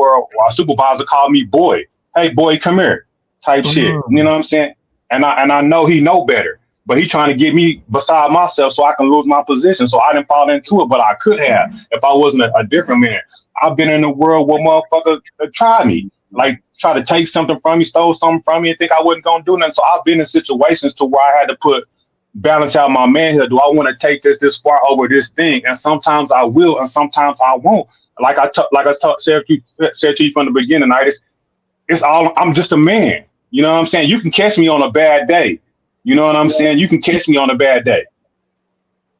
where our supervisor called me boy. Hey boy, come here, type shit. You know what I'm saying? And I know he know better, but he trying to get me beside myself so I can lose my position. So I didn't fall into it, but I could have if I wasn't a different man. I've been in a world where motherfuckers tried me, like try to take something from me, stole something from me, and think I wasn't gonna do nothing. So I've been in situations to where I had to balance out my manhood. Do I want to take this far over this thing? And sometimes I will, and sometimes I won't. Said to you from the beginning, it's all. I'm just a man. You know what I'm saying? You can catch me on a bad day. You know what I'm saying? You can catch me on a bad day.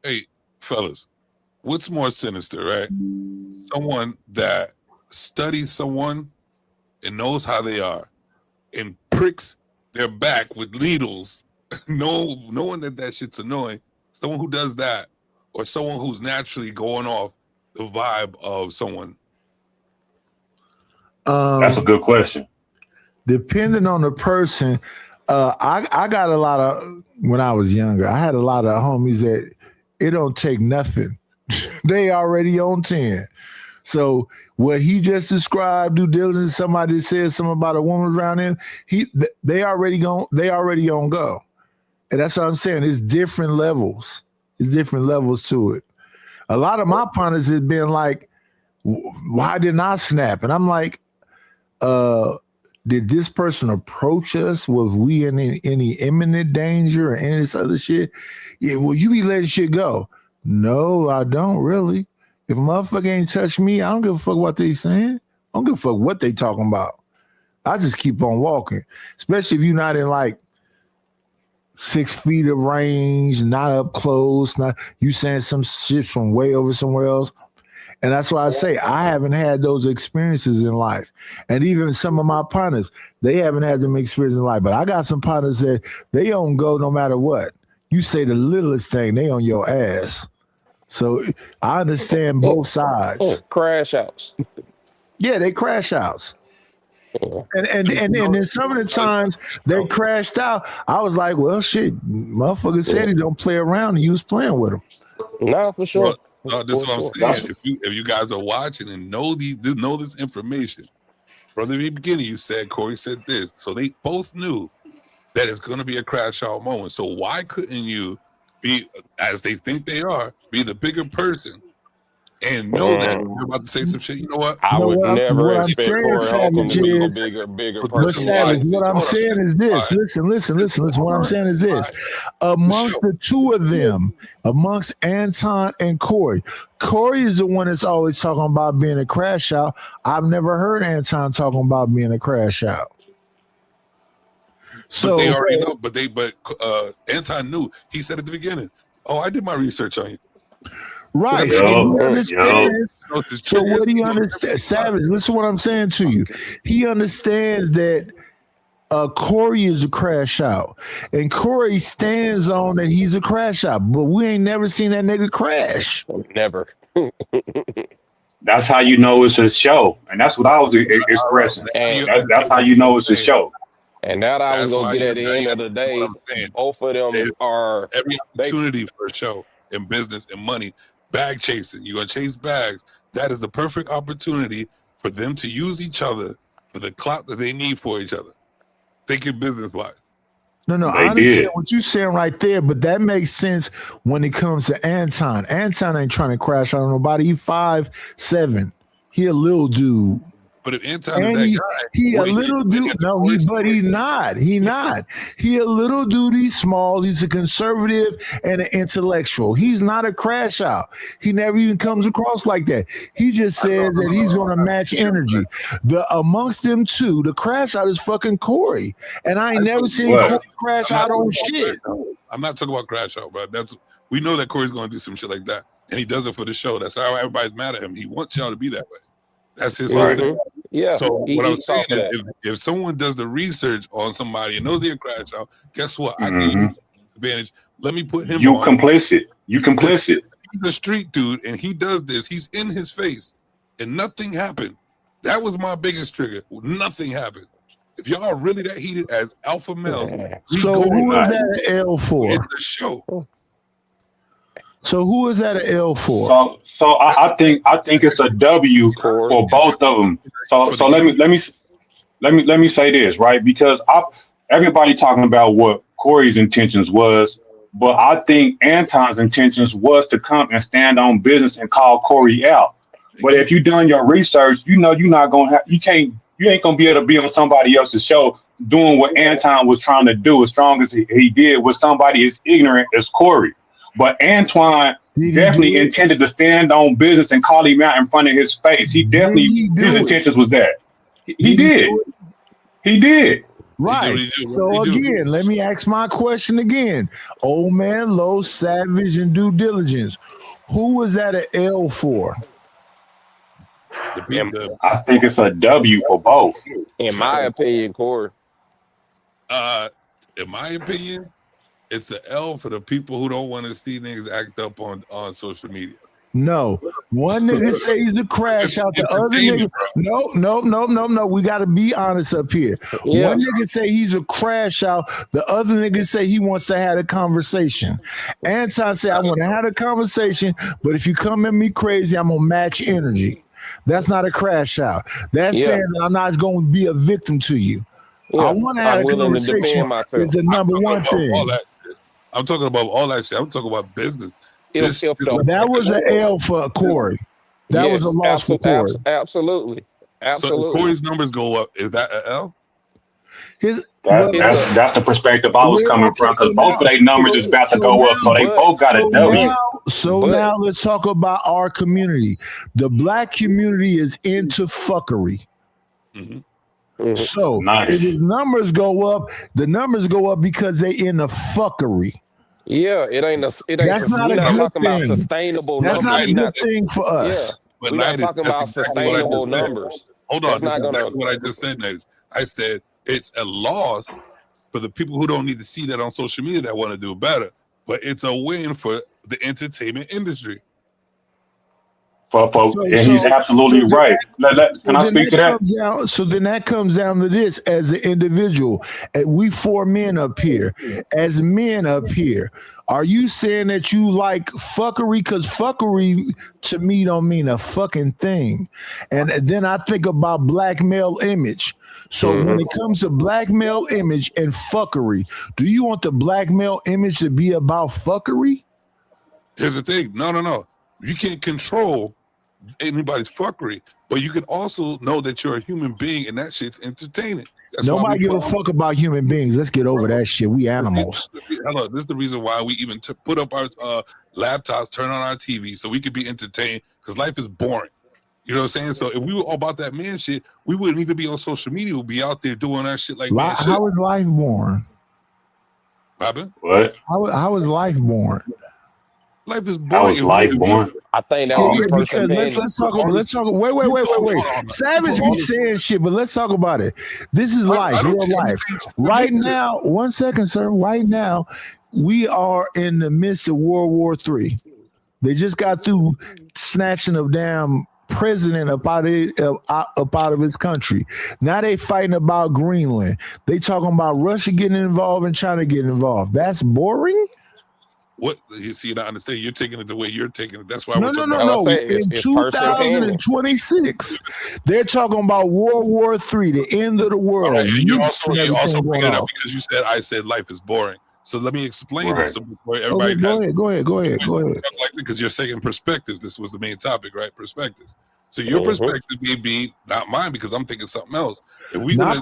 Hey, fellas, what's more sinister, right? Someone that studies someone and knows how they are and pricks their back with needles, knowing that shit's annoying. Someone who does that, or someone who's naturally going off the vibe of someone. That's a good question. Depending on the person, I got a lot of, when I was younger, I had a lot of homies that it don't take nothing. They already on 10. So what he just described, due diligence, somebody said something about a woman around him, they already on go. And that's what I'm saying. It's different levels. It's different levels to it. A lot of my partners have been like, why didn't I snap? And I'm like, did this person approach us? Was we in any imminent danger or any of this other shit? Yeah, well, you be letting shit go. No, I don't really. If a motherfucker ain't touch me, I don't give a fuck what they saying. I don't give a fuck what they talking about. I just keep on walking, especially if you're not in like 6 feet of range, not up close, not you saying some shit from way over somewhere else. And that's why I say I haven't had those experiences in life. And even some of my partners, they haven't had them experiences in life. But I got some partners that they don't go no matter what. You say the littlest thing, they on your ass. So I understand both sides. Crash outs. Yeah, they crash outs. And then some of the times they crashed out, I was like, well, shit, motherfucker said he don't play around and you was playing with him. No, for sure. No, this is what I'm saying. If you guys are watching and know this information, from the beginning you said Corey said this, so they both knew that it's going to be a crash out moment. So why couldn't you be, as they think they are, be the bigger person and know that you're about to say some shit? You know what? I would never expect Corey Holcomb to be the bigger But person. Savage, what I'm saying is this. Listen. What I'm saying is this. Amongst the two of them, amongst Anton and Corey is the one that's always talking about being a crash out. I've never heard Anton talking about being a crash out. So but they already know. But Anton knew. He said at the beginning, "Oh, I did my research on you." Right. So what he understands, Savage, listen to what I'm saying to you. He understands that Corey is a crash out. And Corey stands on that he's a crash out. But we ain't never seen that nigga crash. Never. That's how you know it's a show. And that's what I was expressing. That's how you know it's a show. And that I was going to get at the end of the day, both of them are... Every opportunity for a show in business and money, bag chasing. You're going to chase bags. That is the perfect opportunity for them to use each other for the clout that they need for each other. Thinking business-wise. No, I understand what you're saying right there, but that makes sense when it comes to Anton. Anton ain't trying to crash out on nobody. He 5'7". He a little dude. But if Anton is that guy, he a little dude. No, he's not. He not. He a little dude. He's small. He's a conservative and an intellectual. He's not a crash out. He never even comes across like that. He just says that he's going to match energy. Amongst them two, the crash out is fucking Corey, and I ain't never seen Corey crash out on shit. I'm not talking about crash out, bro. We know that Corey's going to do some shit like that, and he does it for the show. That's how everybody's mad at him. He wants y'all to be that way. That's his whole thing. Yeah. So what I'm saying is, if someone does the research on somebody and knows they're a crash out, guess what? I give you advantage. Let me put him. You complicit. He's a street dude, and he does this. He's in his face, and nothing happened. That was my biggest trigger. Nothing happened. If y'all are really that heated as alpha males, so who is that L for? It's the show. So who is that an L for? So I think it's a W for both of them. So let me say this, right? Because everybody talking about what Corey's intentions was, but I think Anton's intentions was to come and stand on business and call Corey out. But if you done your research, you know you're not gonna you ain't gonna be able to be on somebody else's show doing what Anton was trying to do as strong as he did with somebody as ignorant as Corey. But Antoine definitely intended to stand on business and call him out in front of his face. His intentions was that. He did. He did. Right. So again, let me ask my question again. Old Man Low, Savage, and Due Diligence. Who was that an L for? I think it's a W for both. In my opinion, Corey. In my opinion, it's an L for the people who don't want to see niggas act up on social media. No. One nigga say he's a crash out. The other nigga, no. We got to be honest up here. Yeah. One nigga say he's a crash out. The other nigga say he wants to have a conversation. Anton say, I want to have a conversation, but if you come at me crazy, I'm going to match energy. That's not a crash out. That's saying that I'm not going to be a victim to you. Yeah. I want to have a conversation. Is the number one thing. I'm talking about all that shit. I'm talking about business. That was an L for Corey. That was a loss for Corey. Absolutely. So Corey's numbers go up. Is that an L? That's the perspective I was coming from, because both of their numbers is about to go up, so they both got a W. Now let's talk about our community. The black community is into fuckery. Mm-hmm. So if his numbers go up, the numbers go up because they in the fuckery. Yeah, that's not a good thing. About sustainable that's numbers. Not a good thing for us. Yeah. We're not talking about sustainable numbers. Hold on, that's exactly what I just said, Nate. I said it's a loss for the people who don't need to see that on social media that want to do better, but it's a win for the entertainment industry. And he's absolutely right. Can I speak to that? So then that comes down to this: as an individual, we four men up here, as men up here, are you saying that you like fuckery? Because fuckery to me don't mean a fucking thing. And then I think about black male image. So when it comes to black male image and fuckery, do you want the black male image to be about fuckery? Here's the thing. No. You can't control anybody's fuckery, but you can also know that you're a human being and that shit's entertaining. That's nobody give a fuck about human beings. Let's get over that shit. We animals. Hello, this is the reason why we even put up our laptops, turn on our TV, so we could be entertained, because life is boring. You know what I'm saying? So if we were all about that man shit, we wouldn't even be on social media. We'd be out there doing that shit like man shit. How is life born? What? How is life born? Life is boring. How is life born? I think that was because let's talk. Wait. Savage be saying shit, but let's talk about it. This is life, real life. Right now, 1 second, sir. Right now, we are in the midst of World War III. They just got through snatching a damn president up out of his country. Now they fighting about Greenland. They talking about Russia getting involved and China getting involved. That's boring. What you see, I understand. You're taking it the way you're taking it. That's why no. In 2026, they're talking about World War III, the end of the world. Right. And you also bring it up because you said I said life is boring. So let me explain this before everybody. Okay, go ahead. Because you're saying perspective. This was the main topic, right? Perspective. So your perspective may be not mine because I'm thinking something else.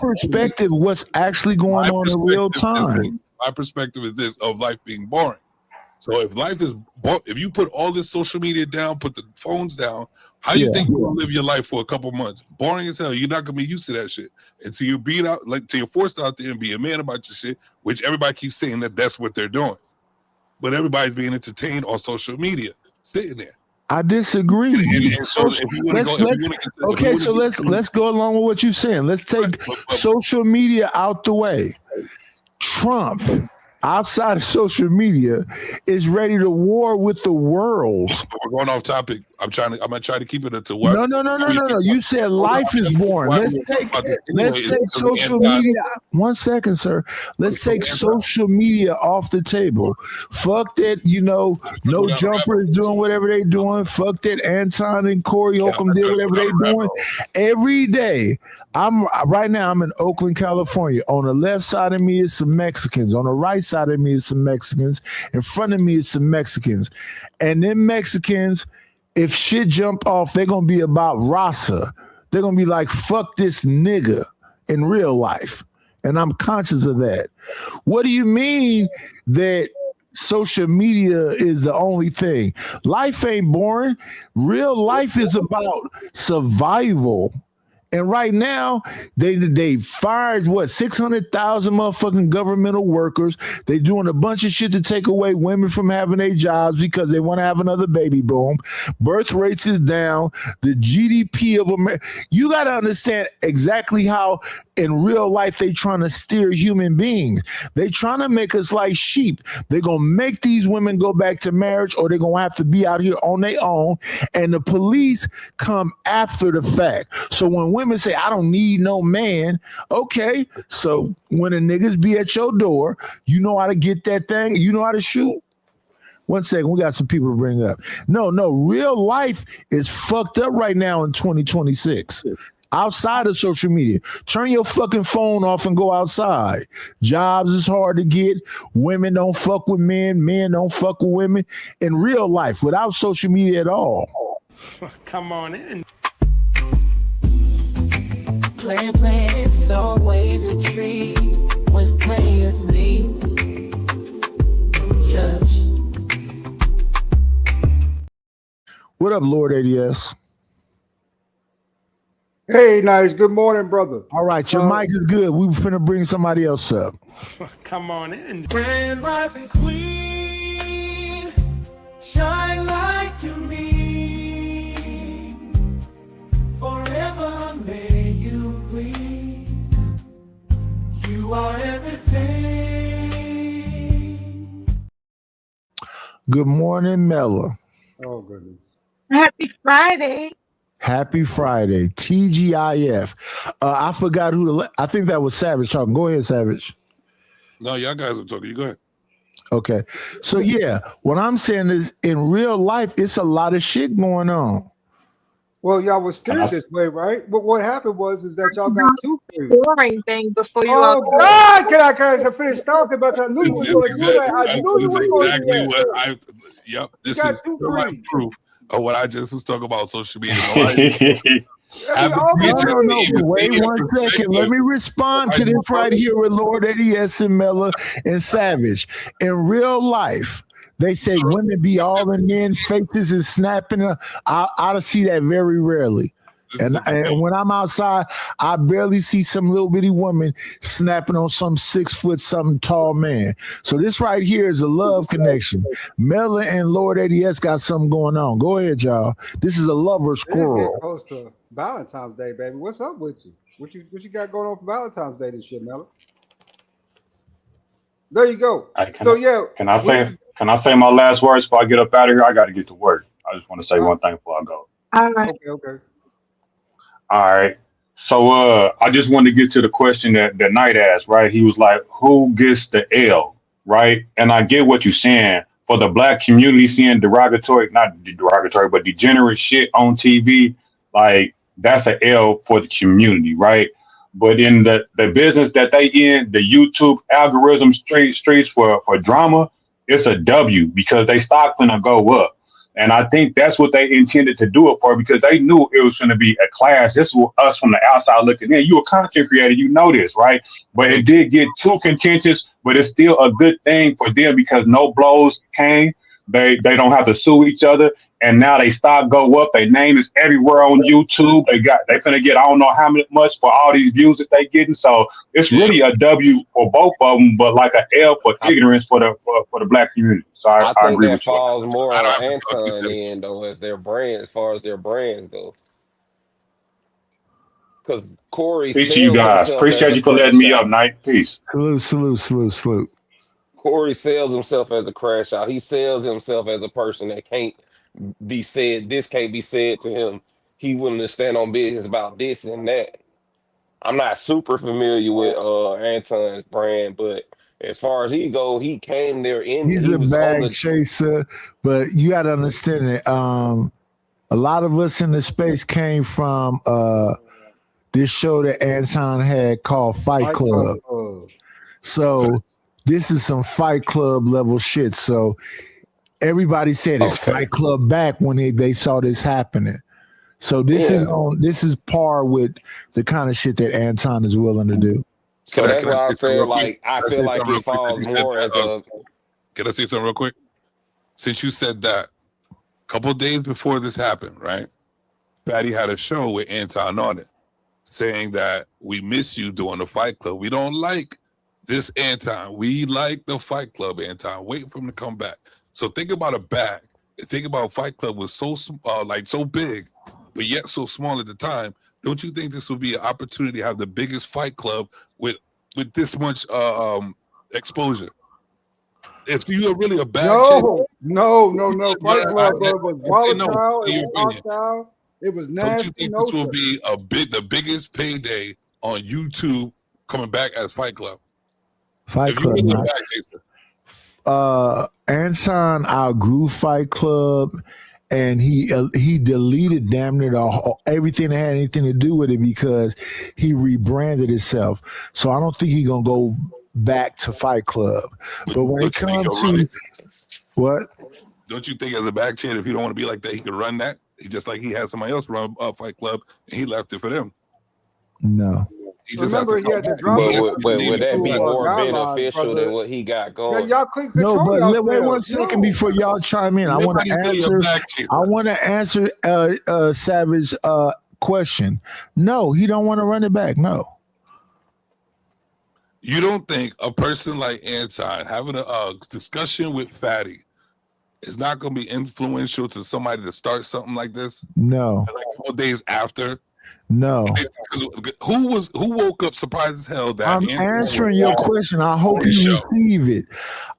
Perspective, what's actually going on in real time. My perspective is this of life being boring. So if you put all this social media down, put the phones down, how you think you're gonna live your life for a couple months? Boring as hell. You're not gonna be used to that shit. And so you're forced out there and be a man about your shit, which everybody keeps saying that's what they're doing. But everybody's being entertained on social media, sitting there. I disagree. Let's go along with what you're saying. Let's take social media out the way. Trump, outside of social media, is ready to war with the world. We're going off topic. I'm gonna try to keep it to what. No. You said life is boring. Let's take social media. 1 second, sir. Let's take social media off the table. Fuck that, no jumper is doing whatever they doing. Fuck that Anton and Corey Holcomb did whatever they doing. Every day, I'm in Oakland, California. On the left side of me is some Mexicans. On the right side of me is some Mexicans. In front of me is some Mexicans. And them Mexicans, if shit jump off, they're going to be about Rasa. They're going to be like, fuck this nigga in real life. And I'm conscious of that. What do you mean that social media is the only thing? Life ain't boring. Real life is about survival. And right now, they fired 600,000 motherfucking governmental workers. They doing a bunch of shit to take away women from having their jobs because they want to have another baby boom. Birth rates is down. The GDP of America. You got to understand exactly how in real life they trying to steer human beings. They trying to make us like sheep. They're going to make these women go back to marriage, or they're going to have to be out here on their own. And the police come after the fact. So when women say, I don't need no man. Okay. So when the niggas be at your door, you know how to get that thing. You know how to shoot. 1 second. We got some people to bring up. No. Real life is fucked up right now in 2026. Outside of social media, turn your fucking phone off and go outside. Jobs is hard to get. Women don't fuck with men. Men don't fuck with women. In real life, without social media at all. Come on in. Plan, it's always a treat when players leave. Judge. What up, Lord ADS? Hey, nice. Good morning, brother. All right, your mic is good. We finna bring somebody else up. Come on in. Grand rising queen, shine like you mean. Forever may you gleam. You are everything. Good morning, Mella. Oh, goodness. Happy Friday. Happy Friday, TGIF. I forgot who I think that was Savage talking. Go ahead, Savage. No, y'all guys are talking. You go ahead. Okay. So, yeah, what I'm saying is in real life, it's a lot of shit going on. Well, y'all was steered this way, right? But what happened was that y'all got too free. Boring thing before you. Oh, God, can I finish talking about that? I knew you was going to do that. I knew you was going to do that. Yep, this is proof of what I just was talking about social media. Wait 1 second. Let me respond to this right here with Lord ADS and Mella and Savage. In real life, they say women be all in men's faces and snapping. I see that very rarely. And when I'm outside, I barely see some little bitty woman snapping on some 6 foot something tall man. So this right here is a love connection. Mella and Lord ADS got something going on. Go ahead, y'all. This is a lover squirrel. Close to Valentine's Day, baby. What's up with you? What you got going on for Valentine's Day this year, Mella? There you go. Can I say my last words before I get up out of here? I got to get to work. I just want to say one thing before I go. All right. Okay. All right. So I just wanted to get to the question that Knight asked, right? He was like, who gets the L, right? And I get what you're saying. For the black community seeing not derogatory, but degenerate shit on TV, like that's an L for the community, right? But in the business that they in, the YouTube algorithm streets for drama, it's a W because they stock gonna go up. And I think that's what they intended to do it for, because they knew it was going to be a class. This was us from the outside looking in. You a content creator, you know this, right? But it did get too contentious, but it's still a good thing for them because no blows came. They don't have to sue each other. And now they stock go up. Their name is everywhere on YouTube. They finna get I don't know how much for all these views that they getting. So it's really a W for both of them, but like an L for ignorance for the black community. So I agree that with you. falls more on Anton end though, as their brand, as far as their brand go. Because Corey, peace to you guys. Appreciate you for letting me up, Knight. Peace. Salute. Corey sells himself as a crash out. He sells himself as a person that can't be said. This can't be said to him. He willing to stand on business about this and that. I'm not super familiar with Anton's brand, but as far as he go, he came there in. He's He a was on bag the. chaser, but you got to understand that a lot of us in the space came from this show that Anton had called Fight Club. So this is some Fight Club level shit. So everybody said it's Fight Club back when they saw this happening. So this is par with the kind of shit that Anton is willing to do. So that's why I said, like, I feel like it falls more as a. Can I say something real quick? Since you said that, a couple of days before this happened, right? Fatty had a show with Anton on it, saying that we miss you doing the Fight Club. We don't like this Anton. We like the Fight Club, Anton. Wait for him to come back. So think about a bag. Think about Fight Club was so so big, but yet so small at the time. Don't you think this would be an opportunity to have the biggest Fight Club with this much exposure? If you are really a bad no. Fight Club was volatile. It was hostile. It was nasty. Don't you think this will be the biggest payday on YouTube coming back as Fight Club? Fight Club. Anton outgrew Fight Club, and he deleted damn near everything that had anything to do with it because he rebranded himself. So I don't think he's gonna go back to Fight Club. But when it comes to what? Don't you think as a back chat, if you don't want to be like that, he could run that? He just like he had somebody else run Fight Club and he left it for them. No. He just Remember, he had the drama. Would that be more beneficial than what he got going? Yeah, y'all couldn't control but wait 1 second before y'all chime in. I want to answer Savage question. No, he don't want to run it back. No. You don't think a person like Anton having a discussion with Fatty is not going to be influential to somebody to start something like this? No. Like 4 days after? No. Who woke up surprised as hell that I'm answering your question. I hope you receive it.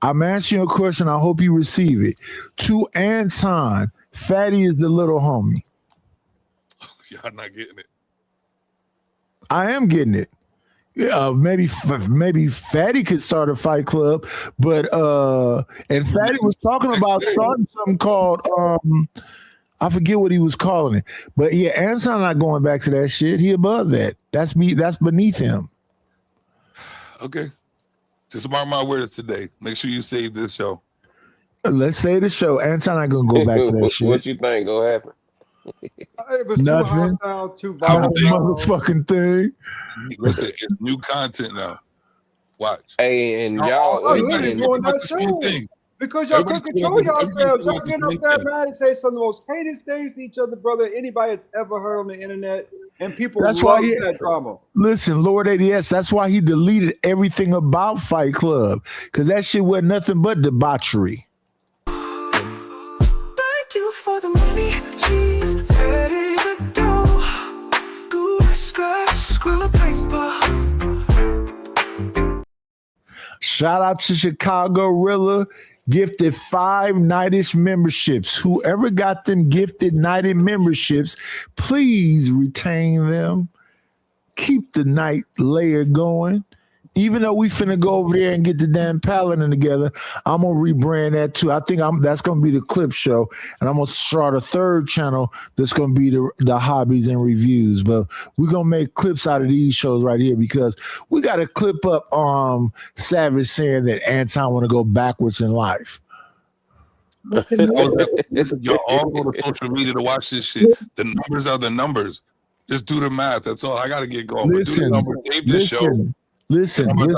I'm answering your question. I hope you receive it. To Anton, Fatty is a little homie. Y'all not getting it. I am getting it. Maybe Fatty could start a Fight Club, but and Fatty was talking about starting something called I forget what he was calling it, but yeah, Anton not going back to that shit. He above that. That's beneath him. Okay, just mark my words today. Make sure you save this show. Let's say the show. Anton not gonna go back to that shit. What you think gonna happen? It was nothing. Too hostile, too violent. Motherfucking thing. It's new content now. Watch. Hey, and y'all doing that too. Because y'all couldn't control yourselves. Y'all getting up there mad and say some of the most heinous things to each other, brother, anybody has ever heard on the internet. And people love that drama. Listen, Lord ADS, that's why he deleted everything about Fight Club. Because that shit was nothing but debauchery. Thank you for the money, cheese, petty the dough. Good scratch, squirrel paper. Shout out to Chicago Rilla. Gifted 5 Nightish memberships. Whoever got them gifted Nighted memberships, please retain them. Keep the night layer going. Even though we finna go over there and get the damn Paladin together, I'm gonna rebrand that too. I think that's gonna be the clip show, and I'm gonna start a third channel that's gonna be the hobbies and reviews. But we're gonna make clips out of these shows right here because we got to clip up Savage saying that Anton want to go backwards in life. Y'all all go to social media to watch this shit. The numbers are the numbers. Just do the math. That's all. I gotta get going. Listen, but do the numbers. Save this show. Listen what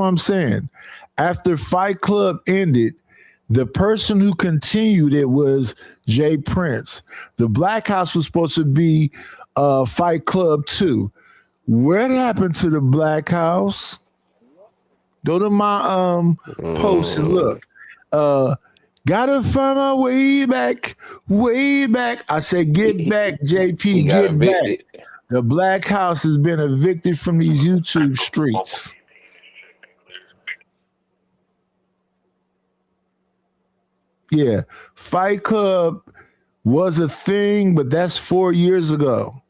I'm saying. After Fight Club ended, the person who continued it was Jay Prince. The Black House was supposed to be Fight Club 2. What happened to the Black House? Go to my post and look. Gotta find my way back. I said, get back, JP, get back. The Black House has been evicted from these YouTube streets. Yeah, Fight Club was a thing, but that's 4 years ago.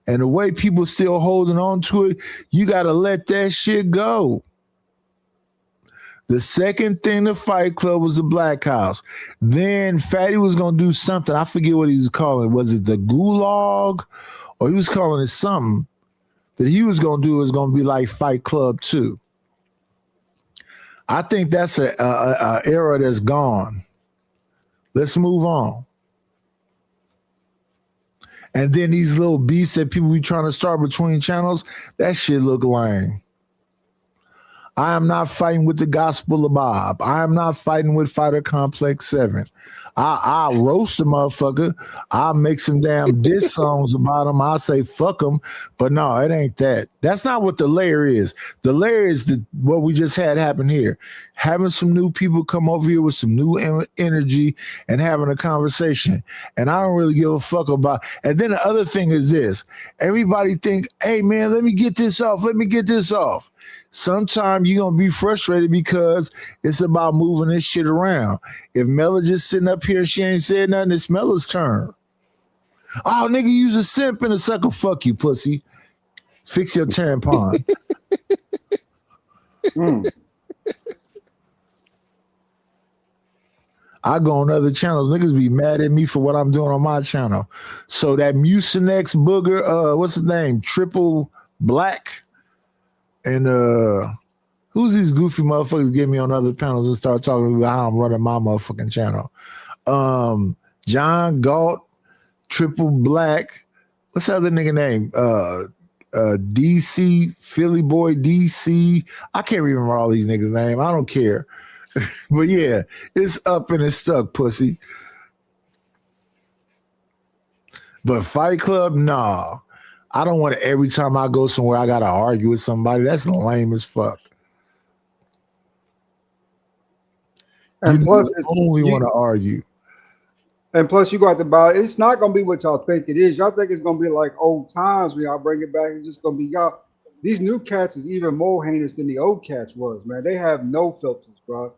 And the way people still holding on to it, you got to let that shit go. The second thing to Fight Club was the Black House. Then Fatty was going to do something. I forget what he was calling it. Was it the Gulag? Or he was calling it something that he was going to do was going to be like Fight Club 2. I think that's a era that's gone. Let's move on. And then these little beefs that people be trying to start between channels, that shit look lame. I am not fighting with the Gospel of Bob. I am not fighting with Fighter Complex 7. I roast a motherfucker. I'll make some damn diss songs about him. I'll say fuck him. But no, it ain't that. That's not what the layer is. The layer is what we just had happen here. Having some new people come over here with some new energy and having a conversation. And I don't really give a fuck about. And then the other thing is this. Everybody think, hey, man, let me get this off. Let me get this off. Sometimes you're going to be frustrated because it's about moving this shit around. If Mela just sitting up here, she ain't said nothing, it's Mela's turn. Oh, nigga, you's a simp and a sucker. Fuck you, pussy. Fix your tampon. I go on other channels. Niggas be mad at me for what I'm doing on my channel. So that Mucinex booger, what's his name? Triple Black. And who's these goofy motherfuckers get me on other panels and start talking about how I'm running my motherfucking channel? John Galt, Triple Black. What's the other nigga name? DC, Philly Boy DC. I can't remember all these niggas' names. I don't care. But yeah, it's up and it's stuck, pussy. But Fight Club, nah. I don't want to, every time I go somewhere, I got to argue with somebody. That's lame as fuck. And you plus, only want to argue. And plus, you got to buy. It's not going to be what y'all think it is. Y'all think it's going to be like old times when y'all bring it back. It's just going to be y'all. These new cats is even more heinous than the old cats was, man. They have no filters, bro. You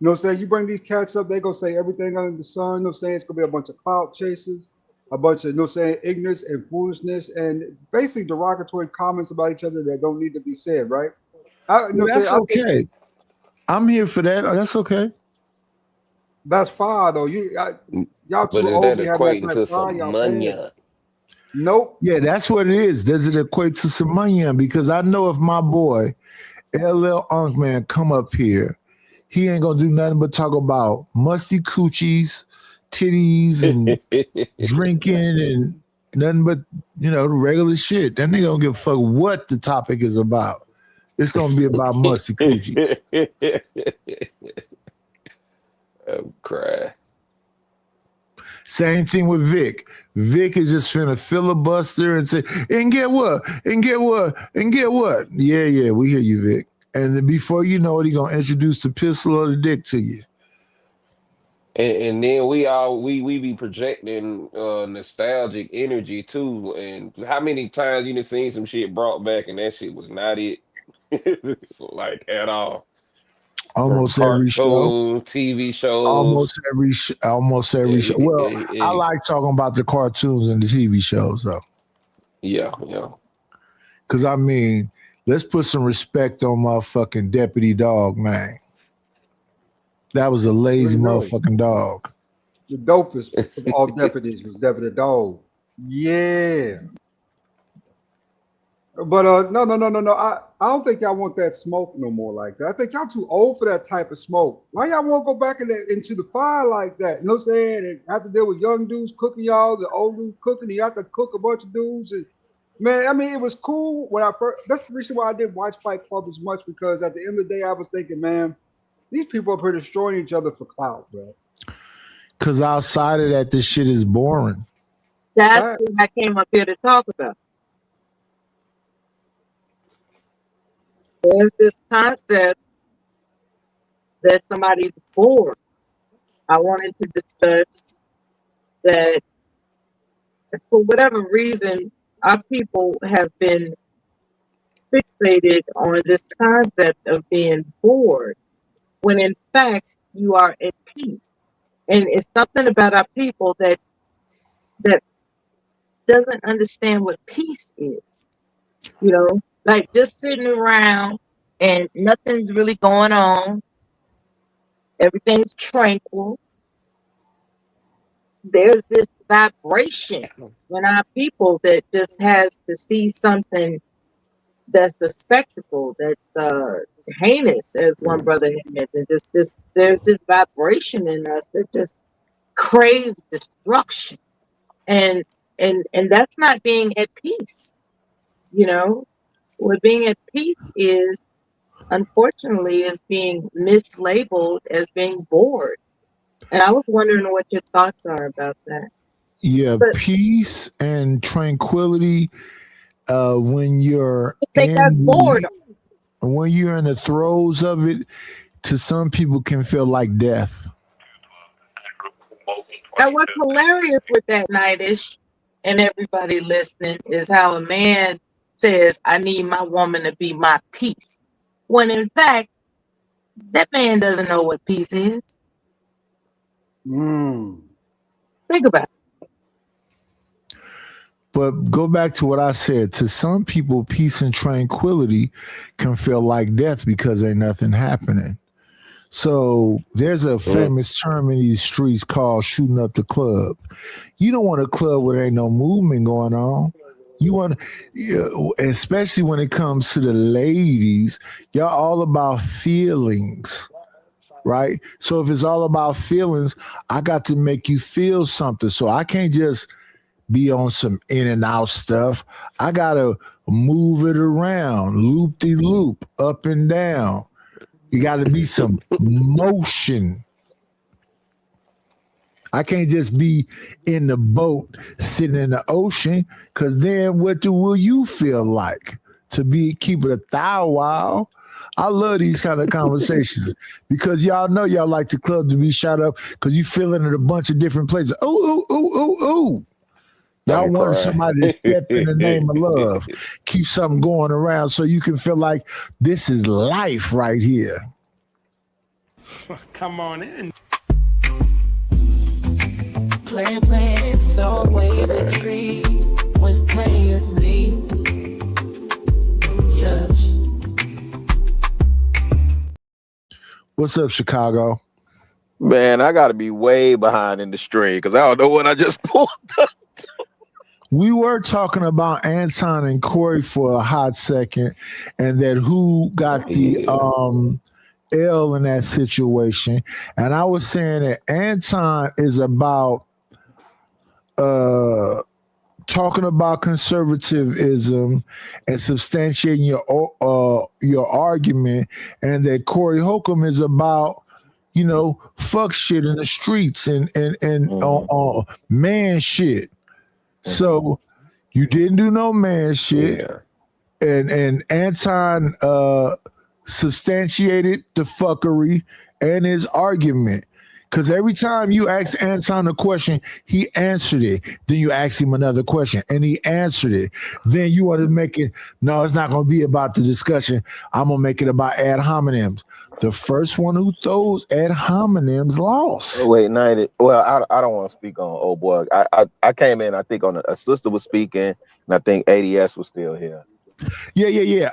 know what I'm saying? You bring these cats up, they going to say everything under the sun. You know what I'm saying? It's going to be a bunch of clout chasers. A bunch of, you know what I'm saying, ignorance and foolishness and basically derogatory comments about each other that don't need to be said, right? That's okay. I'm here for that. That's okay. That's fine, though. Y'all but too is old that to have equating that to fire, some y'all money? fans. Nope. Yeah, that's what it is. Does it equate to some money? Because I know if my boy, LL Unkman, come up here, he ain't going to do nothing but talk about musty coochies, titties, and drinking and nothing but, you know, the regular shit. That nigga don't give a fuck what the topic is about. It's gonna be about musty coochies. I'm crying. Same thing with Vic. Vic is just finna filibuster and say, and get what? And get what? And get what? Yeah, we hear you, Vic. And then before you know it, he gonna introduce the pistol or the dick to you. And then we be projecting nostalgic energy too. And how many times you done seen some shit brought back and that shit was not it, like at all. Almost From every show, TV shows, almost every show. Well, I like talking about the cartoons and the TV shows though. Yeah. Because I mean, let's put some respect on motherfucking Deputy Dog, man. That was a lazy motherfucking dog. The dopest of all deputies was Deputy Dog. Yeah. But no. I don't think y'all want that smoke no more like that. I think y'all too old for that type of smoke. Why y'all won't go back into the fire like that? You know what I'm saying? And have to deal with young dudes cooking y'all, the old dudes cooking. You have to cook a bunch of dudes. And man, I mean, it was cool when I first. That's the reason why I didn't watch Fight Club as much, because at the end of the day, I was thinking, man, these people up here destroying each other for clout, bro. Because outside of that, this shit is boring. That's what I came up here to talk about. There's this concept that somebody's bored. I wanted to discuss that for whatever reason, our people have been fixated on this concept of being bored, when in fact you are at peace. And it's something about our people that doesn't understand what peace is. You know, like just sitting around and nothing's really going on. Everything's tranquil. There's this vibration in our people that just has to see something that's a spectacle, that's heinous, as one brother had mentioned. There's this vibration in us that just craves destruction, and that's not being at peace. You know, what being at peace is, unfortunately, is being mislabeled as being bored. And I was wondering what your thoughts are about that. Yeah, But peace and tranquility. When you're think that's bored. when you're in the throes of it, to some people can feel like death. And what's hilarious with that, Nightish, and everybody listening, is how a man says, I need my woman to be my peace. When in fact, that man doesn't know what peace is. Think about it. But go back to what I said. To some people, peace and tranquility can feel like death because ain't nothing happening. So there's a famous term in these streets called shooting up the club. You don't want a club where there ain't no movement going on. You want, especially when it comes to the ladies, y'all all about feelings, right? So if it's all about feelings, I got to make you feel something. So I can't just be on some in and out stuff. I gotta move it around, loop de loop, up and down. You gotta be some motion. I can't just be in the boat sitting in the ocean, because then what will you feel like? To be keep it a thou while. I love these kind of conversations because y'all know y'all like the club to be shot up because you feeling it a bunch of different places. Ooh, ooh, ooh, ooh, ooh. Y'all want somebody to step in the name of love, keep something going around so you can feel like this is life right here. Come on in. Play, it's always a treat when players leave. Judge. What's up, Chicago? Man, I got to be way behind in the stream because I don't know what I just pulled up. We were talking about Anton and Corey for a hot second, and that who got the L in that situation. And I was saying that Anton is about talking about conservatism and substantiating your argument, and that Corey Holcomb is about, you know, fuck shit in the streets and man shit. So you didn't do no man shit, and Anton substantiated the fuckery and his argument. Because every time you ask Anton a question, he answered it. Then you ask him another question, and he answered it. Then you want to make it, no, it's not going to be about the discussion. I'm going to make it about ad hominems. The first one who throws ad hominems lost. Wait, Night. Well, I don't want to speak on old boy. I came in, I think, on a sister was speaking, and I think ADS was still here. Yeah.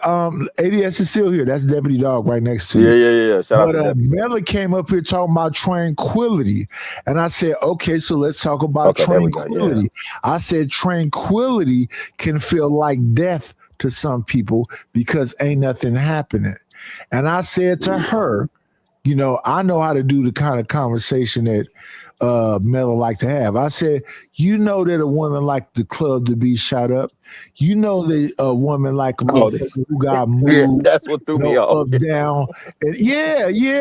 ADS is still here. That's Deputy Dog right next to you. Yeah. Shout out to Deputy. Mela came up here talking about tranquility. And I said, okay, so let's talk about tranquility. I said tranquility can feel like death to some people because ain't nothing happening. And I said to her, you know, I know how to do the kind of conversation that Mela like to have. I said, you know that a woman like the club to be shot up. You know that a woman like a motherfucker who got moved. That's what threw me off. Up, down. And yeah. You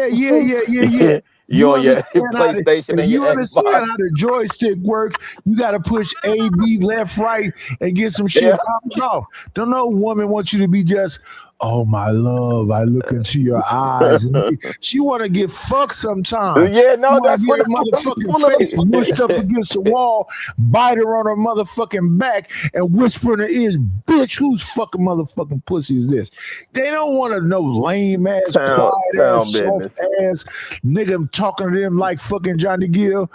on your PlayStation and you your understand Xbox. how the joystick works. You got to push A, B, left, right, and get some shit popped off. Don't no woman want you to be just Oh my love, I look into your eyes. And she want to get fucked sometimes. Yeah, no, that's Get what her motherfucking face mushed up against the wall, bite her on her motherfucking back, and whisper in her ears, "Bitch, whose fucking motherfucking pussy is this?" They don't want to know lame ass, quiet ass, soft ass nigga talking to them like fucking Johnny Gill.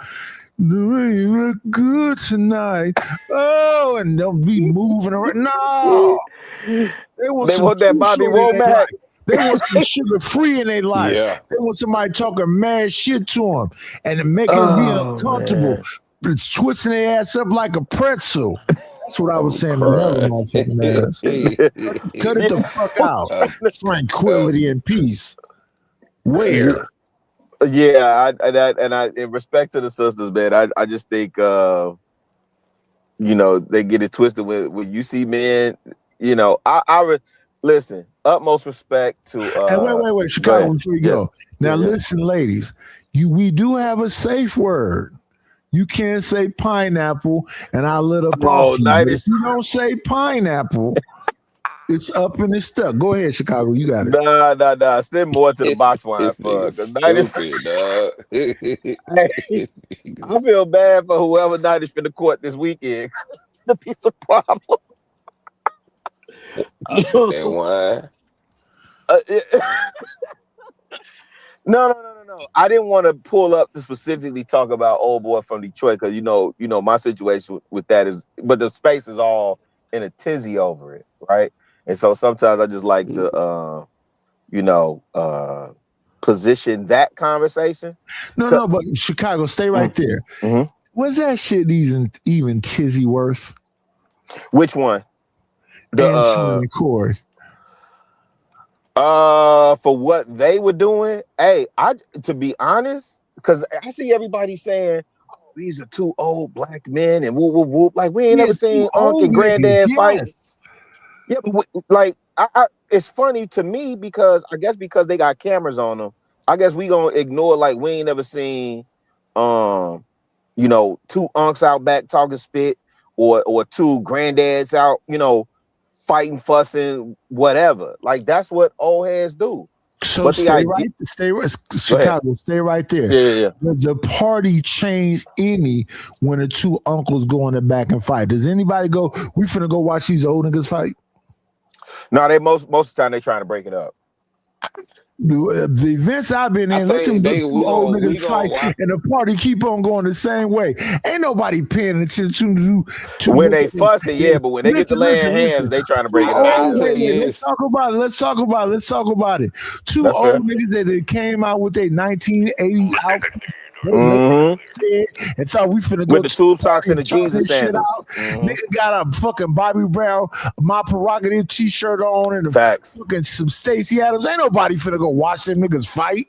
You look good tonight. Oh, and they'll be moving around. No, they want that Bobby Womack. They want some sugar free in their life. Yeah. They want somebody talking mad shit to them and to make them be uncomfortable. But it's twisting their ass up like a pretzel. That's what I was saying to the other motherfucking ass. Cut it the fuck out. Tranquility and peace. Where? Yeah, I in respect to the sisters, man, I just think you know, they get it twisted when you see men, you know, listen, utmost respect to and wait, Chicago, before you go. Now listen, ladies, we do have a safe word. You can't say pineapple and I lit up off you. If you don't say pineapple, it's up and it's stuck. Go ahead, Chicago. You got it. Nah. Send more to the box wine. I feel bad for whoever night is finna court this weekend. The piece of problem. That wine. No. I didn't want to pull up to specifically talk about old boy from Detroit because you know my situation with that is, but the space is all in a tizzy over it, right? And so sometimes I just like to, position that conversation. No, but Chicago, stay right there. Mm-hmm. Was that shit even tizzy worth? Which one? The Corey. For what they were doing, to be honest, because I see everybody saying, "Oh, these are two old black men," and whoop whoop whoop. Like we ain't never seen Uncle and Granddad fight. Yeah, but it's funny to me because I guess because they got cameras on them, I guess we gonna ignore like we ain't never seen, two unks out back talking spit or two granddads out, fighting, fussing, whatever. Like that's what old heads do. So Chicago, stay right there. Yeah. The party changed when the two uncles go in the back and fight. Does anybody go, we finna go watch these old niggas fight? No, they most of the time they trying to break it up. The events I've been in, let them old niggas fight, and the party keep on going the same way. Ain't nobody paying attention to when they fussing, yeah, but when they get to laying hands, they trying to break it up. Let's talk about it. Two old niggas that came out with their 1980s outfit. And thought we finna go with the tube socks and the jeans and sandals. Nigga got a fucking Bobby Brown, My Prerogative t-shirt on and fucking some Stacey Adams. Ain't nobody finna go watch them niggas fight.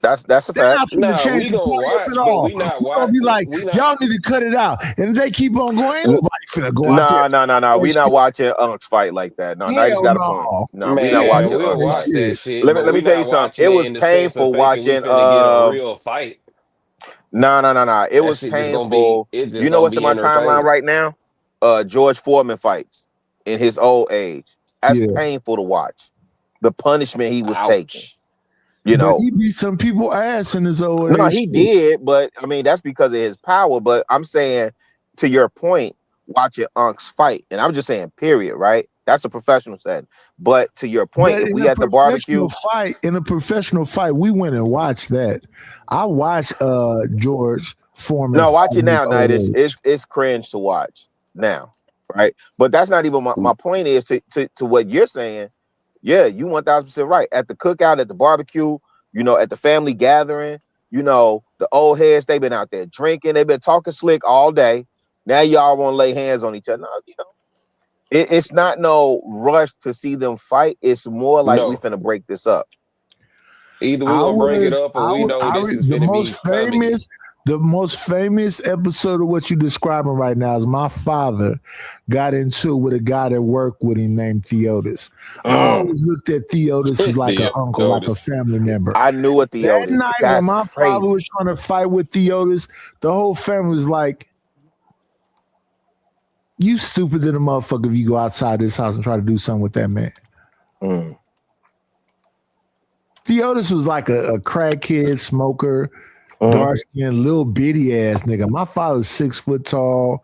That's a fact. We gonna watch, but we not watching. Be like, y'all need to cut it out. And if they keep on going, ain't nobody finna go out there. No. We not watching Unks fight like that. No, now you got a point. No, we not watching watch that shit. Let me tell you something. It was painful watching a real fight. No. It was painful. You know what's in my timeline right now? George Foreman fights in his old age. That's painful to watch. The punishment he was taking. But he beat some people ass in his old age. No, he did, but I mean that's because of his power. But I'm saying, to your point, watching Unks fight, and I'm just saying, period, right? That's a professional setting. But to your point, if we at the barbecue in a professional fight, we went and watched that. I watched George Foreman. No, watch it now. It's cringe to watch now, right? But that's not even my point. Is to what you're saying. Yeah, you 1000% right. At the cookout, at the barbecue, at the family gathering, the old heads, they've been out there drinking, they've been talking slick all day. Now y'all want to lay hands on each other. No, it's not no rush to see them fight. It's more like we finna break this up. Either we gonna break it up or we know this is gonna be famous. The most famous episode of what you're describing right now is my father got into it with a guy that worked with him named Theotis. I always looked at Theotis as like an uncle, like a family member. I knew what Theotis. That night when my father was trying to fight with Theotis, the whole family was like, "You stupid than a motherfucker if you go outside this house and try to do something with that man." Mm. Theodis was like a crackhead smoker, dark skinned, little bitty ass nigga. My father's 6 foot tall,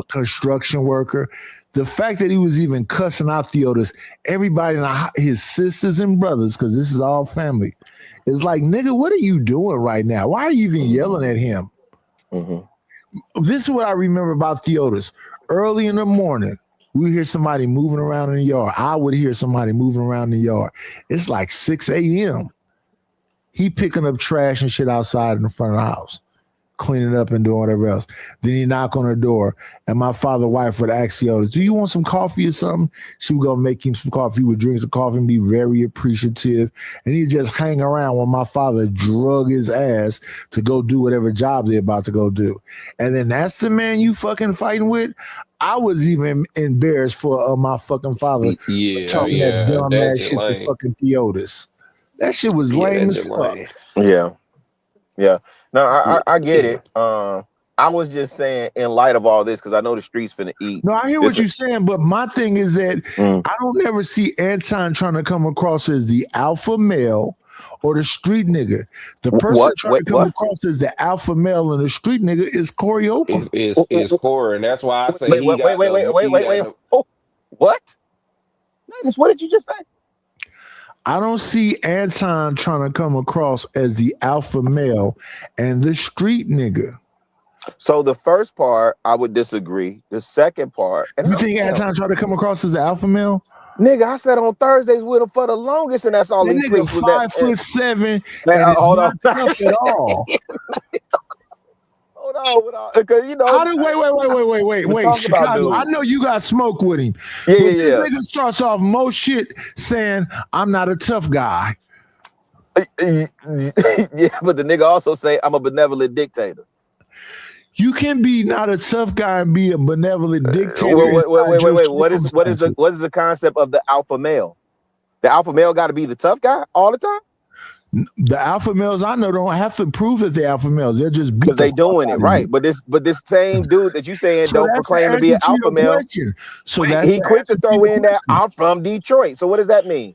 construction worker. The fact that he was even cussing out Theodis, everybody, his sisters and brothers, because this is all family, is like, nigga, what are you doing right now? Why are you even yelling at him? This is what I remember about Theodis. Early in the morning, we hear somebody moving around in the yard. I would hear somebody moving around in the yard. It's like 6 a.m. He picking up trash and shit outside in the front of the house, cleaning up and doing whatever else. Then he knock on the door, and my father's wife would ask Theodis, do you want some coffee or something? She would go make him some coffee. He would drink some coffee and be very appreciative. And he'd just hang around while my father drug his ass to go do whatever job they're about to go do. And then that's the man you fucking fighting with? I was even embarrassed for my fucking father talking that dumb ass shit to fucking Theodis. That shit was lame as fuck. Yeah. No, I get it. I was just saying, in light of all this, because I know the streets finna eat. No, I hear what you're saying, but my thing is that I don't ever see Anton trying to come across as the alpha male or the street nigga. The person trying to come across as the alpha male and the street nigga is Corey Oakland. Is Corey, and that's why I say wait. Oh, what? Niggas, what did you just say? I don't see Anton trying to come across as the alpha male and the street nigga. So the first part, I would disagree. The second part, and you think Anton trying to come across as the alpha male? Nigga, I sat on Thursdays with him for the longest, and that's all he nigga 5'7", and hold on, tough at all. Hold on, because you know. Wait, Chicago. I know you got smoke with him. This nigga starts off most shit saying, "I'm not a tough guy." Yeah, but the nigga also say, "I'm a benevolent dictator." You can be not a tough guy and be a benevolent dictator. Wait. What is the concept of the alpha male? The alpha male got to be the tough guy all the time. The alpha males I know don't have to prove that they're alpha males. They're just because they doing it right. But this same dude that you saying don't proclaim to be an alpha male. So he quick to throw in that I'm from Detroit. So what does that mean?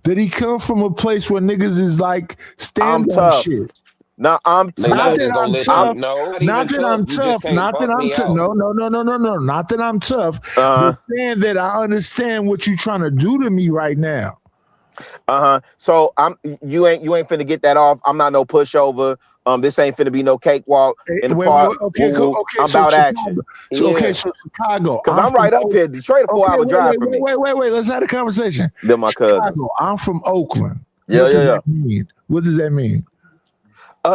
That he come from a place where niggas is like stand up shit. No, I'm tough. Not that I'm tough. Not that I'm tough. Not that I'm tough. No. Not that I'm tough. But saying that I understand what you're trying to do to me right now. So you ain't finna get that off. I'm not no pushover. This ain't finna be no cakewalk in the park. Okay, I'm about action. So Chicago. Because I'm right up here. Detroit, a 4-hour drive from me. Wait. Let's have a conversation. They're my cousins. I'm from Oakland. Yeah. What does that mean?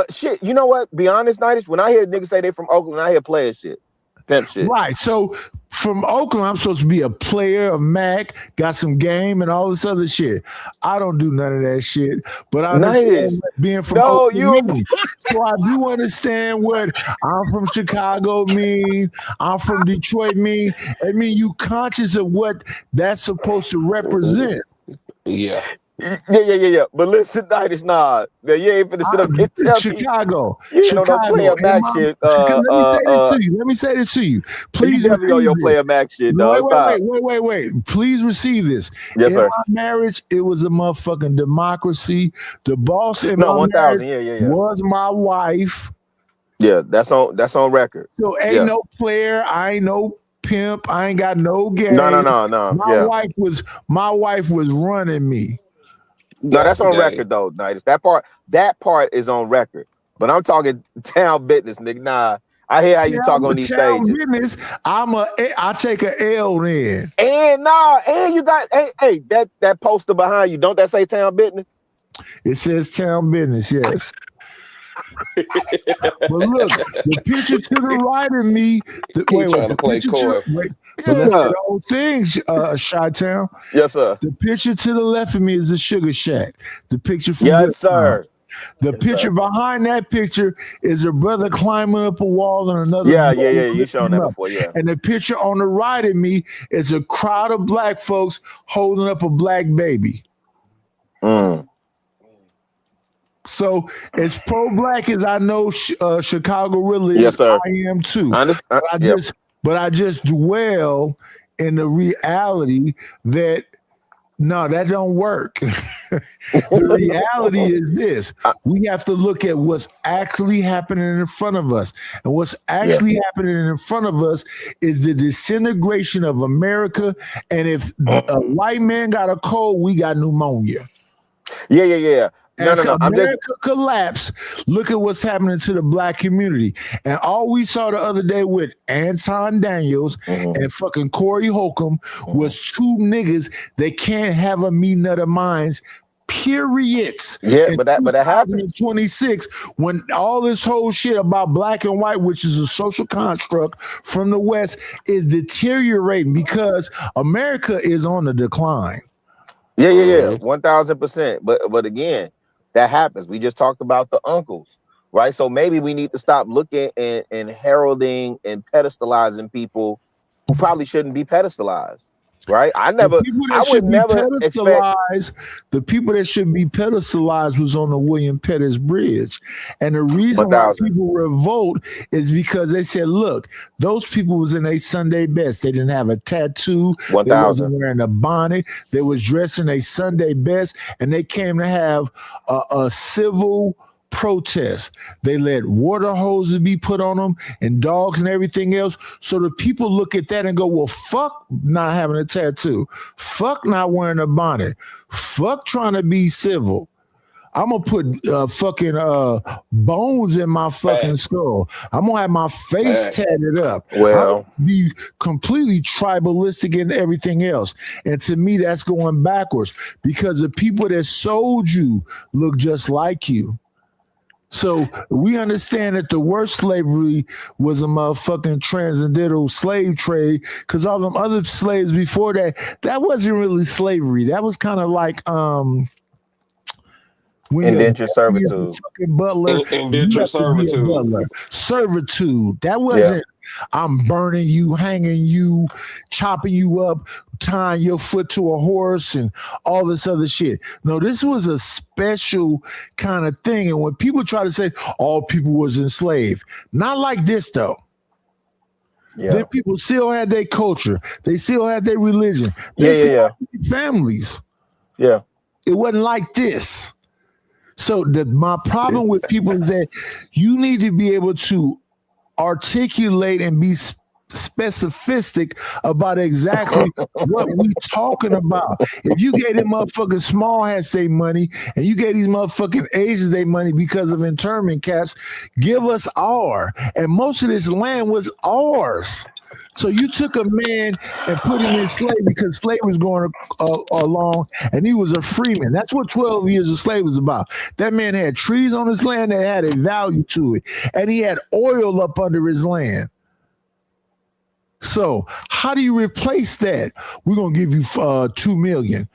Shit. You know what? Be honest, Nightish. When I hear niggas say they from Oakland, I hear player shit. Pimp shit. Right. So from Oakland, I'm supposed to be a player, a Mac, got some game and all this other shit. I don't do none of that shit. But I understand being from Oakland means. So I do understand what I'm from Chicago mean. I'm from Detroit mean. I mean, you conscious of what that's supposed to represent. Yeah. Yeah. But listen, Nightish, nah. You ain't finna sit up and tell Chicago. Me. You know, no player Mac shit. Let me say this to you. Please never go your player Mac shit, dog. Wait. Please receive this. Yes, sir. In my marriage, it was a motherfucking democracy. The boss in my 1,000. marriage was my wife. Yeah, that's on record. So ain't no player. I ain't no pimp. I ain't got no game. No. My wife was running me. No, that's on record though, Nightish. That part is on record. But I'm talking town business, nigga. Nah, I hear how you talk on these stages. Business, I take a L then. And you got that poster behind you. Don't that say town business? It says town business, yes. But look, the picture to the right of me. That's the whole thing, Chi-Town. Yes, sir. The picture to the left of me is the Sugar Shack. The picture from sir. The picture behind that picture is a brother climbing up a wall and another. Yeah. You shown that before, yeah. And the picture on the right of me is a crowd of black folks holding up a black baby. So as pro-black as I know Chicago really is, I am too. But I just dwell in the reality that No, that don't work. The reality is this. We have to look at what's actually happening in front of us. And what's actually happening in front of us is the disintegration of America. And if a white man got a cold, we got pneumonia. Yeah. No. America collapse. Look at what's happening to the black community. And all we saw the other day with Anton Daniels and fucking Corey Holcomb was two niggas that can't have a meeting of the minds. Periods. Yeah, but that happened. 26, when all this whole shit about black and white, which is a social construct from the West, is deteriorating because America is on the decline. Yeah, 1000%. But again, that happens. We just talked about the uncles, right? So maybe we need to stop looking and heralding and pedestalizing people who probably shouldn't be pedestalized, right? I would never expect. The people that should be pedestalized was on the William Pettis Bridge. And the reason why people revolt is because they said, look, those people was in a Sunday best. They didn't have a tattoo. 1000. They wasn't wearing a bonnet. They was dressing a Sunday best. And they came to have a civil protest. They let water hoses be put on them and dogs and everything else. So the people look at that and go, well, fuck not having a tattoo. Fuck not wearing a bonnet. Fuck trying to be civil. I'm gonna put fucking bones in my fucking skull. I'm gonna have my face tatted up. Well, I'm be completely tribalistic and everything else. And to me, that's going backwards because the people that sold you look just like you. So we understand that the worst slavery was a motherfucking transcendental slave trade because all them other slaves before that wasn't really slavery. That was kind of like indentured servitude. Butler, indentured servitude. That wasn't I'm burning you, hanging you, chopping you up, tying your foot to a horse and all this other shit. No, this was a special kind of thing. And when people try to say all people was enslaved, not like this though. Then people still had their culture. They still had their religion. They still had their families. Yeah. It wasn't like this. So my problem with people is that you need to be able to articulate and be specific about exactly what we talking about. If you gave them motherfucking small hats their money and you gave these motherfucking Asians their money because of internment caps, give us our. And most of this land was ours. So you took a man and put him in slavery because slavery was going along and he was a freeman. That's what 12 years of slavery was about. That man had trees on his land that had a value to it. And he had oil up under his land. So how do you replace that? We're going to give you $2 million.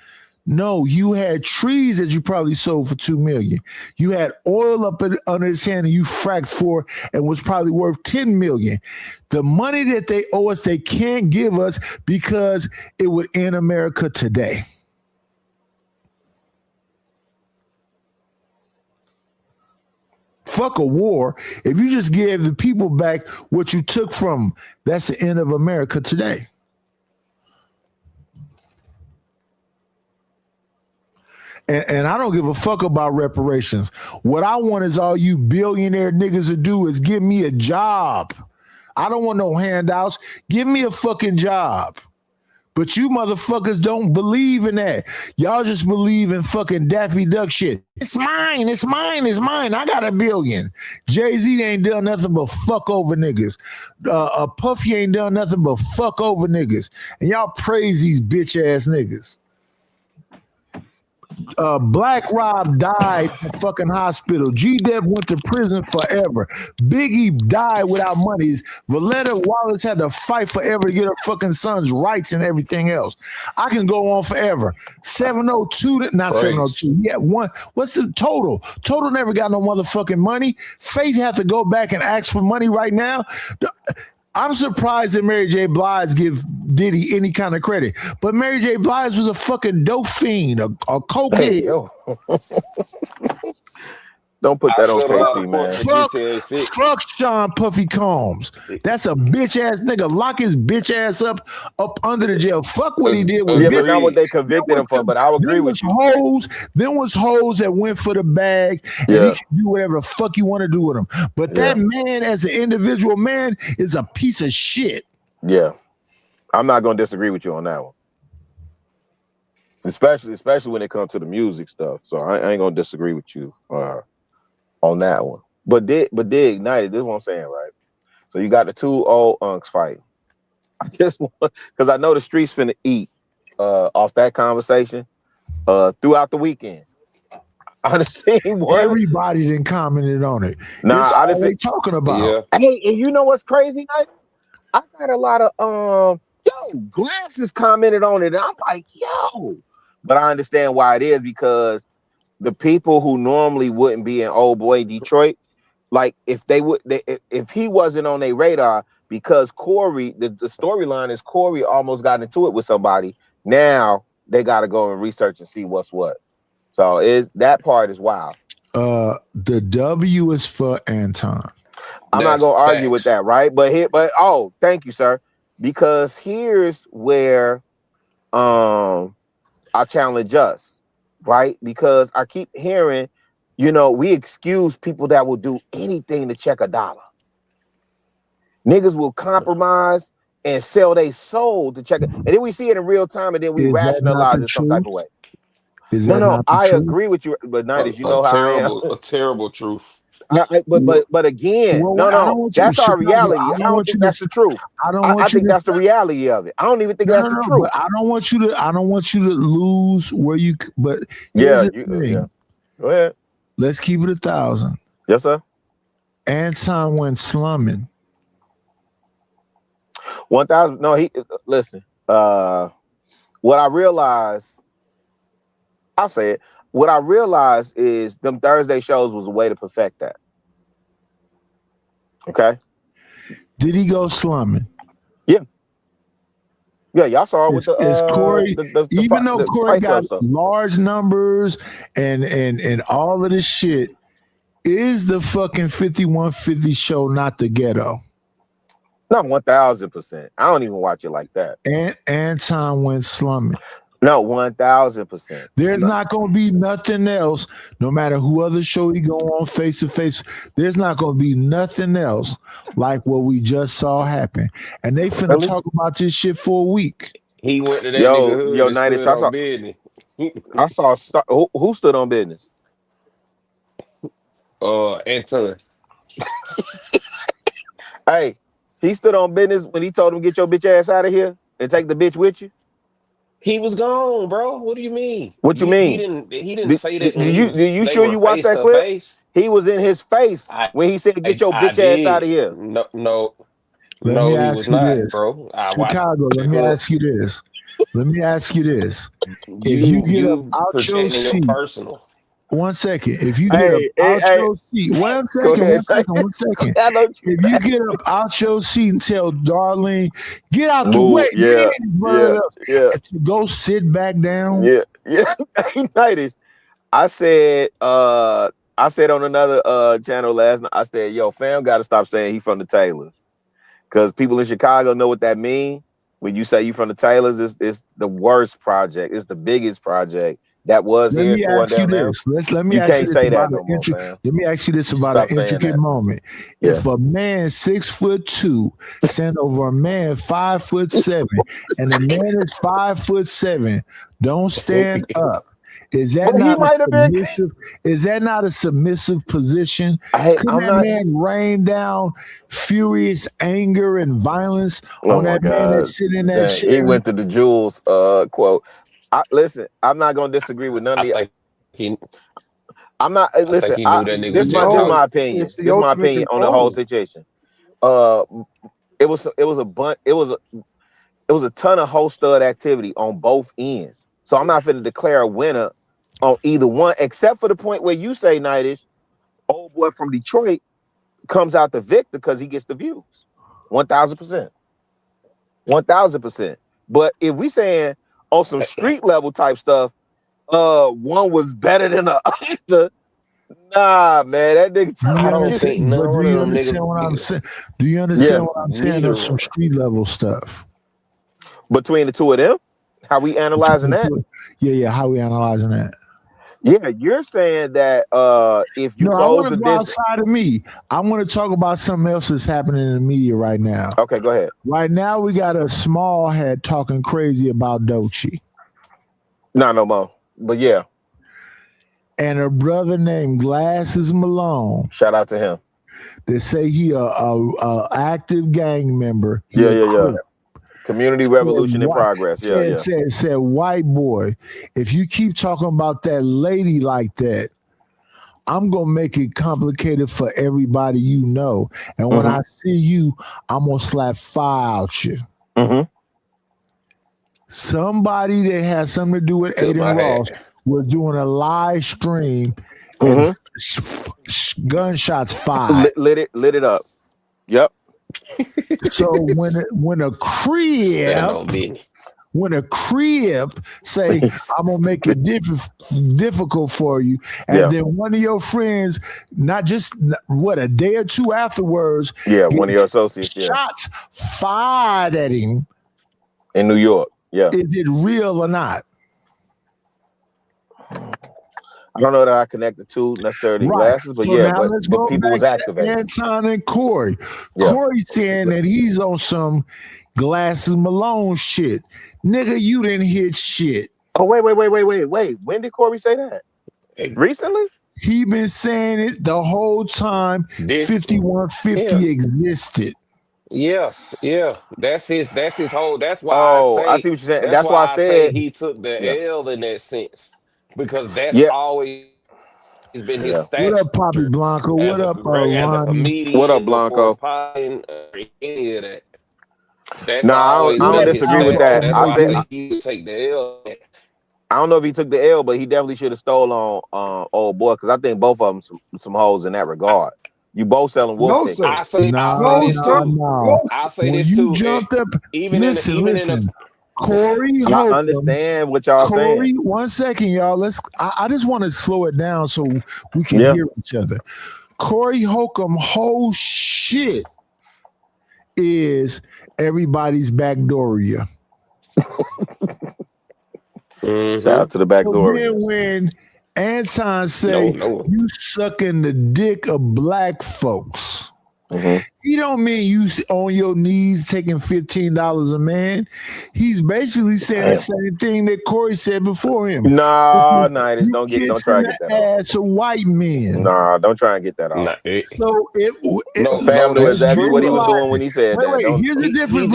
No, you had trees that you probably sold for $2 million. You had oil up under his hand and you fracked for and was probably worth $10 million. The money that they owe us, they can't give us because it would end America today. Fuck a war. If you just give the people back what you took from them, that's the end of America today. And I don't give a fuck about reparations. What I want is all you billionaire niggas to do is give me a job. I don't want no handouts. Give me a fucking job. But you motherfuckers don't believe in that. Y'all just believe in fucking Daffy Duck shit. It's mine. It's mine. It's mine. I got $1 billion. Jay-Z ain't done nothing but fuck over niggas. Puffy ain't done nothing but fuck over niggas. And y'all praise these bitch ass niggas. Black Rob died in the fucking hospital. G-Dep went to prison forever. Biggie died without money. Valletta Wallace had to fight forever to get her fucking son's rights and everything else. I can go on forever. 702, not Praise. 702. Yeah, one. What's the total? Total never got no motherfucking money. Faith have to go back and ask for money right now. I'm surprised that Mary J. Blige give Diddy any kind of credit. But Mary J. Blige was a fucking dope fiend, a cokehead. Hey, yo. Don't put I that on settled out KC, of court man. for Fuck, GTA 6. fuck Sean Puffy Combs. That's a bitch ass nigga. Lock his bitch ass up under the jail. Fuck what he did with Yeah, bitch. but not what Agreed. they convicted him for. But I'll agree with you. Then was hoes that went for the bag, and he can do whatever the fuck you want to do with him. But that man, as an individual man, is a piece of shit. Yeah, I'm not gonna disagree with you on that one. Especially when it comes to the music stuff. So I ain't gonna disagree with you on that one. But they ignited. This is what I'm saying, right? So you got the two old unks fighting. I just because I know the streets finna eat off that conversation throughout the weekend. I done seen one. Everybody done commented on it. Nah, It's I all done they talking about. Yeah. Hey, and you know what's crazy, Night? I got a lot of Glasses commented on it, and I'm like, yo. But I understand why it is, because the people who normally wouldn't be in old boy Detroit, like if he wasn't on their radar, because Corey, the storyline is Corey almost got into it with somebody. Now they got to go and research and see what's what. So that part is wild. The W is for Anton. I'm not gonna argue with that, right? But thank you, sir. Because here's where I challenge us, right? Because I keep hearing, we excuse people that will do anything to check $1. Niggas will compromise and sell their soul to check it. And then we see it in real time, and then we rationalize it some type of way. No, I agree with you, but Night, you know how I am. A terrible truth. But again, that's our reality. I don't think that's the truth. I think that's the reality of it. I don't even think that's the truth. But I don't want you to lose where you. But yeah. Go ahead. Let's keep it 1,000. Yes, sir. Anton went slumming. 1,000. No, listen. What I realized, I'll say it. What I realized is them Thursday shows was a way to perfect that. Okay. Did he go slumming? Yeah. Yeah, y'all saw it with Corey. Even though Corey got large numbers and all of this shit, is the fucking 5150 show not the ghetto? Not 1,000%. I don't even watch it like that. Anton went slumming. No, 1,000%. There's not going to be nothing else, no matter who other show he go on face to face. There's not going to be nothing else like what we just saw happen. And they finna talk about this shit for a week. He went to that nigga hood Night, stood on business. I saw who stood on business? Anton. Hey, he stood on business when he told him, get your bitch ass out of here and take the bitch with you. He was gone, bro. What do you mean? What you mean? He didn't say that. You sure you watched that clip? Face? He was in his face when he said, "Get your bitch ass out of here." No, he was not, bro. Chicago. Let me ask you this. If you get up out your seat, personal. 1 second. If you get up out your seat, 1 second. 1 second. If you get up out your seat and tell Darlene, get out the way, to go sit back down. I said on another channel last night, I said, yo, fam got to stop saying he from the Taylors. Because people in Chicago know what that means. When you say you from the Taylors, it's the worst project. It's the biggest project. That was let me ask you this. Let me ask you this about an intricate moment. Yeah. If a man 6'2" stand over a man 5'7", and the man is 5'7", don't stand up. Is that not a submissive position? Couldn't that man rain down furious anger and violence on that man that's sitting in that shit? He went to the Jules quote. Listen, I'm not gonna disagree with none of you. I'm not. Listen, this is my opinion. This is my opinion on the whole situation. It was a ton of whole stud activity on both ends. So I'm not finna declare a winner on either one, except for the point where you say, Nightish, old boy from Detroit comes out the victor because he gets the views. 1,000%. 1,000%. But if we saying on some street level type stuff, one was better than the other, Nah, man, that nigga. Do you I don't think understand? none But of do you them understand what I'm niggas. saying? Do you Yeah, understand what I'm saying? Neither There's some one. street level stuff. between the two of them, how we analyzing that? Yeah. How we analyzing that? Yeah, you're saying that if you No, I close want the to go distance. outside of me. I want to talk about something else that's happening in the media right now. Okay, go ahead. Right now, we got a small head talking crazy about Doechii. No more. But yeah, And a brother named Glasses Malone shout out to him. that say he a active gang member. He Yeah, a yeah, yeah. Crip. Community revolution in progress. Yeah, Said, white boy, if you keep talking about that lady like that, I'm gonna make it complicated for everybody you know. And when I see you, I'm gonna slap fire out you. Somebody that has something to do with Took my Aiden Ross hat. was doing a live stream and gunshots fired. lit it up. Yep. So when a Stand on crib business. when a crib say I'm gonna make it difficult for you, and then one of your friends, not just a day or two afterwards, one of your associates, shots fired at him in New York. Yeah, is it real or not? I don't know that I connect the two necessarily Glasses, but so now let's go people was back activated. to Anton and Corey. Yeah. Corey saying that he's on some Glasses Malone shit. Nigga, you didn't hit shit. Oh, wait. When did Corey say that? Recently? He been saying it the whole time 5150 existed. Yeah. That's his whole. That's why I see what you're saying. That's why I say said he took the L in that sense. Because that's always been his stature. What up, Poppy Blanco? What up, as a Ronnie? comedian? What up, Blanco? Any of that. That's No, I always don't been his disagree with stature. that. That's I why I think- say he would take the L. I don't know if he took the L, but he definitely should have stole on old boy, because I think both of them some hoes in that regard. You both selling wolf tickets. I'll say this too. Jumped up. Listen. Corey I Holcomb. understand what y'all Corey, saying. 1 second, y'all. I just want to slow it down so we can hear each other. Corey Holcomb whole shit is everybody's backdooria. Shout out to the back door. So when Anton say you sucking the dick of black folks, he don't mean you on your knees taking $15 a man. He's basically saying the same thing that Corey said before him. Nah, don't try and get that off. Ass of white men. Nah, don't try and get that off. So Fam knew exactly what he was doing when he said that. Here's the difference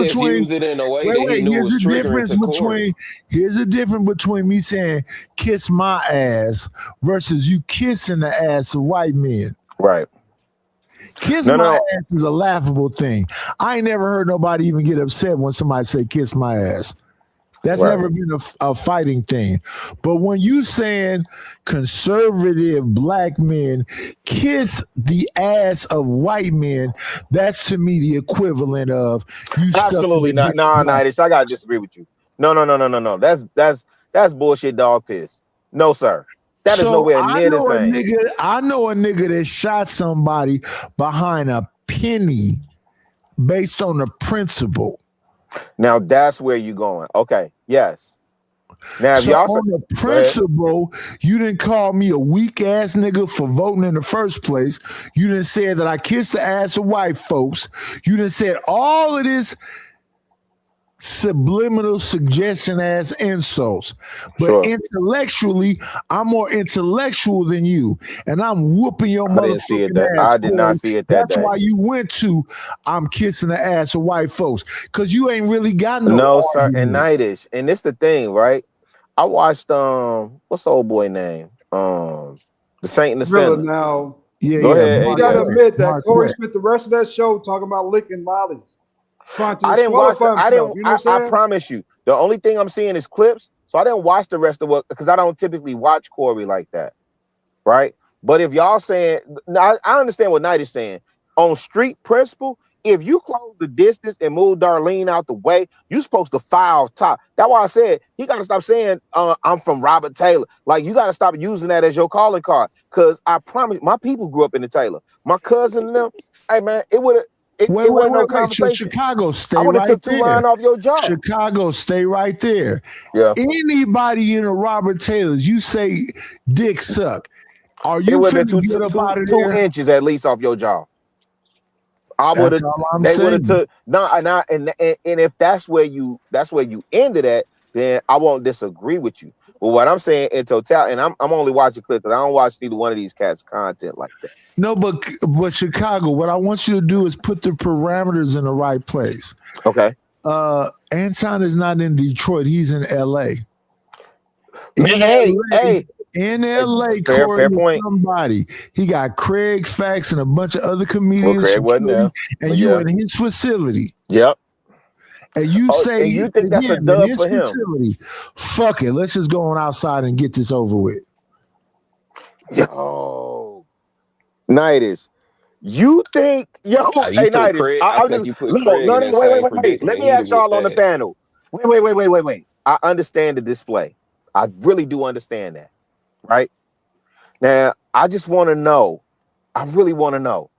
between. Here's the difference between me saying kiss my ass versus you kissing the ass of white men. Right. Kiss my ass is a laughable thing. I ain't never heard nobody even get upset when somebody say kiss my ass. That's never been a fighting thing. But when you saying conservative black men kiss the ass of white men, that's to me the equivalent of you. Absolutely not. Nah, I gotta disagree with you. No. That's bullshit dog piss. No, sir. That is nowhere near the same. I know a nigga that shot somebody behind a penny based on a principle. Now that's where you going. Okay. Yes. Now if so y'all on the principle, you didn't call me a weak ass nigga for voting in the first place. You didn't say that I kissed the ass of white folks. You didn't say all of this subliminal suggestion ass insults, but intellectually I'm more intellectual than you, and I'm whooping your motherfucking ass. I did not see it that That's day. why you went to I'm kissing the ass of white folks, because you ain't really got no sir, argument. and Nightish, and it's the thing, right? I watched what's the old boy name? The Saint and the Sinner. Now, Go ahead. You gotta admit that Corey spent the rest of that show talking about licking lollies. I didn't watch. I promise you. The only thing I'm seeing is clips, so I didn't watch the rest of what, because I don't typically watch Corey like that, right? But if y'all saying, I understand what Knight is saying. On street principle, if you close the distance and move Darlene out the way, you're supposed to file top. That's why I said he got to stop saying I'm from Robert Taylor. Like, you got to stop using that as your calling card. Because I promise, my people grew up in the Taylor. My cousin and them, hey man, it would have. It wasn't no conversation. Chicago, stay I would have right took 2 there. line off your job. Chicago, stay right there. Yeah. Anybody in a Robert Taylor's, you say dick suck. Are It you would have finna been get up out of 2 there? inches at least off your jaw. I would have. That's all I'm They would have saying. took and if that's where you ended at, then I won't disagree with you. But what I'm saying in total, and I'm only watching clips because I don't watch neither one of these cats' content like that. No, but Chicago, what I want you to do is put the parameters in the right place. Okay. Anton is not in Detroit, he's in LA. Hey. In LA, Fair Corey, point. somebody. He got Craig Fax and a bunch of other comedians. Craig wasn't there, and but you yeah. in his facility. Yep. And you say and you think that's a again, dub in his for him? facility, fuck it. Let's just go on outside and get this over with. Yo, Nidus, you think You hey put Nidus, Craig. I I think just, you put no, Craig no, in that wait. same Let predicament. me He ask y'all on the that. panel. Wait. I understand the display. I really do understand that. Right now, I just want to know. I really want to know.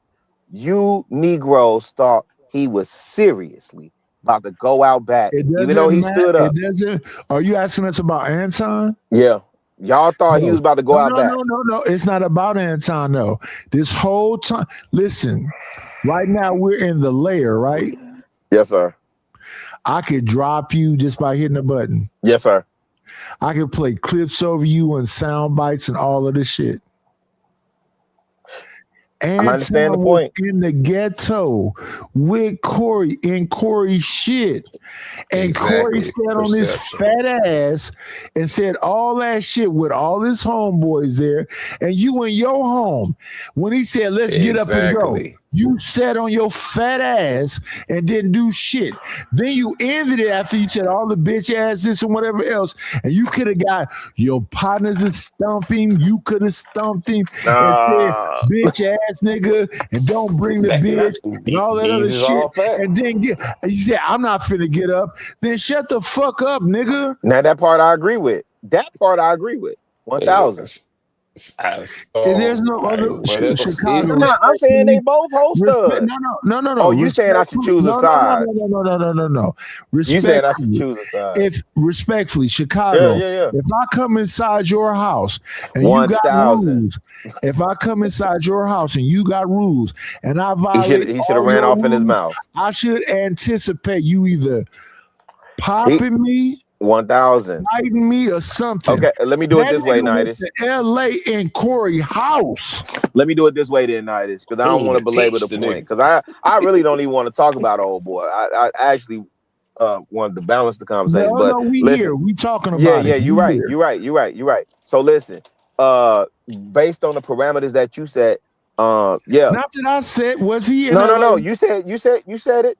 You Negroes thought he was seriously about to go out back, even though he stood up. It doesn't. Are you asking us about Anton? Yeah. Y'all thought he was about to go out back. No. It's not about Anton, no. This whole time, listen, right now we're in the layer, right? Yes, sir. I could drop you just by hitting a button. Yes, sir. I could play clips over you and sound bites and all of this shit. And I understand the point. in the ghetto with Corey in Corey's shit. And Corey Exactly. sat on his fat ass and said all that shit with all his homeboys there. And you in your home. When he said, let's get up and go, Exactly. you sat on your fat ass and didn't do shit. Then you ended it after you said all the bitch ass this and whatever else. And you could have got your partners to stump him. You could have stumped him and said, bitch ass nigga, and don't bring the bitch and all that other shit. And then you said, I'm not finna get up. Then shut the fuck up, nigga. Now that part I agree with. 1,000. There's no other Chicago. No, I'm saying they both host us. No. Oh, you saying I should choose a side? No. You said I should choose a side. If respectfully, Chicago, Yeah. if I come inside your house and you got 1,000. rules, if I come inside your house and you got rules and I violate, He should have ran off in his mouth. I should anticipate you either popping me, 1,000, biting me, or something. Okay, let me do it this way, Nidus. L.A. in Corey house. Let me do it this way, then, Nidus, because I don't want to belabor the point. Because I really don't even want to talk about old boy. I actually wanted to balance the conversation. No, we here. We talking about Yeah, it. you're right. So listen, based on the parameters that you said, yeah. Not that I said, was he in No. LA? You said it. You said it.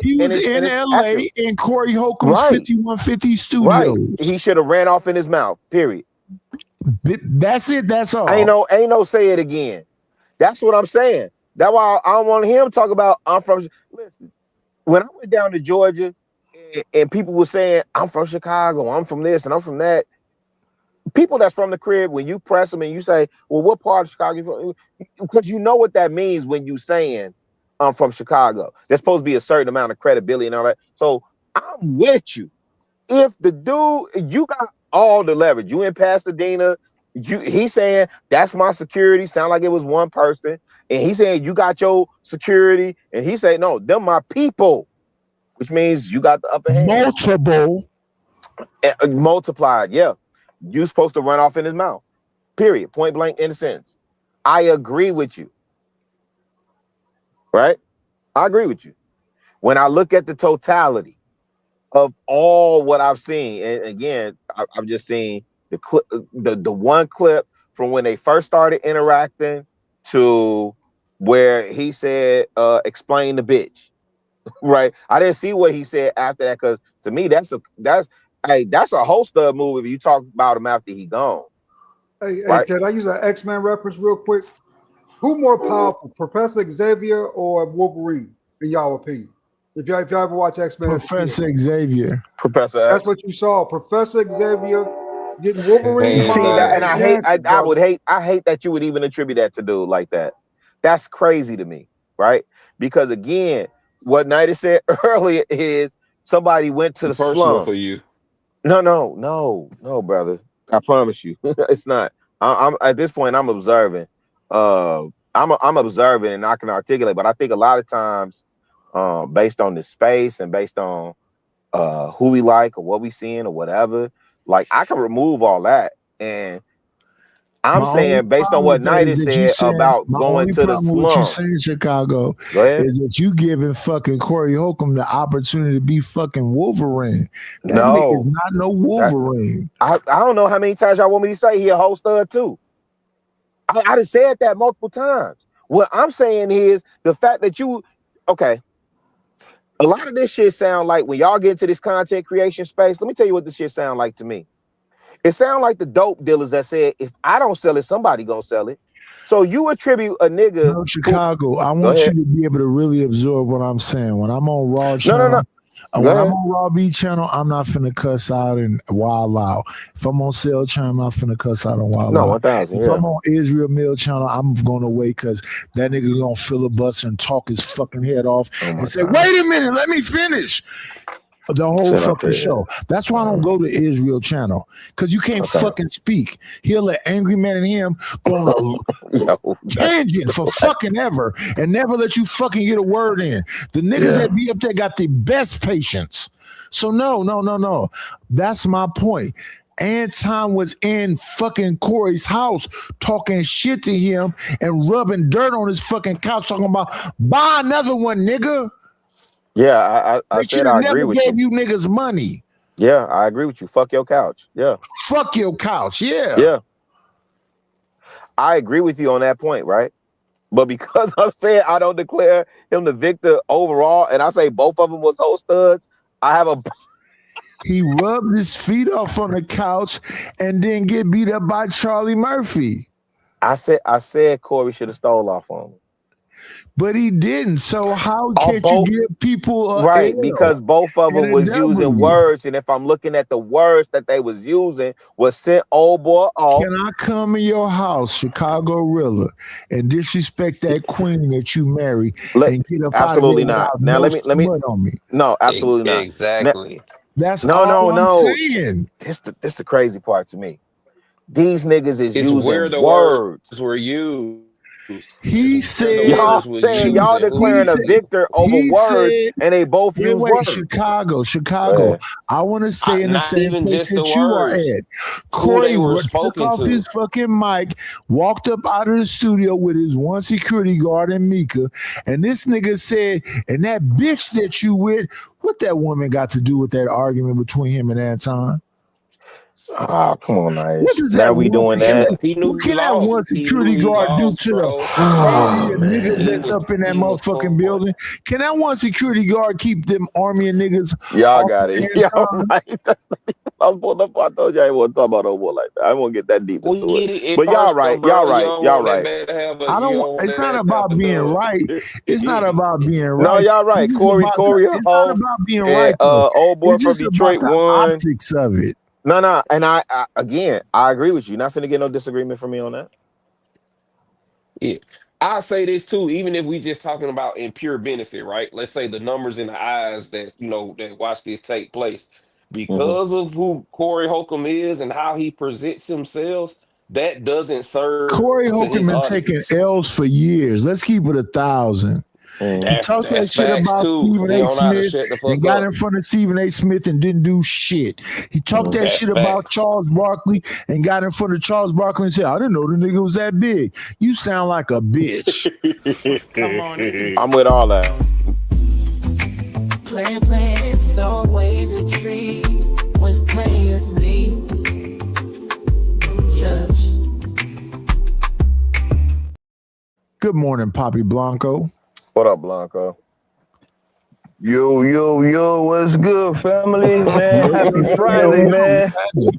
He was in LA in Corey Holcomb's 5150 studios. Right. He should have ran off in his mouth. Period. That's it. That's all. Ain't no say it again. That's what I'm saying. That's why I don't want him to talk about I'm from. Listen, when I went down to Georgia and people were saying I'm from Chicago, I'm from this and I'm from that. People that's from the crib, when you press them and you say, well, what part of Chicago you from? Because you know what that means when you saying I'm from Chicago. There's supposed to be a certain amount of credibility and all that. So I'm with you. If the dude, you got all the leverage. You in Pasadena, he's saying that's my security. Sound like it was one person. And he's saying you got your security. And he said, no, them my people. Which means you got the upper hand. Multiplied, yeah. You supposed to run off in his mouth. Period. Point blank in a sentence. I agree with you. Right? I agree with you. When I look at the totality of all what I've seen, and again, I've just seen the one clip from when they first started interacting to where he said, explain the bitch. Right? I didn't see what he said after that, because to me, that's a whole stub move if you talk about him after he gone. Hey, Right. can I use an X-Men reference real quick? Who more powerful, Professor Xavier or Wolverine? in y'all opinion? If y'all ever watch X-Men, Professor Xavier. Professor that's X. what you saw. Professor Xavier getting Wolverine Hands See mind that, down. and I enhanced, brother. hate that you would even attribute that to dude like that. That's crazy to me, right? Because again, what Nighty said earlier is somebody went to the Personal slum. for you. No, brother. I promise you, it's not. I'm at this point. I'm observing. I'm observing, and I can articulate. But I think a lot of times, based on the space and based on who we like or what we seeing or whatever, like I can remove all that. And I'm saying, based on what Nighty said about going to the slum. What you slum. saying, Chicago, Go ahead. is that you giving fucking Corey Holcomb the opportunity to be fucking Wolverine. That No. nigga is not no Wolverine. I don't know how many times y'all want me to say he a whole stud too. I done said that multiple times. What I'm saying is the fact that okay, a lot of this shit sound like when y'all get into this content creation space, let me tell you what this shit sound like to me. It sound like the dope dealers that said, if I don't sell it, somebody gonna sell it. So you attribute a nigga. No, Chicago, I want you to be able to really absorb what I'm saying. When I'm on Raw channel, No. When I'm on Raw B channel, I'm not finna cuss out and wild out. If I'm on Cell channel, I'm not finna cuss out and wild out. 1,000. If I'm on Israel Mill channel, I'm gonna wait because that nigga gonna filibuster and talk his fucking head off and say, "Wait a minute, let me finish." The whole fucking show. That's why I don't go to Israel channel, because you can't fucking speak. He'll let Angry Man and him go on a tangent for fucking ever and never let you fucking get a word in. The niggas that be up there got the best patience. So no. That's my point. Anton was in fucking Corey's house talking shit to him and rubbing dirt on his fucking couch talking about, buy another one, nigga. Yeah, I said I agree with you. Gave you niggas money. Yeah, I agree with you. Fuck your couch. Yeah. Fuck your couch. Yeah. Yeah. I agree with you on that point, right? But because I'm saying I don't declare him the victor overall, and I say both of them was whole studs, I have a. He rubbed his feet off on the couch and then get beat up by Charlie Murphy. I said Corey should have stole off on him. But he didn't. So how can't you give people right? Because both of them was using words, and if I'm looking at the words that they was using, was sent old boy off. Can I come in your house, Chicago Rilla, and disrespect that queen that you marry and get up absolutely out of not. Now let me on me. No, absolutely not. Exactly. Now, that's all I'm saying. This the crazy part to me. These niggas is using where the words were used. He said y'all declaring a victor over words, and they both use words. Chicago. I want to stay in the same place that you are at. Corey took off his fucking mic, walked up out of the studio with his one security guard and Mika, and this nigga said, and that bitch that you with, what that woman got to do with that argument between him and Anton? Oh, come on, Nice. Now we doing that. What can that one security guard do to the niggas that's up in that motherfucking building? Can that one security guard keep them army of niggas? Y'all got it. Y'all right. I told you I ain't want to talk about Obo like that. I won't get that deep into it. But y'all right. I don't. It's not about being right. It's not about being right. No, y'all right. Corey. It's not about being right. Old boy from Detroit won. Optics of it. No, and I again, I agree with you. Not finna get no disagreement from me on that. Yeah, I'll say this too. Even if we just talking about in pure benefit, right? Let's say the numbers in the eyes that that watch this take place because of who Corey Holcomb is and how he presents himself. That doesn't serve. Corey Holcomb been taking L's for years. Let's keep it 1,000. He talked that shit about Stephen A. Smith and got in front of Stephen A. Smith and didn't do shit. He talked that shit about Charles Barkley and got in front of Charles Barkley and said, I didn't know the nigga was that big. You sound like a bitch. Come on in. I'm with all that. Play, it's always a treat when players leave. Judge. Good morning, Poppy Blanco. What up, Blanco? Yo, what's good, family, man? Happy Friday, man.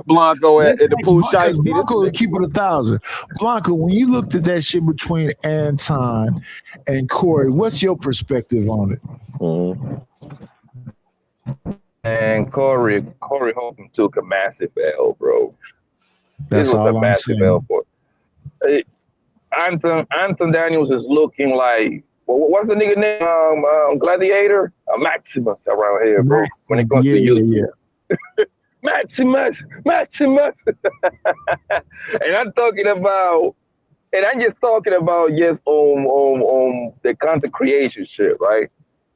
Blanco at the pool shite. Blanco will keep it 1,000. Blanco, when you looked at that shit between Anton and Corey, what's your perspective on it? And Corey Holcomb took a massive L, bro. That's this was all a I'm massive saying. L for Anton Daniels is looking like what's the nigga name? Gladiator? Maximus around here, bro. When it comes to you. Maximus. And I'm just talking about on the content creation shit, right?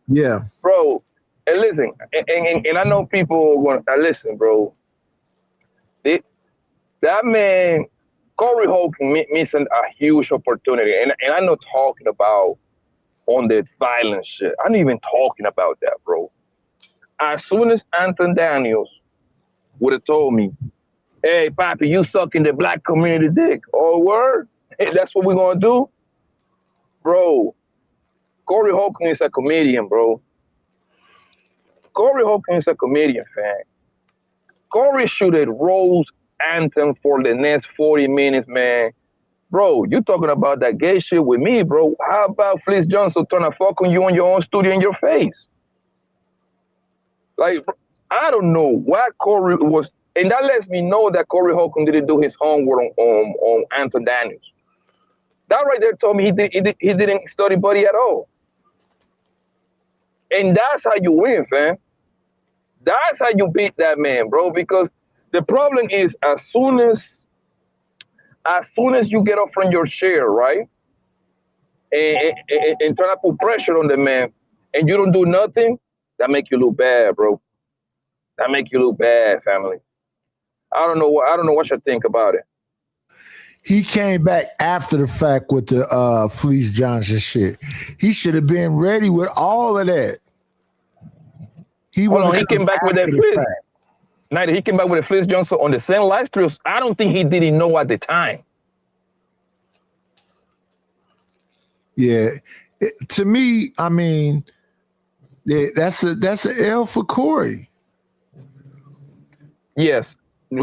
Yeah. Bro, and listen, and I know people want to listen, bro. That man, Corey Holcomb missing a huge opportunity. And I'm not talking about on the violent shit. I'm not even talking about that, bro. As soon as Anton Daniels would have told me, hey, Papi, you sucking the black community dick. Oh, word? Hey, that's what we're going to do? Bro, Corey Holcomb is a comedian, bro. Corey Holcomb is a comedian, fan. Corey should have rolled Anton for the next 40 minutes, man. Bro, you talking about that gay shit with me, bro. How about Fleece Johnson trying to fuck on you in your own studio in your face? Like, I don't know why Corey was, and that lets me know that Corey Holcomb didn't do his homework on Anton Daniels. That right there told me he didn't study Buddy at all. And that's how you win, fam. That's how you beat that man, bro. Because the problem is as soon as you get up from your chair, right, and try to put pressure on the man, and you don't do nothing, that make you look bad, bro. That make you look bad, family. I don't know what you think about it. He came back after the fact with the Fleece Johnson shit. He should have been ready with all of that. He came back with that Fleece. Neither he came back with a Fleece Johnson on the same live streams. I don't think he didn't know at the time. Yeah, to me, I mean, that's an L for Corey. Yes,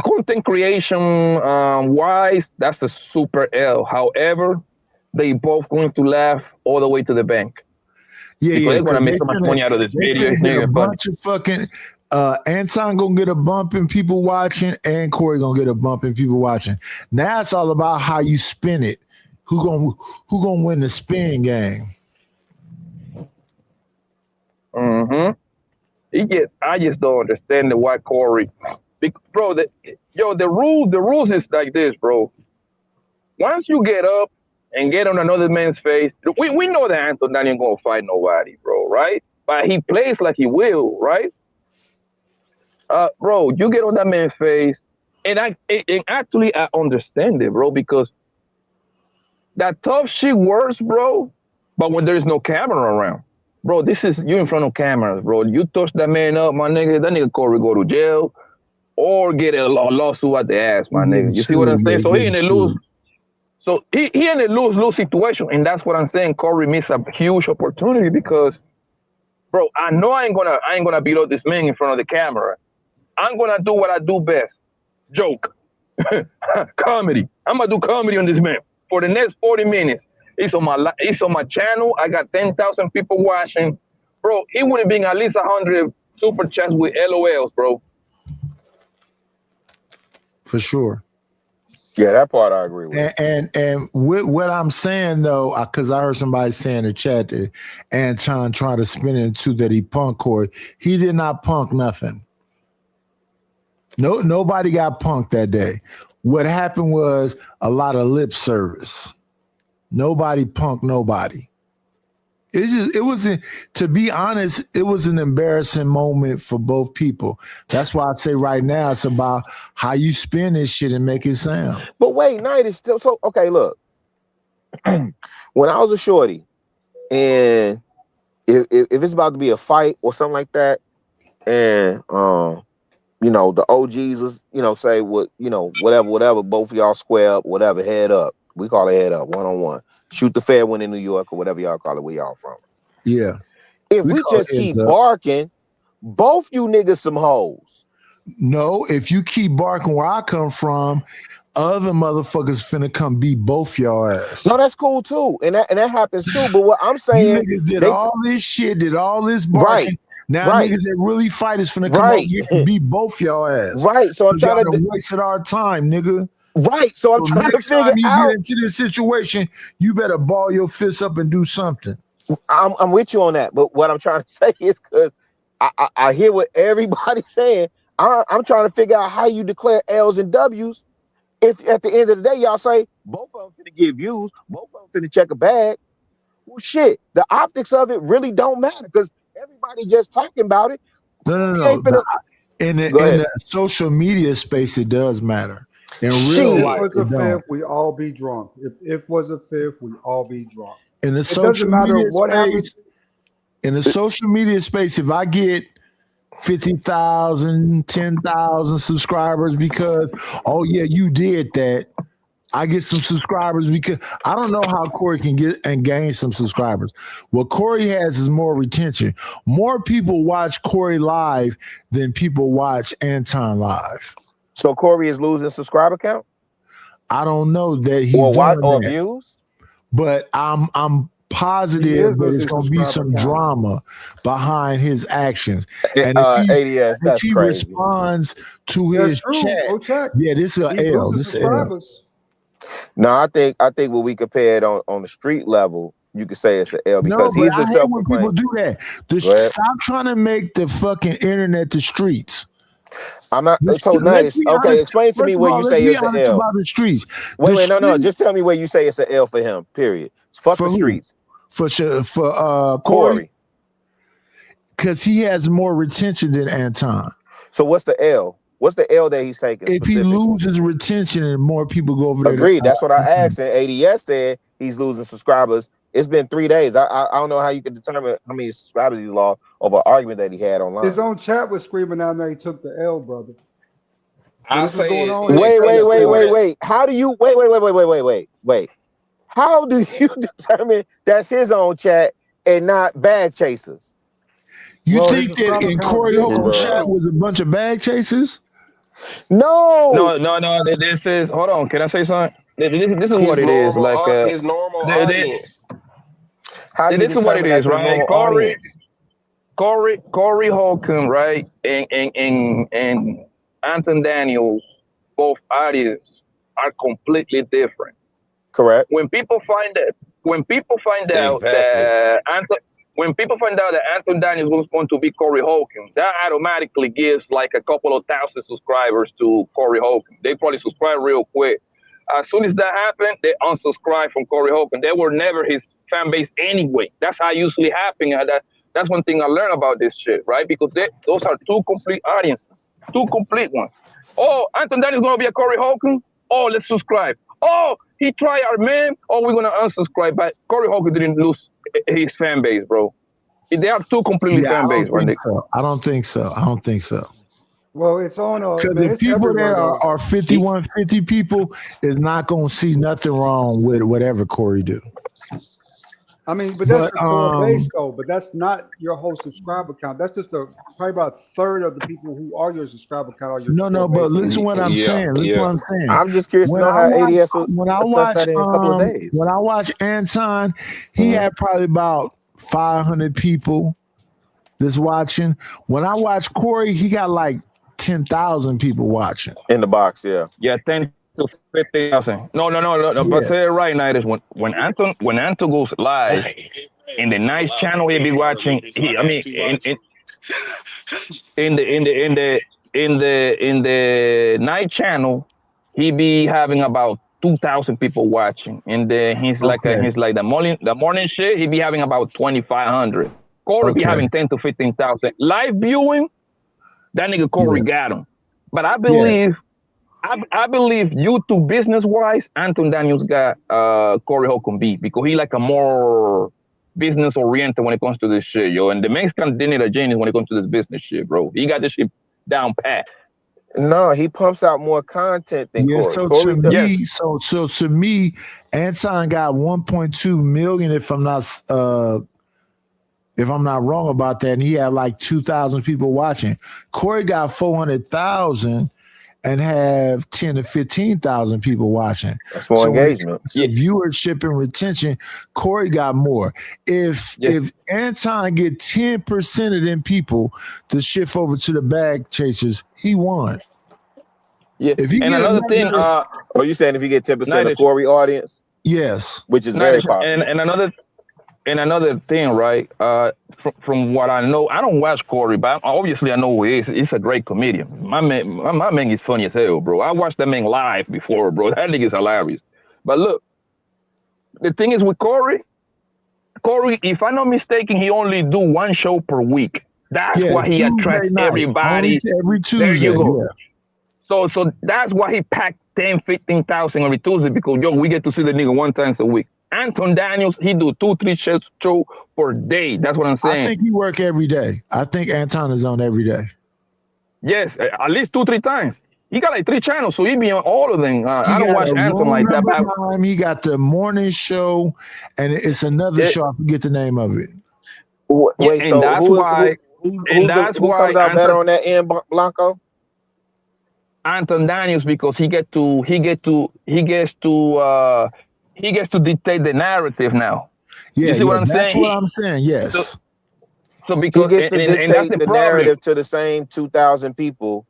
content creation wise, that's a super L. However, they both going to laugh all the way to the bank. Yeah, because they're gonna make so much money out of this video. A bunch of fucking Anton gonna get a bump in people watching, and Corey gonna get a bump in people watching. Now it's all about how you spin it. Who gonna win the spin game? I just don't understand why Corey, bro. The rules is like this, bro. Once you get up and get on another man's face, we know that Anton Daniel ain't gonna fight nobody, bro, right? But he plays like he will, right? Bro, you get on that man's face, and actually I understand it, bro, because that tough shit works, bro. But when there is no camera around, bro, this is you in front of cameras, bro. You touch that man up, my nigga, that nigga Corey go to jail or get a lawsuit at the ass, my nigga. You see what I'm saying? So he in a lose. So he in a lose situation, and that's what I'm saying. Corey missed a huge opportunity because, bro, I know I ain't gonna beat up this man in front of the camera. I'm gonna do what I do best, joke, comedy. I'm gonna do comedy on this man for the next 40 minutes. It's on my channel. I got 10,000 people watching, bro. It would have been at least 100 super chats with LOLs, bro. For sure. Yeah, that part I agree with. And with what I'm saying though, because I heard somebody say in the chat that Anton tried to spin it into that he punked Corey. He did not punk nothing. Nobody got punked that day. What happened was a lot of lip service. Nobody punked nobody. To be honest, it was an embarrassing moment for both people. That's why I say right now it's about how you spin this shit and make it sound. But wait, Night is still so okay. Look, when I was a shorty, and if it's about to be a fight or something like that, and you know the OGs was say what whatever, both of y'all square up, whatever, head up. We call it head up, 1-on-1. Shoot the fair one in New York or whatever y'all call it, where y'all from. Yeah. If We we call just heads keep up. barking, both you niggas some hoes. No, if you keep barking where I come from, other motherfuckers finna come beat both y'all ass. No, that's cool too, and that happens too. But what I'm You saying, niggas did they all this shit, did all this right, barking. Now right, niggas that really fight is finna come over right, here and beat both y'all ass. right. So I'm Cause y'all trying to done wasted our time, nigga. right. So I'm So trying to next figure time you out. get into this situation, you better ball your fists up and do something. I'm with you on that, but what I'm trying to say is because I hear what everybody's saying. I'm trying to figure out how you declare L's and W's. If at the end of the day y'all say both of them finna get views, both of them finna check a bag, well, shit, the optics of it really don't matter because everybody just talking about it. No. In Go the ahead. social media space, it does matter. In If real it life, was a it don't. fifth, we all be drunk. If it was a fifth, we all be drunk. In the It social doesn't matter media what happens. space, in the social media space, if I get 50,000, 10,000 subscribers because, oh yeah, you did that, I get some subscribers because I don't know how Corey can get and gain some subscribers. What Corey has is more retention. More people watch Corey live than people watch Anton live. So Corey is losing subscriber count I don't know that he's or doing what or that, views. but I'm He positive is that it's losing going to be subscriber some count. drama behind his actions. And ADS, if that's he crazy. responds to That's his true. chat, Go check. yeah, this is He's a L. losing This is a L. subscribers. No, I think when we compare it on the street level, you could say it's an L No, because but he's I the hate when people self-proclaimed. do that. Go ahead. Stop trying to make the fucking internet the streets. I'm not Let's so nice. be Okay, honest. explain to First me of where all, you let's say be it's an honest L. about the streets. Wait, no. streets- Just tell me where you say it's an L for him. Period. Fuck For the who? streets. For Corey, Corey. because he has more retention than Anton. So what's the L? What's the L that he's taking? If he specifically? loses retention and more people go over there, Agreed. That's what I asked. And ADS said he's losing subscribers. It's been 3 days. I don't know how you can determine how many subscribers he lost over an argument that he had online. His own chat was screaming out there he took the L, brother. I This is going say on. Wait. How do you wait? How do you determine that's his own chat and not bag chasers? You Well, think his that subscriber in count Corey did Holcomb go chat down. was a bunch of bag chasers? No. No. This is, hold on. Can I say something? This is his what it is. normal, Like his normal they- audience. How do you this is what it determine is, that's his right? normal audience? Corey Holcomb, right? And Anton Daniels, both audience are completely different. Correct. When people find out Exactly. that Anton Daniels was going to be Corey Holcomb, that automatically gives like a couple of thousand subscribers to Corey Holcomb. They probably subscribe real quick. As soon as that happened, they unsubscribe from Corey Holcomb. They were never his fan base anyway. That's how it usually happens. That's one thing I learned about this shit, right? Because those are two complete audiences, two complete ones. Oh, Anton Daniels is going to be a Corey Holcomb? Oh, let's subscribe. Oh, he tried our man. Oh, we're going to unsubscribe. But Corey Holcomb didn't lose his fan base, bro. They are two completely fan base, right? I don't think so. Well, it's on. Because Man, the it's people everywhere, that though. are 5150 people is not going to see nothing wrong with whatever Corey do. I mean, but that's But, the core base, though. But that's not your whole subscriber count. That's just probably about a third of the people who are your subscriber count. Are your No, core but base. listen what I'm saying. Listen what I'm saying. I'm just curious to When know I how watch- ADS when I assessed watch that in a couple of days. when I watch Anton, he had probably about 500 people that's watching. When I watch Corey, he got like 10,000 people watching. In the box, yeah. Yeah, 10 to 50,000. No. But say it right now is when Anton goes live in the Nice channel, he'll be watching. In the Night channel, he be having about 2,000 people watching. And he's like the morning shit. He be having about 2,500. Corey be having 10 to 15,000 live viewing. That nigga Corey got him. But I believe, I believe YouTube business wise, Anton Daniels got Corey Holcomb beat because he like a more business oriented when it comes to this shit, yo. And the Mexican didn't a genius when it comes to this business shit, bro. He got this shit down pat. No, he pumps out more content than Corey. So Corey to me, Anton got 1.2 million, if I'm not if I'm not wrong about that. And he had like 2,000 people watching. Corey got 400,000 and have 10 to 15,000 people watching. That's more engagement. So viewership and retention, Corey got more. If Anton get 10% of them people to shift over to the bag chasers, he won. Yeah. If you and get another thing, you saying if you get 10% of Corey audience? Yes. Which is very popular. And another thing, right? From what I know, I don't watch Corey, but obviously I know who he is. He's a great comedian. My man is funny as hell, bro. I watched that man live before, bro. That nigga's hilarious. But look, the thing is with Corey, if I'm not mistaken, he only do one show per week. That's why he attracts everybody. Every Tuesday. There you go. Yeah. So that's why he packed 10, 15,000 every Tuesday, because we get to see the nigga one time a week. Anton Daniels, he do 2-3 shows per day. That's what I'm saying. I think he work every day. I think Anton is on every day. Yes, at least 2-3 times. He got like 3 channels, so he be on all of them. I don't watch Anton like that. But he got the morning show, and it's another show. I forget the name of it. Wait, so who comes out better on that end, Blanco? Anton Daniels, because he gets to dictate the narrative now. You see what I'm saying? That's what I'm saying. Yes. So because he gets to dictate the narrative to the same 2,000 people,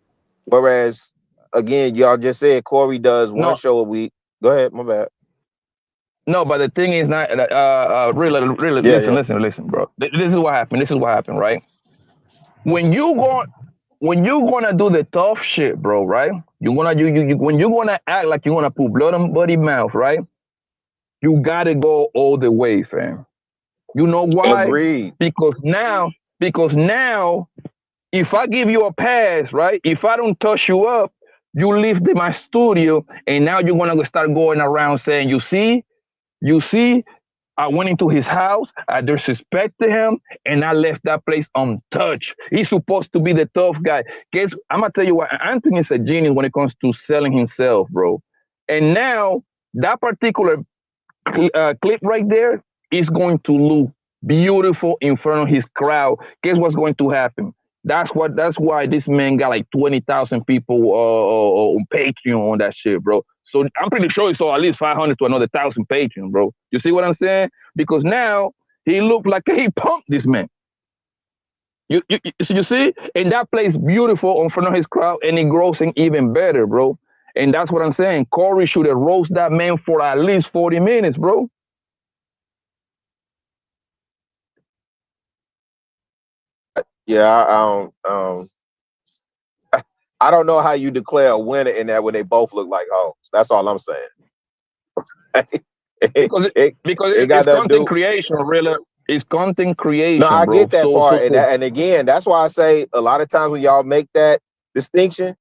whereas again, y'all just said Corey does one show a week. Go ahead, my bad. No, but the thing is not really. Listen, bro. This is what happened. Right? When you gonna do the tough shit, bro, right? When you're gonna act like you're gonna put blood on buddy mouth, right? You gotta go all the way, fam. You know why? Agreed. Because now, if I give you a pass, right? If I don't touch you up, you leave my studio, and now you're gonna start going around saying, you see, I went into his house, I disrespected him, and I left that place untouched. He's supposed to be the tough guy. Guess I'm gonna tell you what, Anthony is a genius when it comes to selling himself, bro. And now that particular clip right there is going to look beautiful in front of his crowd. Guess what's going to happen? That's why this man got like 20,000 people on Patreon on that shit, bro. So I'm pretty sure he saw at least 500 to another 1,000 Patreon, bro. You see what I'm saying? Because now he looked like he pumped this man. You see? And that plays beautiful in front of his crowd, and it grossing even better, bro. And that's what I'm saying. Corey should have roasted that man for at least 40 minutes, bro. Yeah, I don't know how you declare a winner in that when they both look like hoes. That's all I'm saying. because it's content creation, really. It's content creation. No, I bro. get that part. And again, that's why I say a lot of times when y'all make that distinction,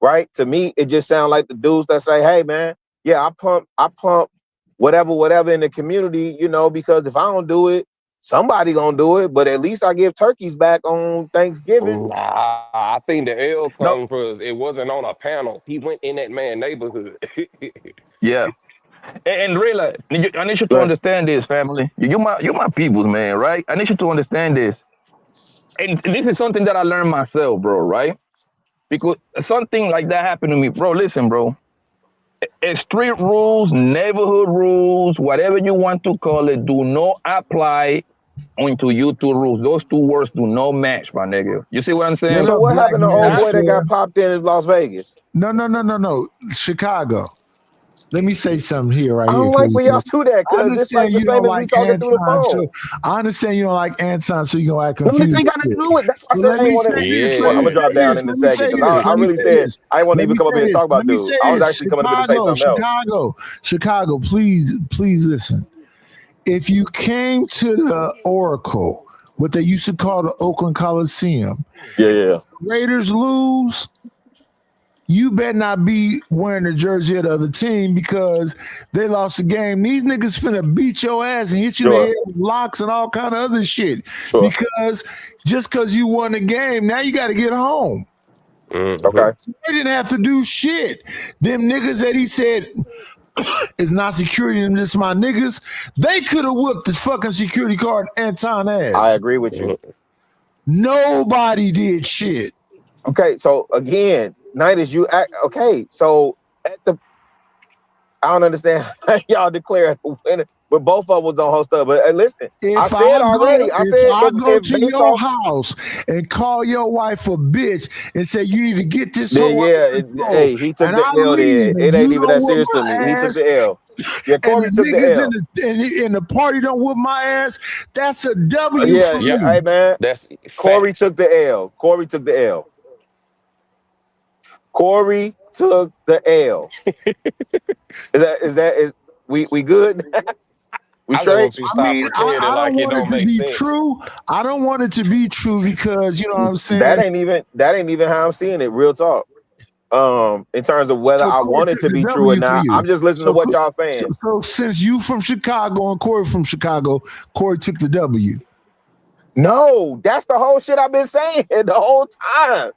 right? To me, it just sounds like the dudes that say, hey, man, yeah, I pump whatever in the community, because if I don't do it, somebody gonna do it, but at least I give turkeys back on Thanksgiving. Nah, I think the L comes from it wasn't on a panel. He went in that man's neighborhood. Yeah. And really, I need you to understand this, family. You're my peoples, man, right? I need you to understand this. And this is something that I learned myself, bro, right? Because something like that happened to me. Bro, listen, bro. Street rules, neighborhood rules, whatever you want to call it, do not apply onto YouTube rules. Those two words do not match, my nigga. You see what I'm saying? So what happened to old boy that got popped in Las Vegas? No. Chicago. Let me say something here right here. I don't like when y'all do that, because it's like the same as we talking through the phone. So I understand you don't like Anton, so you're gonna act confused. Let me got to do it. That's why I said I want to. I'm gonna drop down in a second. I really said I didn't want to even come up here and talk about dudes. I was actually coming up here to say something else. Chicago, please listen. If you came to the Oracle, what they used to call the Oakland Coliseum, Raiders lose, you better not be wearing the jersey of the other team because they lost the game. These niggas finna beat your ass and hit you in the head with locks and all kind of other shit. Because just because you won the game, now you got to get home. Okay. They didn't have to do shit. Them niggas that he said is not security and this my niggas, they could have whooped this fucking security guard Anton ass. I agree with you. Nobody did shit. Okay, so again, Nighters, you act okay. So at the, I don't understand how y'all declare the winner, but both of them was on host up. But listen, I said already. If I go to your house and call your wife a bitch and say you need to get this hoe hey, he took the L there. It ain't even that serious to me. He took the L. Yeah, Corey took the L. And the party don't whip my ass. That's a W for me. Hey man, That's Corey took the L. Corey took the L. Corey took the L. Is we good? We straight? I don't want it to be true. I don't want it to be true because you know what I'm saying. That ain't even how I'm seeing it. Real talk. In terms of whether I want it to be true or not, I'm just listening to what y'all saying. So since you from Chicago and Corey from Chicago, Corey took the W. No, that's the whole shit I've been saying the whole time.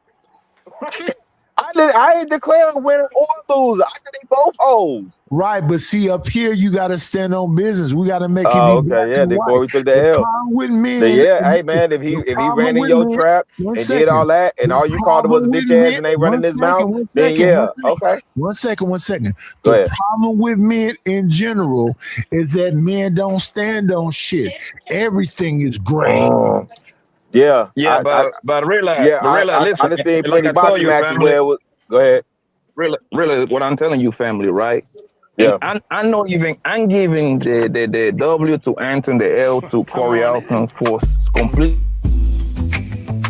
I ain't declaring winner or loser. I said they both hoes. Right, but see up here you got to stand on business. We got to make it. Then Corey took the L. With men, hey man, if he ran in your trap and did all that, and all you called him was a bitch ass and they running his mouth, then okay. One second. The problem with men in general is that men don't stand on shit. Everything is great. But realize, listen, I understand plenty boxing matches where go ahead. Really, what I'm telling you, family, right? Yeah. I'm giving the W to Anton, the L to Corey Alton for complete.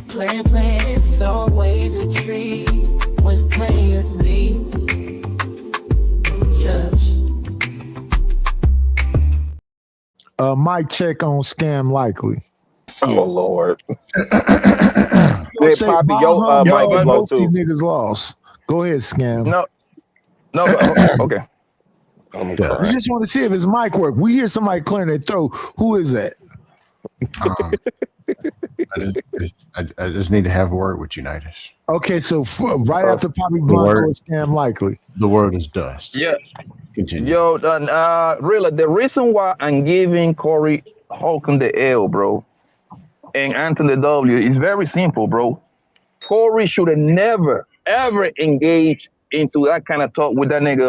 Play, it's always a treat when players leave. Judge. Mic check on Scam Likely. Oh Lord. Poppy, your mic is low too. Niggas lost. Go ahead, Scam. No, okay. We just want to see if his mic work. We hear somebody clearing their throat. Who is that? I just need to have a word with you, Nighters. Okay, so right after Poppy Blanco is Scam Likely. The word is dust. Yeah. Continue. Yo, really, the reason why I'm giving Corey Holcomb the L, bro, and Anton the W is very simple, bro. Corey should have never, ever engaged into that kind of talk with that nigga,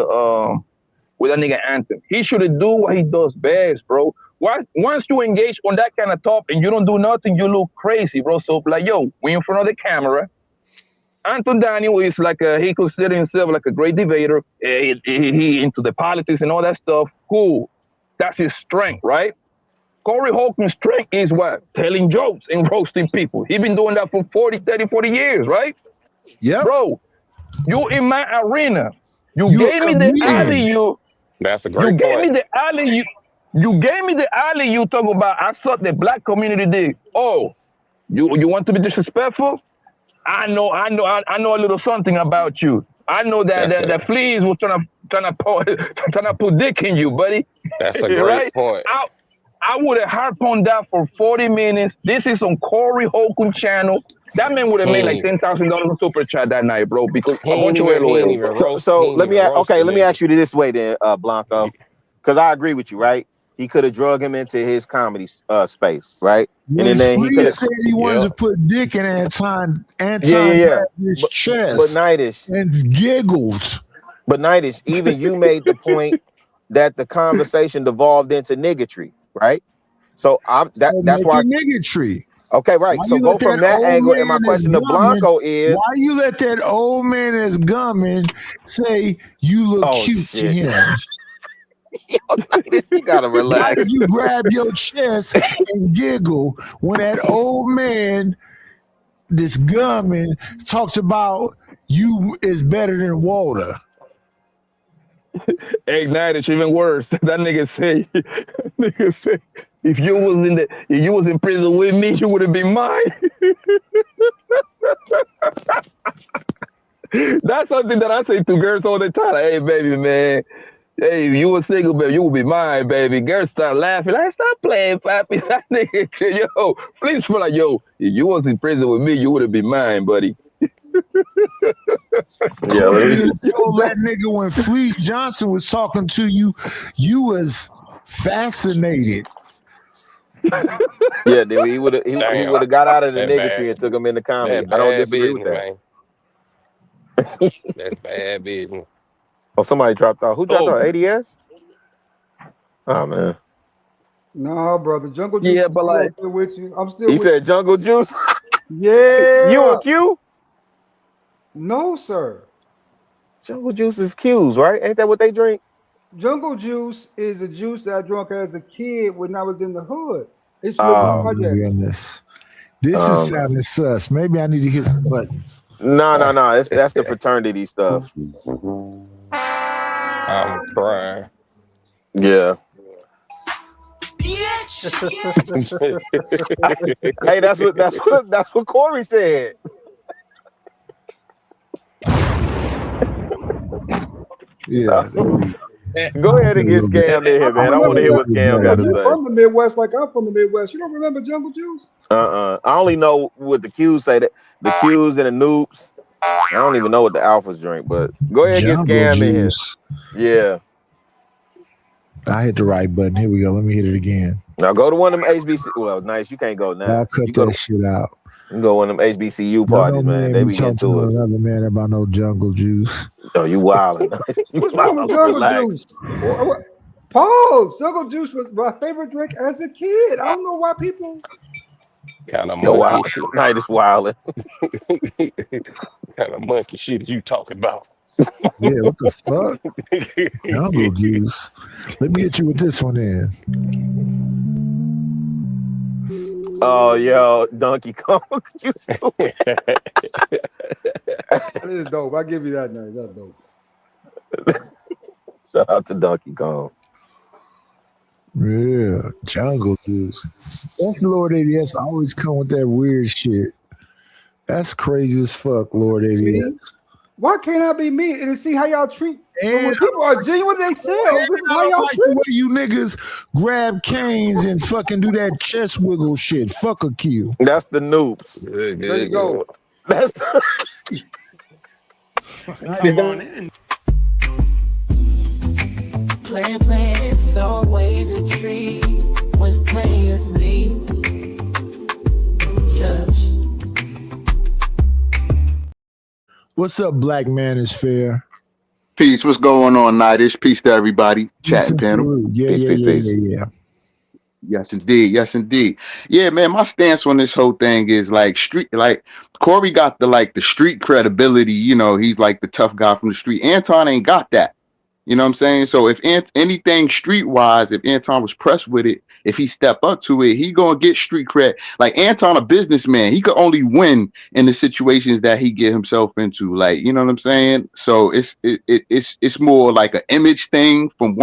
Anton. He should have do what he does best, bro. Once you engage on that kind of talk and you don't do nothing, you look crazy, bro. So like, yo, we in front of the camera. Anton Daniel is like he considers himself like a great debater. He into the politics and all that stuff. Cool. That's his strength, right? Corey Holcomb's strength is what? Telling jokes and roasting people. He's been doing that for 40 years, right? Yeah. Bro, you in my arena. You gave me the alley-oop. That's a great point. You gave me the alley-oop. You gave me the alley-oop talking about I suck the black community dick. Oh, you want to be disrespectful? I know a little something about you. I know that Fleas was trying to put dick in you, buddy. That's a great point. I would have harped on that for 40 minutes. This is on Corey Holcomb channel. That man would have made like $10,000 on Super Chat that night, bro. Because a bunch of so let me ask you this way then, Blanco, because I agree with you, right? He could have drug him into his comedy space, right? And then he said he wanted to put dick in Anton his chest. But Nightish and giggled. But Nightish, even you made the point that the conversation devolved into niggatry, right? So that's why niggatry. Okay, right. So go from that angle. And my question to Blanco is, why you let that old man as gumming say you look cute to him? You gotta relax. Why did you grab your chest and giggle when that old man, this gunman, talked about you is better than Walter? Hey, Nightish, even worse. That nigga say, if you was in prison with me, you would have been mine. That's something that I say to girls all the time. Hey, baby, man. Hey, if you were single, baby, you would be mine, baby. Girls start laughing. Like, stop playing, papi. That nigga, yo, please feel like, yo, if you was in prison with me, you would have been mine, buddy. Yeah, Corey just told that nigga when Fleece Johnson was talking to you, you was fascinated. yeah. Then he would have got out of the That niggatry bad. and took him into comedy. That I don't bad disagree with business, that. man. That's bad business. Oh, somebody dropped off. Who dropped Oh, off? ADS? Oh man. No, brother. Jungle Juice Yeah, is but still like, up there with you. I'm still He with said Jungle Juice. you. Yeah. You and Q? No, sir. Jungle Juice is Q's, right? Ain't that what they drink? Jungle Juice is a juice that I drank as a kid when I was in the hood. It's Oh little my project. goodness. This is sounding sus. Maybe I need to hit some buttons. No. That's the fraternity stuff. I'm crying. Yeah. Hey, that's what Corey said. Yeah. Go ahead and get Scam in here, man. I want to hear what Scam got to You're say. from the Midwest, like I'm from the Midwest. You don't remember Jungle Juice? I only know what the Q's say, that the Q's and the Noops. I don't even know what the Alphas drink, but go ahead and Jungle get Scam in here. Juice. Yeah. I hit the right button. Here we go. Let me hit it again. Now go to one of them HBC. Well, nice. You can't go now. I'll cut that shit out. You can go one of them HBCU parties, man. They be talking into to it. another man about no Jungle Juice. Oh, you wildin'. What's wrong with Jungle Juice? Pause. Jungle Juice was my favorite drink as a kid. I don't know why people. Kind of Yo, monkey wow. shit. Night is wildin'. Kind of monkey shit you talking about? Yeah, what the fuck? Jungle Juice. Let me hit you with this one in. Oh, yo, Donkey Kong. You stupid. That is dope. I give you that. Nice. That's dope. Shout out to Donkey Kong. Yeah, Jungle Juice. That's Lord ADS. Always come with that weird shit. That's crazy as fuck, Lord ADS. Why can't I be me and see how y'all treat? When people are genuine themselves, this is how y'all like treat. the way you niggas grab canes and fucking do that chest wiggle shit. Fuck a Q. That's the Noobs. Good, There you go. That's the... Come on in. Play, it's always a treat when players leave. Judge. What's up, Black Man is Fair? Peace. What's going on, Nightish? Peace to everybody. Chatting panel. Yeah, Peace, yeah, peace, yeah, peace. yeah. Yes, indeed. Yes, indeed. Yeah, man. My stance on this whole thing is like Corey got the street credibility. You know, he's like the tough guy from the street. Anton ain't got that. You know what I'm saying? So if anything streetwise, if Anton was pressed with it, if he step up to it, he gonna get street cred. Like Anton, a businessman, he could only win in the situations that he get himself into. Like, you know what I'm saying? So it's more like an image thing from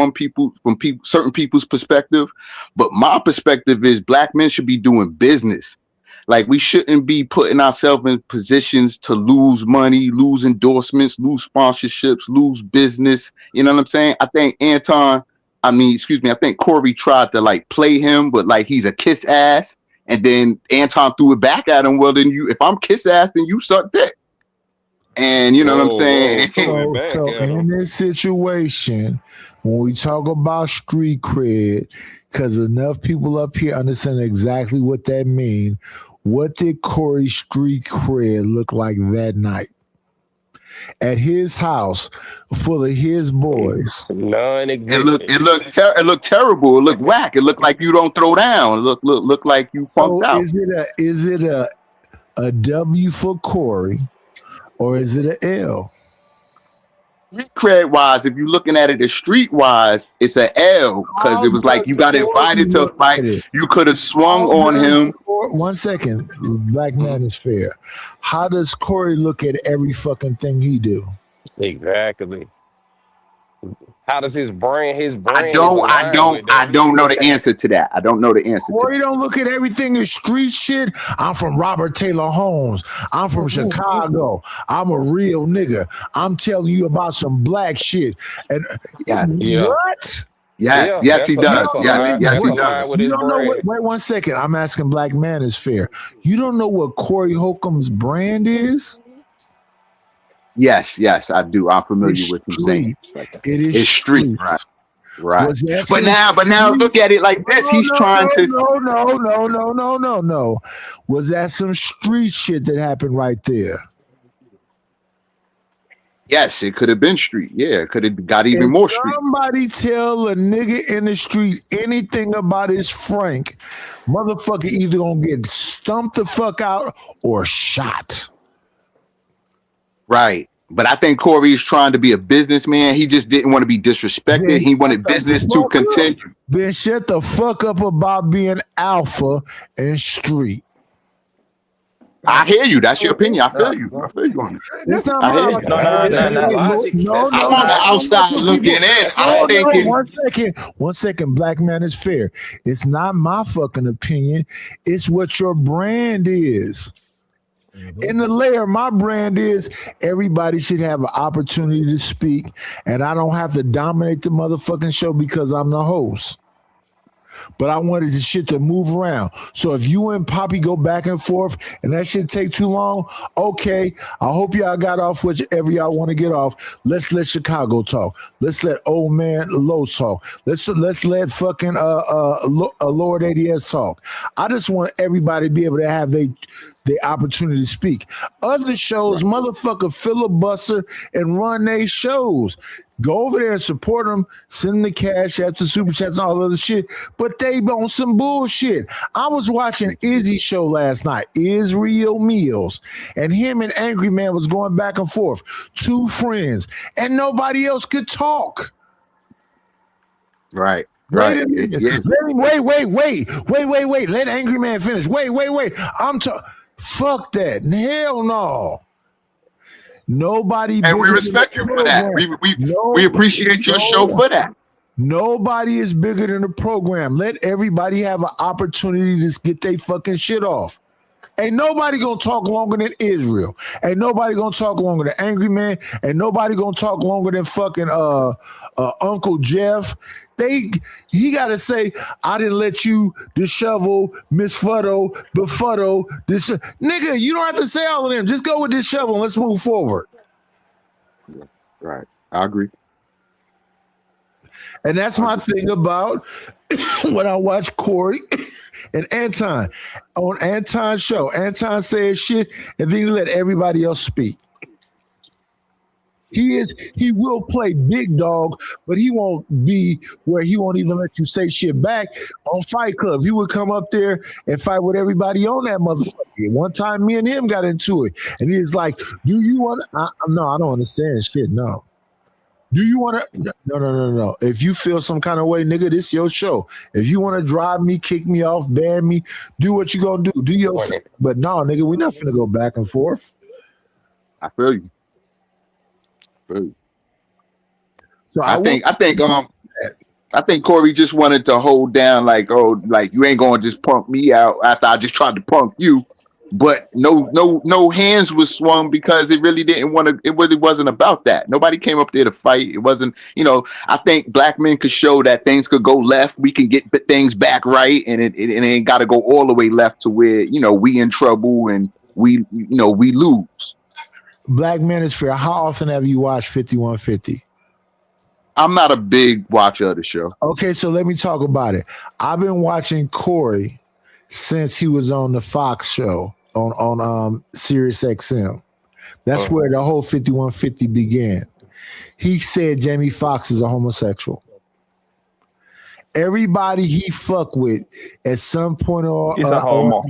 certain people's perspective. But my perspective is black men should be doing business. Like, we shouldn't be putting ourselves in positions to lose money, lose endorsements, lose sponsorships, lose business. You know what I'm saying? I think I think Corey tried to like play him, but like he's a kiss ass. And then Anton threw it back at him. Well, then if I'm kiss ass, then you suck dick. And you know what I'm saying? So in this situation, when we talk about street cred, because enough people up here understand exactly what that means, what did Corey's street cred look like that night? At his house, full of his boys. Non-existent. It looked terrible. It looked whack. It looked like you don't throw down. It looked like you funked out. Is it a W for Corey, or is it a L? Street cred wise, if you're looking at it as street wise, it's a L because it was like you got invited to a fight. You could have swung on him. 1 second, Black Man is Fair. How does Corey look at every fucking thing he do? Exactly. How does his brain? I don't know the answer to that. I don't know the answer. Corey don't look at everything as street shit. I'm from Robert Taylor Holmes. I'm from Chicago. I'm a real nigga. I'm telling you about some black shit. And what? Yeah, yes, he does. Yes, he does. You don't know what, wait 1 second. I'm asking Black Man is Fair. You don't know what Corey Holcomb's brand is? Yes, I do. I'm familiar It's with him saying street. it. It is It's street, street. right. Was that But some now street? look at it like this. He's trying to. No. Was that some street shit that happened right there? Yes, it could have been street. Yeah, it could have got even If more street. somebody tell a nigga in the street anything about his Frank, motherfucker either gonna get stumped the fuck out or shot. Right. But I think Corey is trying to be a businessman. He just didn't want to be disrespected. Then He wanted business to continue. Then shut the fuck up about being alpha and street. I hear you. That's your opinion. I feel you. I feel you on it. It's not I hear my you. No, logic. No, I'm on the outside looking in. I'm thinking. 1 second, black man is fair. It's not my fucking opinion. It's what your brand is. In the layer, my brand is everybody should have an opportunity to speak, and I don't have to dominate the motherfucking show because I'm the host. But I wanted the shit to move around. So if you and Poppy go back and forth and that shit take too long, okay. I hope y'all got off whichever y'all want to get off. Let's let Chicago talk. Let's let old man Lowe talk. Let's let fucking Lord ADS talk. I just want everybody to be able to have the opportunity to speak. Other shows, motherfucker, filibuster and run their shows. Go over there and support them, send them the cash after super chats and all other shit, but they on some bullshit. I was watching Izzy's show last night, Israel Meals, and him and Angry Man was going back and forth, two friends, and nobody else could talk. Right. Wait a minute. Wait. Let Angry Man finish. Wait. Fuck that. Hell no. Nobody, and we respect you for that. We appreciate your show for that. Nobody is bigger than the program. Let everybody have an opportunity to get their fucking shit off. Ain't nobody gonna talk longer than Israel. Ain't nobody gonna talk longer than Angry Man. Ain't nobody gonna talk longer than fucking Uncle Jeff. He gotta say, I didn't let you dishevel, befuddle, this nigga. You don't have to say all of them. Just go with this shovel and let's move forward. Right. I agree. And that's my thing about when I watch Corey and Anton on Anton's show. Anton says shit and then he let everybody else speak. He will play big dog, but he won't be where he won't even let you say shit back on Fight Club. He would come up there and fight with everybody on that motherfucker. One time me and him got into it, and he's like, do you want to? No, I don't understand shit, no. Do you want to? No. If you feel some kind of way, nigga, this your show. If you want to drive me, kick me off, ban me, do what you gonna do. Do your thing. But no, nigga, we're not finna go back and forth. I feel you. So I think Corey just wanted to hold down like you ain't gonna just punk me out after I just tried to punk you, but no hands was swung because it really wasn't about that. Nobody came up there to fight. It wasn't, I think black men could show that things could go left. We can get things back right, and it ain't got to go all the way left to where we in trouble and we lose. Black Men is Fair. How often have you watched 5150? I'm not a big watcher of the show. Okay, so let me talk about it. I've been watching Corey since he was on the Fox show on Sirius XM. That's where the whole 5150 began. He said Jamie Foxx is a homosexual. Everybody he fuck with at some point or he's a homo.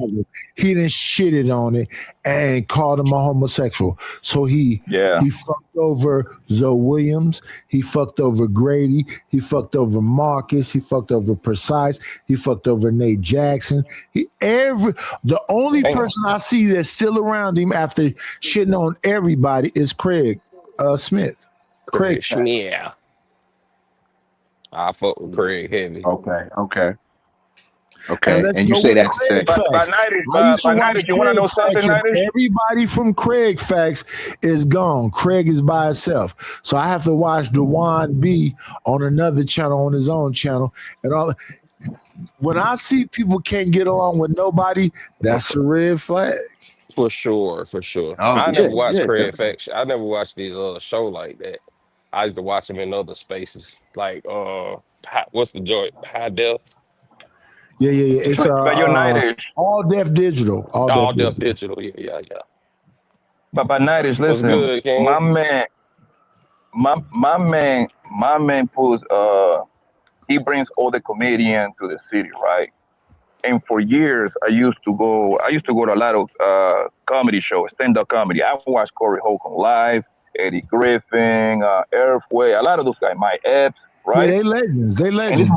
He done shitted on it and called him a homosexual. So he fucked over Zoe Williams. He fucked over Grady. He fucked over Marcus. He fucked over Precise. He fucked over Nate Jackson. The only person I see that's still around him after shitting on everybody is Craig Smith. Craig Smith. Yeah. I fuck with Craig heavy. Okay. And you say that. But you want to know something, everybody from Craig Facts is gone. Craig is by himself. So I have to watch Dewan B on another channel, on his own channel. And all. When I see people can't get along with nobody, that's a red flag. For sure, for sure. Oh I yeah, never watched yeah, Craig definitely. Faction. I never watched the show like that. I used to watch him in other spaces, like what's the joint? High Def, Yeah. It's But United, all deaf digital. All deaf All Def digital. Digital. Yeah. but United, What's listen, good, King? my man puts he brings all the comedian to the city, right? And for years, I used to go to a lot of comedy shows, stand-up comedy. I watched Corey Holcomb live, Eddie Griffin, Earthway, a lot of those guys, my Epps, Yeah, right? they legends. They And this legends.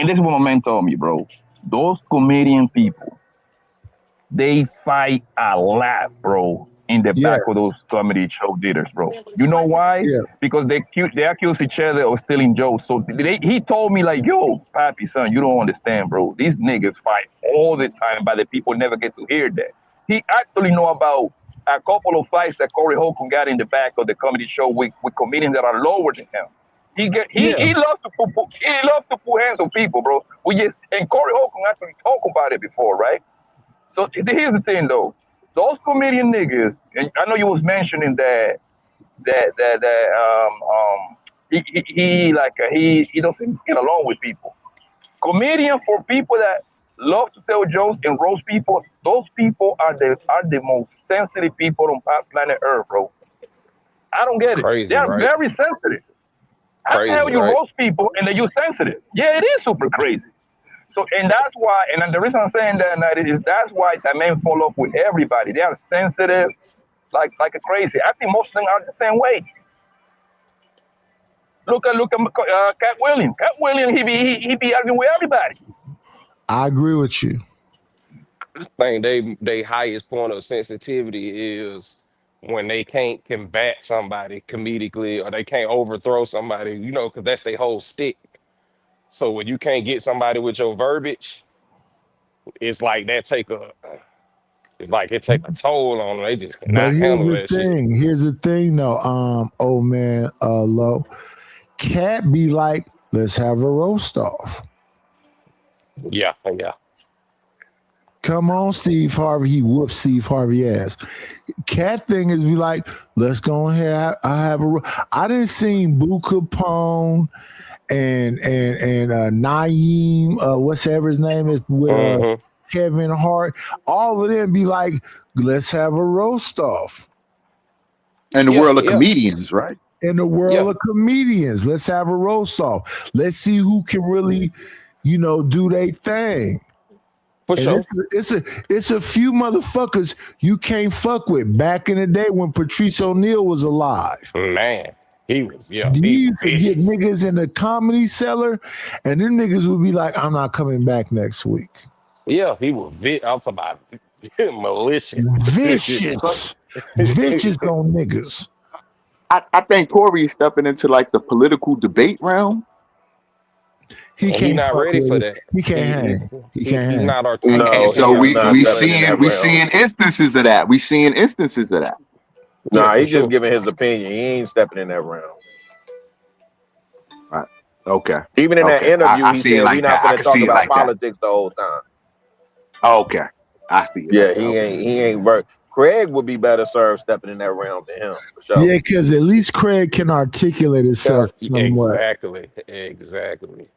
is what my man told me, bro. Those comedian people, they fight a lot, bro, in the Yeah. back of those comedy show theaters, bro. You know why? Yeah. Because they accuse each other of stealing jokes. So he told me like, yo, Pappy, son, you don't understand, bro. These niggas fight all the time, but the people never get to hear that. He actually know about a couple of fights that Corey Holcomb got in the back of the comedy show with comedians that are lower than him. He loves to put hands on people, bro. And Corey Holcomb actually talked about it before, right? So here's the thing, though. Those comedian niggas, and I know you was mentioning that he doesn't get along with people. Comedian, for people that love to tell jokes and roast people, those people are the most sensitive people on planet Earth, bro. I don't get it. Crazy, They are right? very sensitive. How the hell Crazy, you right? roast people and then you sensitive? Yeah, it is super crazy. So, and that's why, and the reason I'm saying that is that's why that men fall off with everybody. They are sensitive, like a crazy. I think most of them are the same way. Look at Cat Williams. Cat Williams, he be arguing with everybody. I agree with you. I think they highest point of sensitivity is when they can't combat somebody comedically or they can't overthrow somebody, you know, because that's their whole stick. So when you can't get somebody with your verbiage, it's like it take a toll on them. They just But cannot here's handle the that shit. thing. Here's the thing, though. Old man, Low. Cat be like, let's have a roast off. Yeah. Come on, Steve Harvey. He whooped Steve Harvey ass. Cat thing is be like, let's go ahead. I have a. I didn't see Boo Capone and Naeem, whatever his name is, with Kevin Hart. All of them be like, let's have a roast off. In the world of comedians, right? In the world of comedians, let's have a roast off. Let's see who can really, do their thing. For sure. It's a few motherfuckers you can't fuck with. Back in the day when Patrice O'Neal was alive. Man, he was, You used to get niggas in the Comedy Cellar, and them niggas would be like, I'm not coming back next week. Yeah, he was I'm talking about malicious. Vicious on niggas. I think Corey is stepping into like the political debate realm. He's not ready for that. He can't hang. He can't hang. He's not articulate. And so we seeing instances of that. We seeing instances of that. Nah, he's just giving his opinion. He ain't stepping in that realm. Right. Okay. Even in that interview, he said like we're not going to talk about politics the whole time. Okay. I see. Yeah, he ain't. Craig would be better served stepping in that realm than him, for sure. Yeah, because at least Craig can articulate himself somewhat. Exactly.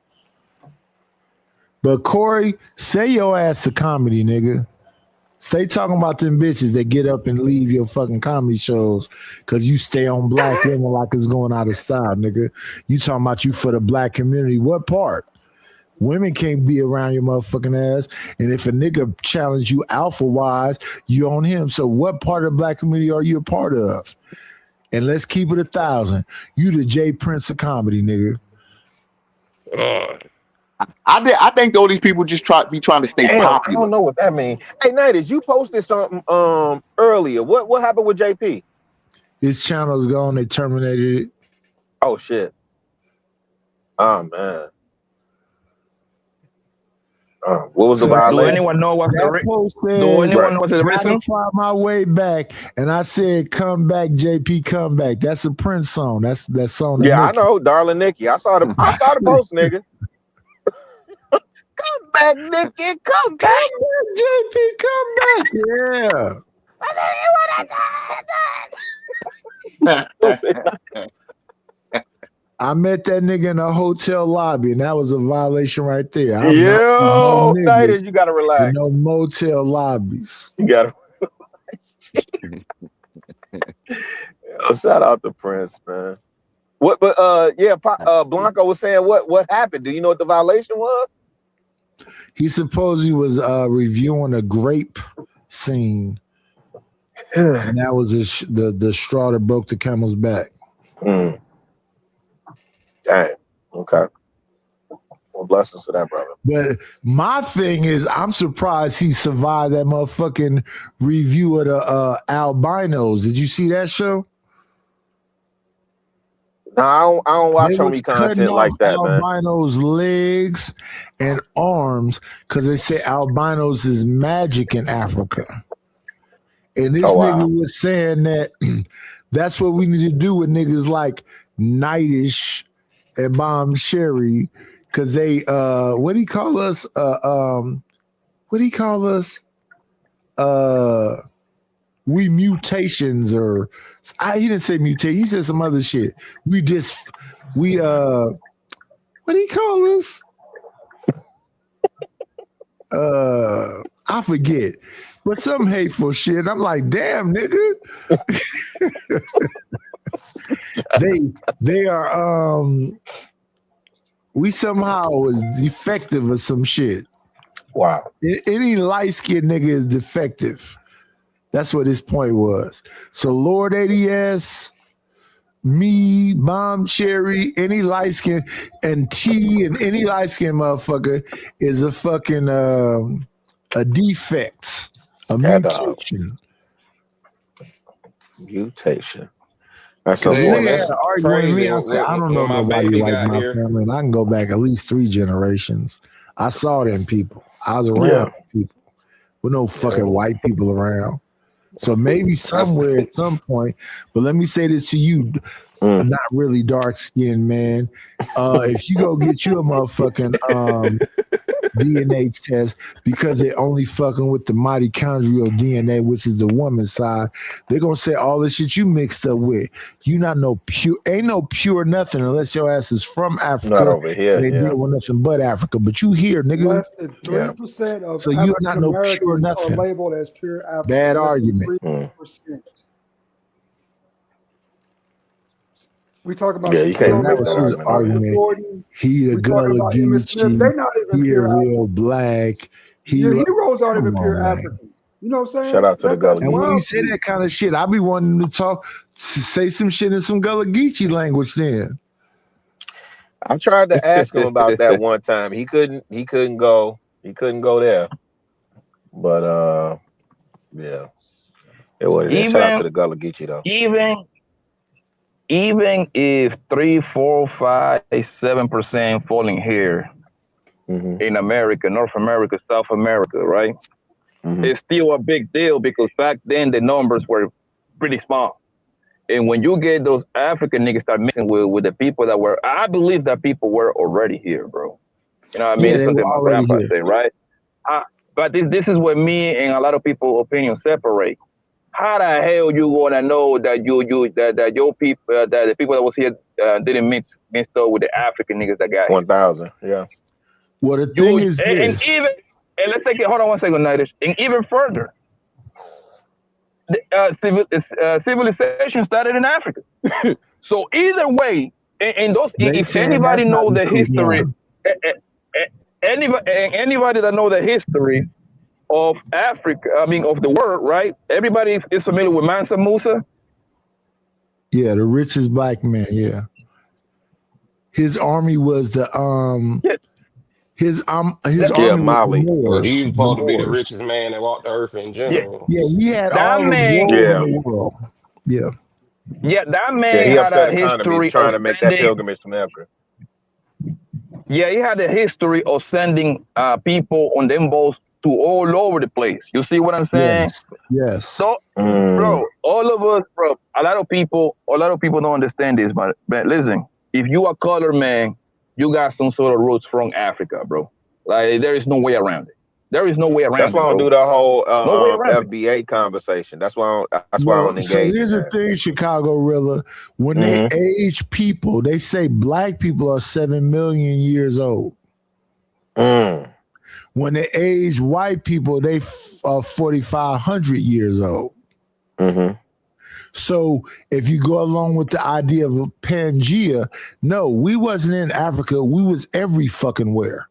But Corey, say your ass to comedy, nigga. Stay talking about them bitches that get up and leave your fucking comedy shows because you stay on black women like it's going out of style, nigga. You talking about you for the black community. What part? Women can't be around your motherfucking ass. And if a nigga challenge you alpha-wise, you on him. So what part of the black community are you a part of? And let's keep it 1,000. You the Jay Prince of comedy, nigga. I think all these people just trying to stay popular. I don't know what that means. Hey, Nighties, you posted something earlier. What happened with JP? His channel's gone. They terminated it. Oh shit. Oh man. What was the violation? Do anyone know what's the reason? I find my way back, and I said, "Come back, JP, come back." That's a Prince song. That's that song. Yeah, I know, Darling Nikki. I saw the post, nigga. Come back, Nicky. Come back. JP, come back. Yeah. I met that nigga in a hotel lobby, and that was a violation right there. I'm Yo, United, you gotta relax. No motel lobbies. You gotta relax. Yo, shout out to Prince, man. What? But Blanco was saying what happened? Do you know what the violation was? He supposedly was reviewing a grape scene, and that was the straw that broke the camel's back. Mm. Dang. Okay. Well, blessings to that, brother. But my thing is, I'm surprised he survived that motherfucking review of the albinos. Did you see that show? No, I don't watch homie content like that, man. Albinos' legs and arms because they say albinos is magic in Africa. And this nigga was saying that that's what we need to do with niggas like Nightish and Bomb Sherry, because they what do you call us? We mutations, or he didn't say mutate, he said some other shit. What do you call us? I forget. But some hateful shit. I'm like, damn, nigga. They are we somehow is defective or some shit. Wow. Any light-skinned nigga is defective. That's what his point was. So Lord ADS, me, Bomb Cherry, any light-skinned, and T, and any light-skinned motherfucker is a fucking a defect, a mutation. Mutation. That's so arguing with me. I said, I don't know nobody like my family, and I can go back at least 3 generations. I saw them people. I was around people with no fucking white people around. So maybe somewhere at some point, but let me say this to you, not really dark skinned man. If you go get you a motherfucking DNA test because they're only fucking with the mitochondrial DNA, which is the woman's side, they're gonna say all the shit you mixed up with. You not no pure, ain't no pure nothing unless your ass is from Africa. Not over here, and they deal with nothing but Africa. But you here, nigga. Less than 3% of so you're not no pure nothing. Are labeled as pure African. Bad argument. 3%. We talk about you can't that was his argument. He a Gullah Geechee, he a real black. Your heroes aren't even pure Africans. You know what I'm saying? Shout out to the Gullah Geechee. And when he say that kind of shit, I be wanting to say some shit in some Gullah Geechee language then. I tried to ask him about that one time. He couldn't go there. But yeah. It was shout out to the Gullah Geechee though. Even if 3, 4, 5, 7% falling here in America, North America, South America, right? It's still a big deal because back then the numbers were pretty small. And when you get those African niggas start mixing with the people that were, I believe that people were already here, bro. You know what I mean? Yeah, it's something my grandpa said, right? But this is where me and a lot of people opinions separate. How the hell you gonna know that that your people that the people that was here didn't mixed up with the African niggas that got here? 1,000, yeah. Well, the thing is, and let's take it. Hold on one second, Nightish. And even further, civilization started in Africa. So either way, and those if anybody know the history, anybody that know the history of Africa, I mean of the world, right? Everybody is familiar with Mansa Musa. Yeah, the richest black man. Yeah, his army was the his army Mali. Was he was supposed to be the richest man that walked the earth in general. Yeah, he had that all man, in the world. Yeah, that man he had upset a history trying of to make that pilgrimage from Africa. Yeah, he had a history of sending people on them boats to all over the place. You see what I'm saying? Yes. So, bro, all of us, bro, a lot of people don't understand this, but listen, if you a color man, you got some sort of roots from Africa, bro. Like there is no way around it. There is no way around That's it. why I don't Bro. do the whole No way around it. FBA conversation. That's why I don't engage. So here's the thing, Chicago Rilla. When they age people, they say black people are 7 million years old. When they age white people, they are 4,500 years old. So if you go along with the idea of Pangea, no, we wasn't in Africa. We was every fucking where.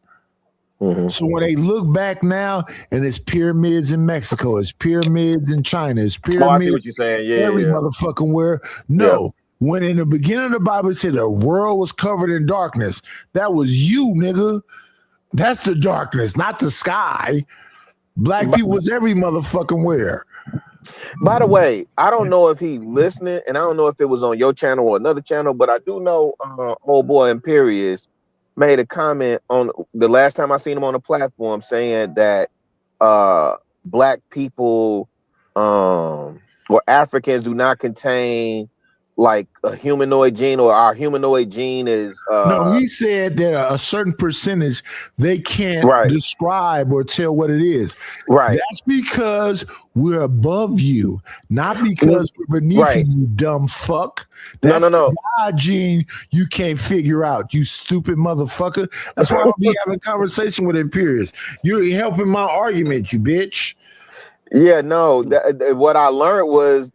So when they look back now, and it's pyramids in Mexico, it's pyramids in China, it's I see pyramids what you're saying. Yeah, every yeah. motherfucking where. No. When in the beginning of the Bible it said the world was covered in darkness, that was you, nigga. That's the darkness, not the sky. Black people was every motherfucking where. By the way, I don't know if he's listening, and I don't know if it was on your channel or another channel, but I do know old boy Imperius made a comment on the last time I seen him on the platform saying that black people or Africans do not contain like a humanoid gene, or our humanoid gene is no, he said that a certain percentage they can't describe or tell what it is. Right. That's because we're above you, not because we're beneath you, you dumb fuck. That's no. the God gene you can't figure out, you stupid motherfucker. That's why I'll be having a conversation with Imperius. You're helping my argument, you bitch. Yeah, no. What I learned was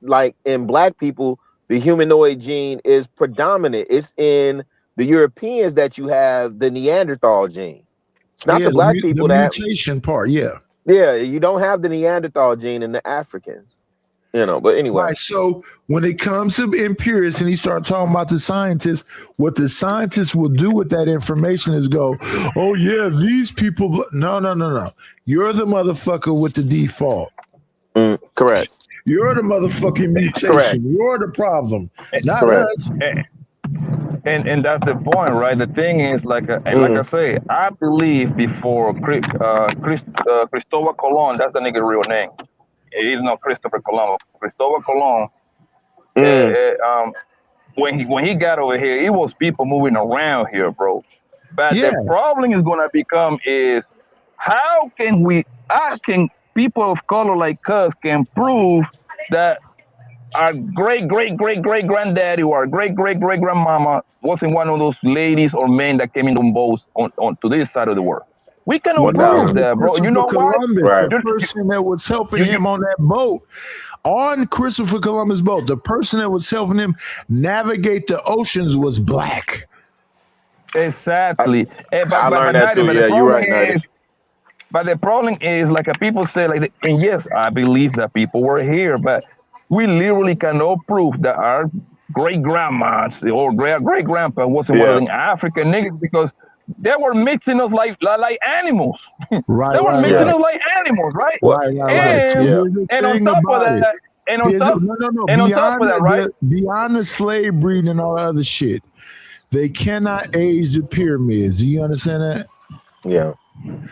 like in black people, the humanoid gene is predominant. It's in the Europeans that you have the Neanderthal gene. It's not the black people the that mutation part, yeah. Yeah, you don't have the Neanderthal gene in the Africans. You know, but anyway. Right, so when it comes to Imperius and he starts talking about the scientists, what the scientists will do with that information is go, oh yeah, these people. No. You're the motherfucker with the default. Correct. You're the motherfucking mutation. Correct. You're the problem, not Correct. us. And that's the point, right? The thing is, like I say, I believe before Cristobal Colon, that's the nigga's real name. He's not Christopher Columbus. Cristobal Colon. When he got over here, it was people moving around here, bro. But the problem is gonna become is how can people of color like us can prove that our great granddaddy or our great grandmama wasn't one of those ladies or men that came in on boats on to this side of the world. We cannot prove that, bro. You know Columbus, why? the person that was helping him on that boat, on Christopher Columbus' boat, the person that was helping him navigate the oceans was black. Exactly. I learned that too. Yeah, you're right. But the problem is, like people say, like, and yes, I believe that people were here, but we literally cannot prove that our great grandmas or great grandpa wasn't one of them African niggas because they were mixing us like animals. Right. They were mixing us like animals, right? And on top of that, beyond the slave breeding and all that other shit, they cannot age the pyramids. Do you understand that? Yeah.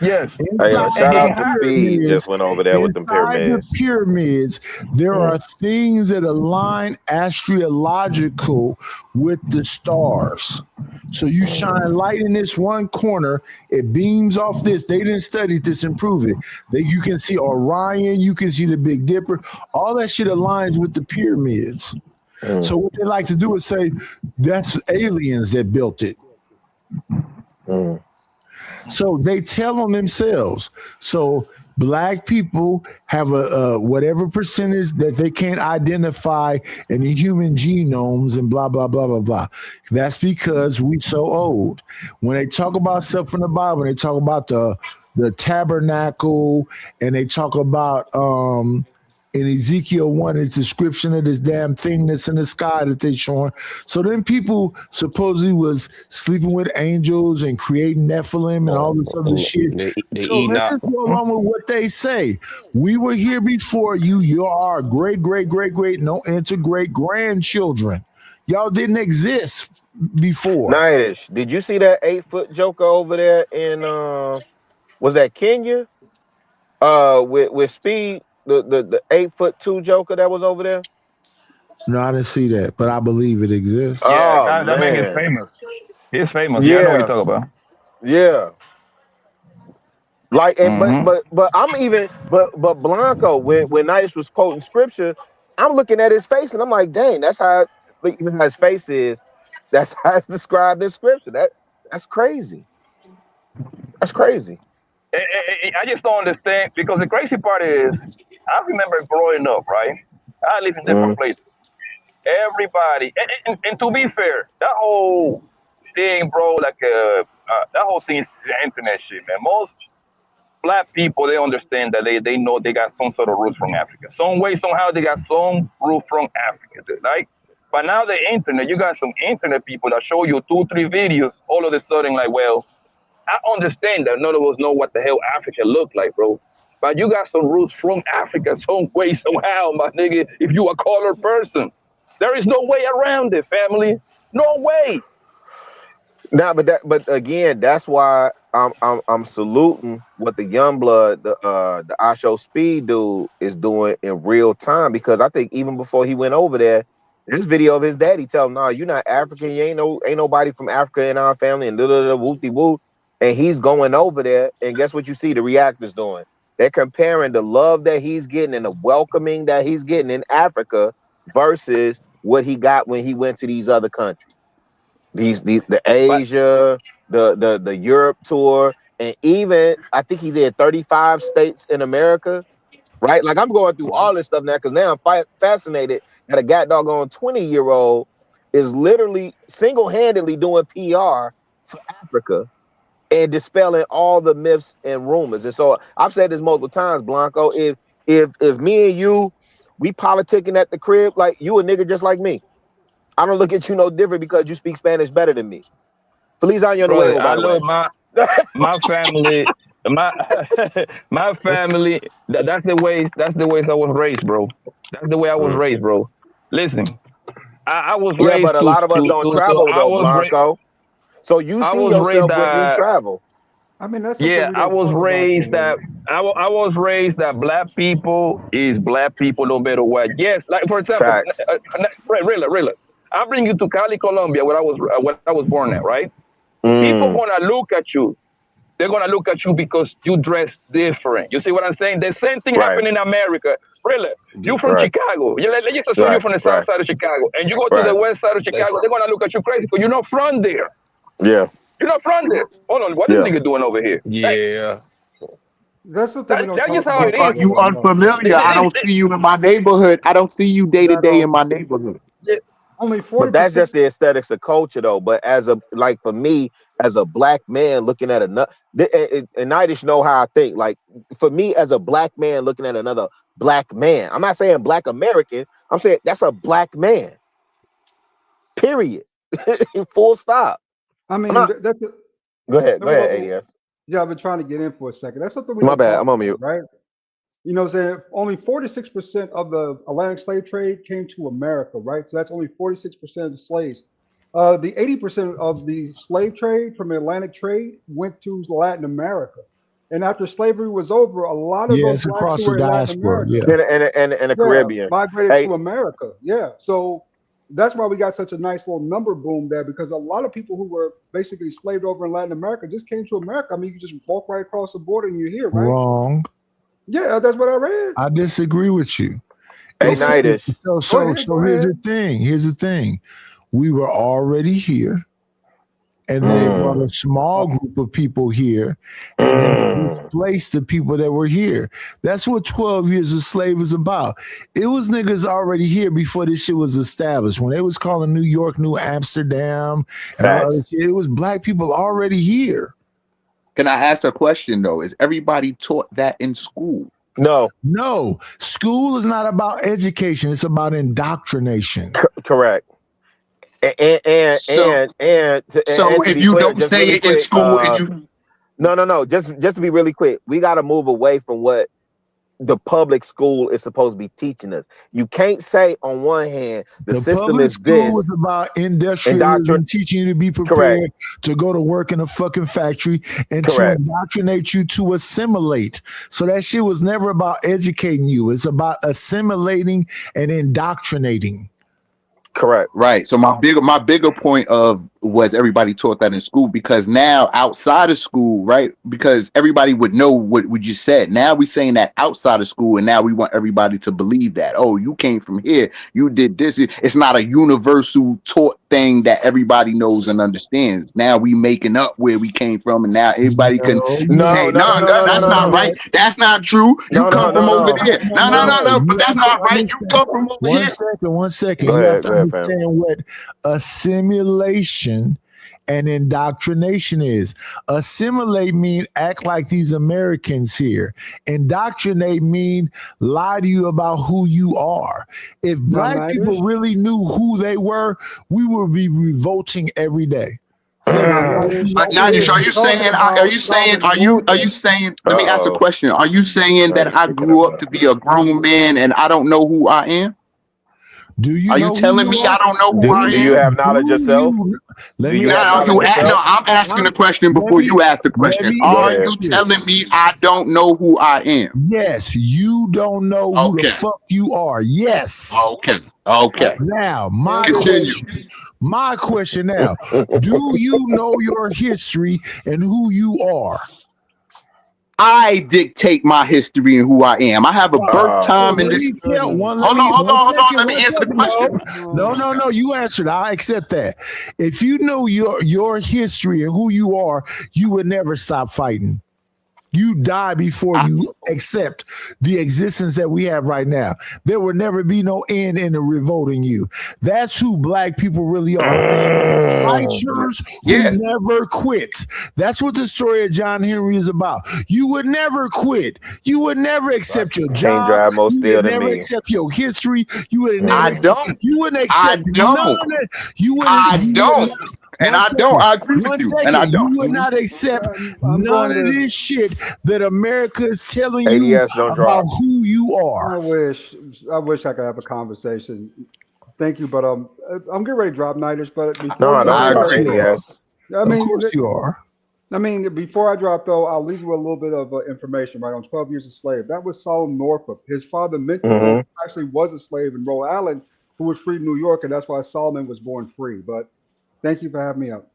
Yes. Hey, shout out to Speed. Just went over there with the pyramids. The pyramids, there are things that align astrological with the stars. So you shine light in this one corner, it beams off this. They didn't study this and prove it. You can see Orion, you can see the Big Dipper. All that shit aligns with the pyramids. So what they like to do is say that's aliens that built it. So they tell on themselves. So black people have a whatever percentage that they can't identify in the human genomes and blah, blah, blah, blah, blah. That's because we so old. When they talk about stuff in the Bible, they talk about the tabernacle and they talk about in Ezekiel 1, it's description of this damn thing that's in the sky that they showing. So then people supposedly was sleeping with angels and creating Nephilim and all this other shit. So let's just go along with what they say. We were here before you. You're our great, no into great grandchildren. Y'all didn't exist before. Nice. Did you see that 8-foot joker over there in was that Kenya? With Speed. The 8'2" joker that was over there? No, I didn't see that, but I believe it exists. Yeah, that man is famous. He's famous. Yeah, I know what you're talking about. Yeah. Like, and, but I'm even, but Blanco, when Nice was quoting scripture, I'm looking at his face and I'm like, dang, that's how even how his face is. That's how it's described in scripture. That's crazy. That's crazy. I just don't understand, because the crazy part is, I remember growing up, right? I live in different places. Everybody, and to be fair, that whole thing, bro, like that whole thing is the internet shit, man. Most black people, they understand that they know they got some sort of roots from Africa. Some way, somehow, they got some root from Africa, right? But now the internet, you got some internet people that show you 2-3 videos, all of a sudden, like, well, I understand that none of us know what the hell Africa looked like, bro. But you got some roots from Africa some way, somehow, my nigga, if you a colored person. There is no way around it, family. No way. Nah, but again, that's why I'm saluting what the Youngblood, the I Show Speed dude is doing in real time, because I think even before he went over there, this video of his daddy telling him, "Nah, you're not African. You ain't nobody from Africa in our family," and whoopty whoop. And he's going over there, and guess what you see the reactors doing? They're comparing the love that he's getting and the welcoming that he's getting in Africa versus what he got when he went to these other countries. The Asia, the Europe tour, and even I think he did 35 states in America, right? Like, I'm going through all this stuff now because now I'm fascinated that a doggone 20-year-old is literally single-handedly doing PR for Africa and dispelling all the myths and rumors. And so I've said this multiple times, Blanco. If me and you, we politicking at the crib, like, you a nigga just like me. I don't look at you no different because you speak Spanish better than me. Feliz Año Nuevo, by the way. My family, my family. That's the way I was raised, bro. That's the way I was raised, bro. Listen, I was raised. Yeah, but a lot of us don't travel though, Blanco. So you see yourself when you travel. I mean, that's I was raised that I was raised that black people is black people no matter what. Yes, like for example, really. I bring you to Cali, Colombia, where I was born at, right? People gonna look at you. They're gonna look at you because you dress different. You see what I'm saying? The same thing happened in America. Really, you from Chicago. Let's just assume you're from the south side of Chicago, and you go to the west side of Chicago. They're gonna look at you crazy because you're not from there. Yeah. You're not from there. Hold on, what is nigga doing over here? Yeah. That's something that's just how it is. You unfamiliar. I don't see you in my neighborhood. I don't see you day to day in my neighborhood. Only 40%. But that's just the aesthetics of culture, though. But for me, as a black man looking at another, and I just know how I think. Like, for me, as a black man looking at another black man, I'm not saying black American. I'm saying that's a black man. Period. Full stop. I mean, go ahead, ADS. Yeah, I've been trying to get in for a second. That's something My bad, I'm on mute. Right? You know what I'm saying? Only 46% of the Atlantic slave trade came to America, right? So that's only 46% of the slaves. The 80% of the slave trade from the Atlantic trade went to Latin America. And after slavery was over, a lot of those across blacks who the were in Latin diaspora, America, and the Caribbean migrated to America. Yeah. So that's why we got such a nice little number boom there, because a lot of people who were basically slaved over in Latin America just came to America. I mean, you just walk right across the border and you're here, right? Wrong. Yeah, that's what I read. I disagree with you. Hey, Nidish. So here's the thing. We were already here, and they brought a small group of people here, and then displaced the people that were here. That's what 12 years of slave is about. It was niggas already here before this shit was established. When they was calling New York New Amsterdam, and all that shit, it was black people already here. Can I ask a question though? Is everybody taught that in school? No. School is not about education. It's about indoctrination. Correct. So if you don't say it in school, and you no. Just to be really quick, we got to move away from what the public school is supposed to be teaching us. You can't say on one hand the system is this. School is about industrialism, teaching you to be prepared to go to work in a fucking factory and to indoctrinate you to assimilate. So that shit was never about educating you. It's about assimilating and indoctrinating. Correct. Right. So my bigger point of was everybody taught that in school, because now outside of school, right? Because everybody would know what you said. Now we're saying that outside of school, and now we want everybody to believe that. Oh, you came from here, you did this. It's not a universal taught thing that everybody knows and understands. Now we making up where we came from, and now everybody can say, no, that's not right. That's not true. You come from over there. No, but that's not right. You come from over here. One second. Go You ahead, have to go ahead, fam. understand what assimilation and indoctrination is. Assimilate mean act like these Americans here. Indoctrinate mean lie to you about who you are. If black people really knew who they were, we would be revolting every day. But Nadish, are you saying? Let me ask a question. Are you saying that I grew up to be a grown man and I don't know who I am? Are you telling me I don't know who I am? Do you have knowledge yourself? I'm asking the question before you ask the question. Are you telling me I don't know who I am? Yes, you don't know who the fuck you are. Yes. Okay. Now, my question now, do you know your history and who you are? I dictate my history and who I am. I have a birth time in this. Hold on. Let me answer the question. No. You answered. I accept that. If you know your history and who you are, you would never stop fighting. You die before you accept the existence that we have right now. There will never be no end in the revolt in you. That's who black people really are. Fighters who never quit. That's what the story of John Henry is about. You would never quit. You would never accept your job. You would never accept your history. You would never. You wouldn't accept none of it. I agree with you. And I don't. You would not accept none of this shit that America is telling you about who you are. I wish I could have a conversation. Thank you, but I'm getting ready to drop Nighters, but of course you are. I mean, before I drop though, I'll leave you with a little bit of information. Right on 12 Years a Slave. That was Solomon Northup. His father Mentor actually was a slave in Rhode Island who was freed in New York, and that's why Solomon was born free. But thank you for having me up.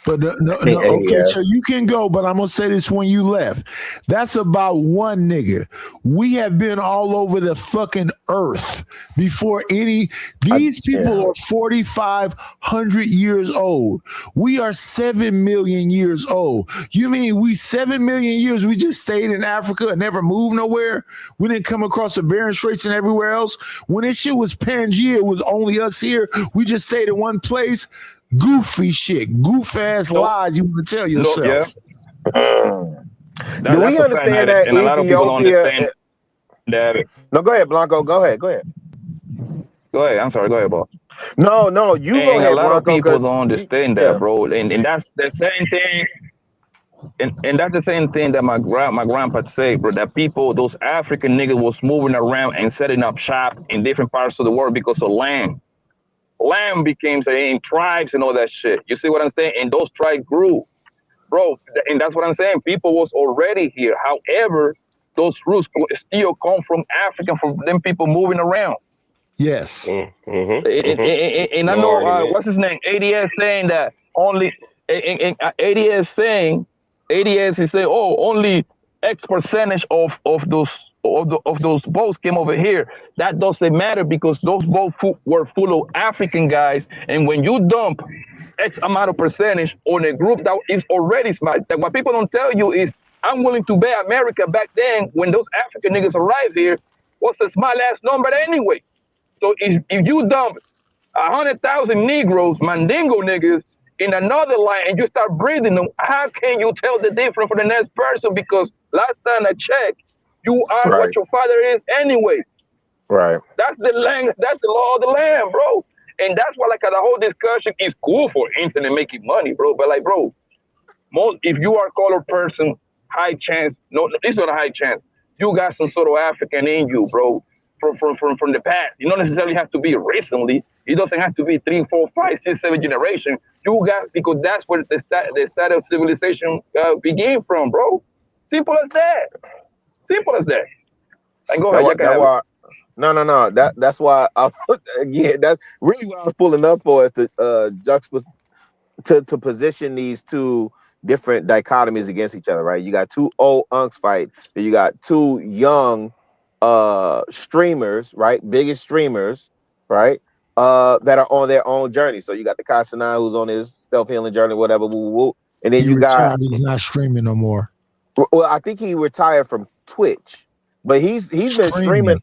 But okay, so you can go, but I'm gonna say this when you left. That's about one nigga. We have been all over the fucking earth before any. These people are 4,500 years old. We are 7 million years old. You mean we 7 million years? We just stayed in Africa and never moved nowhere. We didn't come across the Bering Straits and everywhere else. When this shit was Pangea, it was only us here. We just stayed in one place. Goofy shit, goof ass lies you want to tell yourself. Do we understand that and a lot of people don't understand that? No, go ahead, Blanco. Go ahead. Go ahead. I'm sorry. Go ahead, boss. No, you go ahead. A lot of Blanco, people don't understand that, bro. And that's the same thing. And that's the same thing that my grandpa said, bro. That people, those African niggas, was moving around and setting up shop in different parts of the world because of land. Land became saying tribes and all that shit. You see what I'm saying? And those tribes grew, bro. And that's what I'm saying. People was already here. However, those roots still come from Africa, from them people moving around. Yes. And I know what's his name? ADS saying that only. ADS saying only X percentage of those boats came over here. That doesn't matter because those boats were full of African guys. And when you dump X amount of percentage on a group that is already smart, that what people don't tell you is, I'm willing to bet America back then when those African niggas arrived here was a small ass number anyway. So if you dump 100,000 Negroes, Mandingo niggas, in another line and you start breathing them, how can you tell the difference for the next person? Because last time I checked, you are what your father is anyway. Right. That's the land. That's the law of the land, bro. And that's why, like, the whole discussion is cool for internet making money, bro. But like, bro, if you are a colored person, high chance. No, it's not a high chance. You got some sort of African in you, bro. From the past. You don't necessarily have to be recently. It doesn't have to be 3, 4, 5, 6, 7 generation. You got, because that's where the start of civilization began from, bro. Simple as that. Simple as that. And go ahead. No. That's why. That's really what I was pulling up for, is to to position these two different dichotomies against each other, right? You got two old unks fight, then you got two young streamers, right? Biggest streamers, right? That are on their own journey. So you got the Kasana who's on his self-healing journey, whatever, woo, woo, woo. And then He you got retired. He's not streaming no more. well, I think he retired from Twitch, but he's been streaming.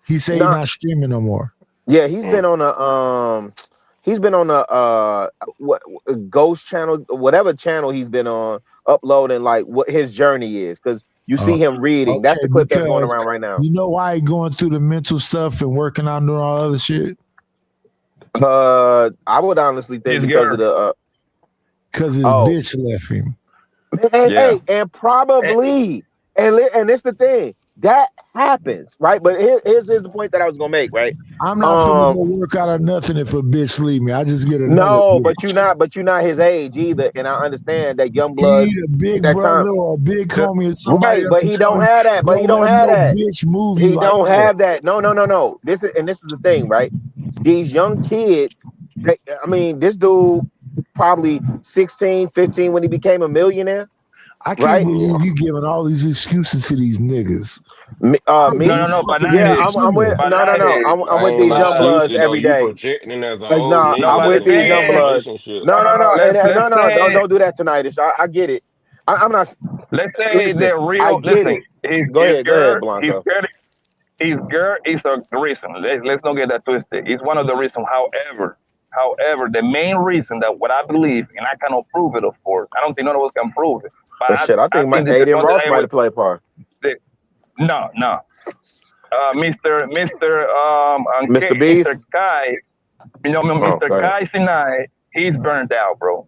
He said he's not streaming no more. Yeah, he's been on a what Ghost channel, whatever channel he's been on, uploading like what his journey is, because you see him reading. That's the clip that's going because around right now. You know why he going through the mental stuff and working on doing all other shit? I would honestly think His because of the because his bitch left him. And probably and it's the thing that happens, right? But here's the point that I was gonna make, right? I'm not gonna work out of nothing if a bitch leave me. I just get a no, but you're not his age either, and I understand that young blood. He need a big brother or a big homie or somebody. Right, but he don't have that. But he don't have that. Bitch move he like don't that. have that. No. This is the thing, right? These young kids. This dude probably 16, 15 when he became a millionaire. I can't believe you giving all these excuses to these niggas. I'm with these young bloods every day. I'm with these young bloods. No, don't do that tonight. I get it. I'm not. Let's say they're real. Listen, go ahead, Blanco. His girl is a reason. Let's not get that twisted. It's one of the reasons. However, the main reason that what I believe, and I cannot prove it, of course. I don't think none of us can prove it. But I think Aiden Ross might have played a part. No. Mr. Beast? Mr. Kai, Mr. Kai Sinai, he's burned out, bro.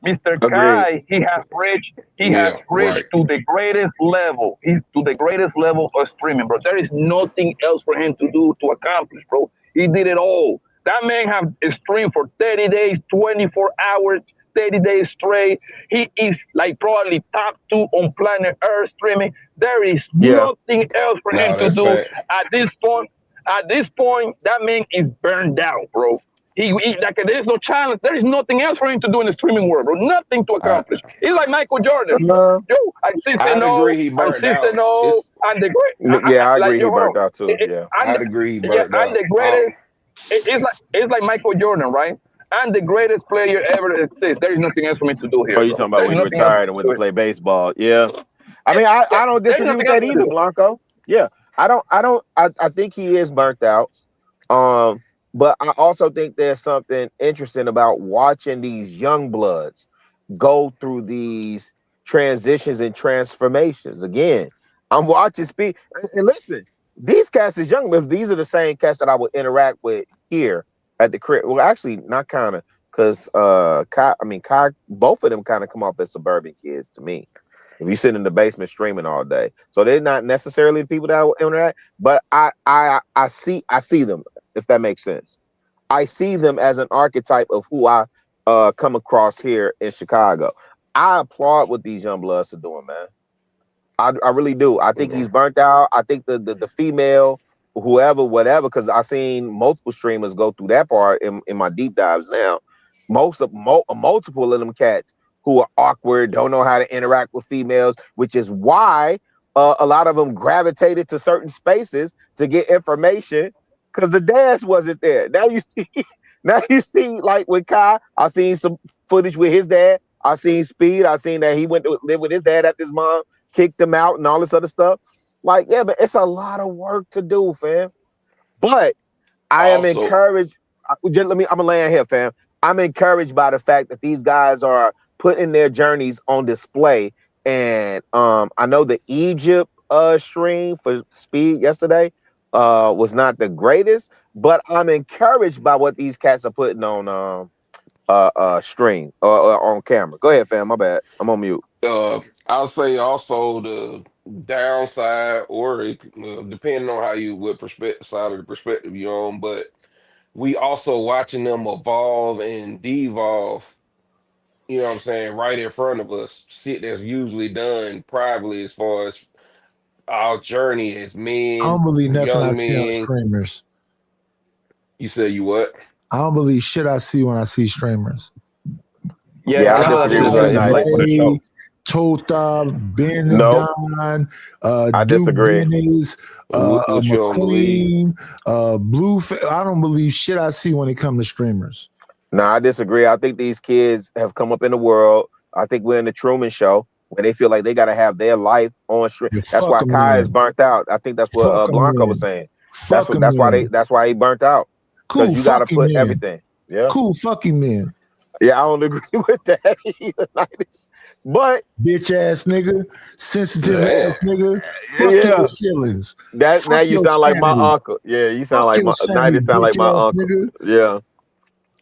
Mr. Kai, he has reached to the greatest level. He's to the greatest level of streaming, bro. There is nothing else for him to do to accomplish, bro. He did it all. That man have streamed for 30 days, 24 hours, 30 days straight. He is like probably top 2 on planet Earth streaming. There is nothing else for him to do at this point. At this point, that man is burned out, bro. He there is no challenge. There is nothing else for him to do in the streaming world, bro. Nothing to accomplish. He's like Michael Jordan. Yo, I agree he burned out. I'm the great. I agree he burned out too. I'd agree he burned out. I'm the greatest. It's like Michael Jordan, right? I'm the greatest player ever to exist. There is nothing else for me to do here. Oh, you talking about when he retired and went to play baseball? Yeah. I mean, I don't disagree with that either, Blanco. Yeah, I think he is burnt out. But I also think there's something interesting about watching these young bloods go through these transitions and transformations. Again, I'm watching Speed. And listen, these cats is young, but these are the same cats that I would interact with here at the crib. Well, actually, not kind of, because Kai, both of them kind of come off as suburban kids to me. If you sit in the basement streaming all day, so they're not necessarily the people that I will interact. But I see them, if that makes sense. I see them as an archetype of who I come across here in Chicago. I applaud what these young bloods are doing, man. I really do. I think he's burnt out. I think the female, whoever, whatever, because I've seen multiple streamers go through that part in my deep dives now. Multiple of them cats who are awkward, don't know how to interact with females, which is why a lot of them gravitated to certain spaces to get information, because the dads wasn't there. Now you see, like with Kai, I've seen some footage with his dad. I've seen Speed. I've seen that he went to live with his dad after his mom kicked him out and all this other stuff. Like, yeah, but it's a lot of work to do, fam. But I am encouraged. I'm gonna land here, fam. I'm encouraged by the fact that these guys are putting their journeys on display. And I know the Egypt stream for Speed yesterday was not the greatest, but I'm encouraged by what these cats are putting on stream or on camera. Go ahead, fam. My bad. I'm on mute. I'll say also the downside, or depending on what side of the perspective you're on, but we also watching them evolve and devolve. You know what I'm saying? Right in front of us, shit that's usually done privately as far as our journey as men. I don't believe nothing young I see on men. streamers. You say you what? I don't believe shit I see when I see streamers. Yeah, I disagree with you, United. Tota, Ben Nope. Don, I Duke disagree. Dennis, What you don't believe? McQueen, Blueface. I don't believe shit I see when it comes to streamers. No, I disagree. I think these kids have come up in the world. I think we're in the Truman Show where they feel like they got to have their life on stream. That's why Kai is burnt out. I think that's what Blanco was saying. That's why he burnt out. Because Cool, you got to fucking put man. everything. Yeah. Cool fucking man. Yeah, I don't agree with that either. But bitch ass nigga, sensitive Yeah. ass nigga, fuck Yeah. your feelings. that now Fuck you your sound like my sanity. uncle. Yeah, you sound Fuck like your my sanity, now you sound like my bitch ass uncle. nigga. Yeah.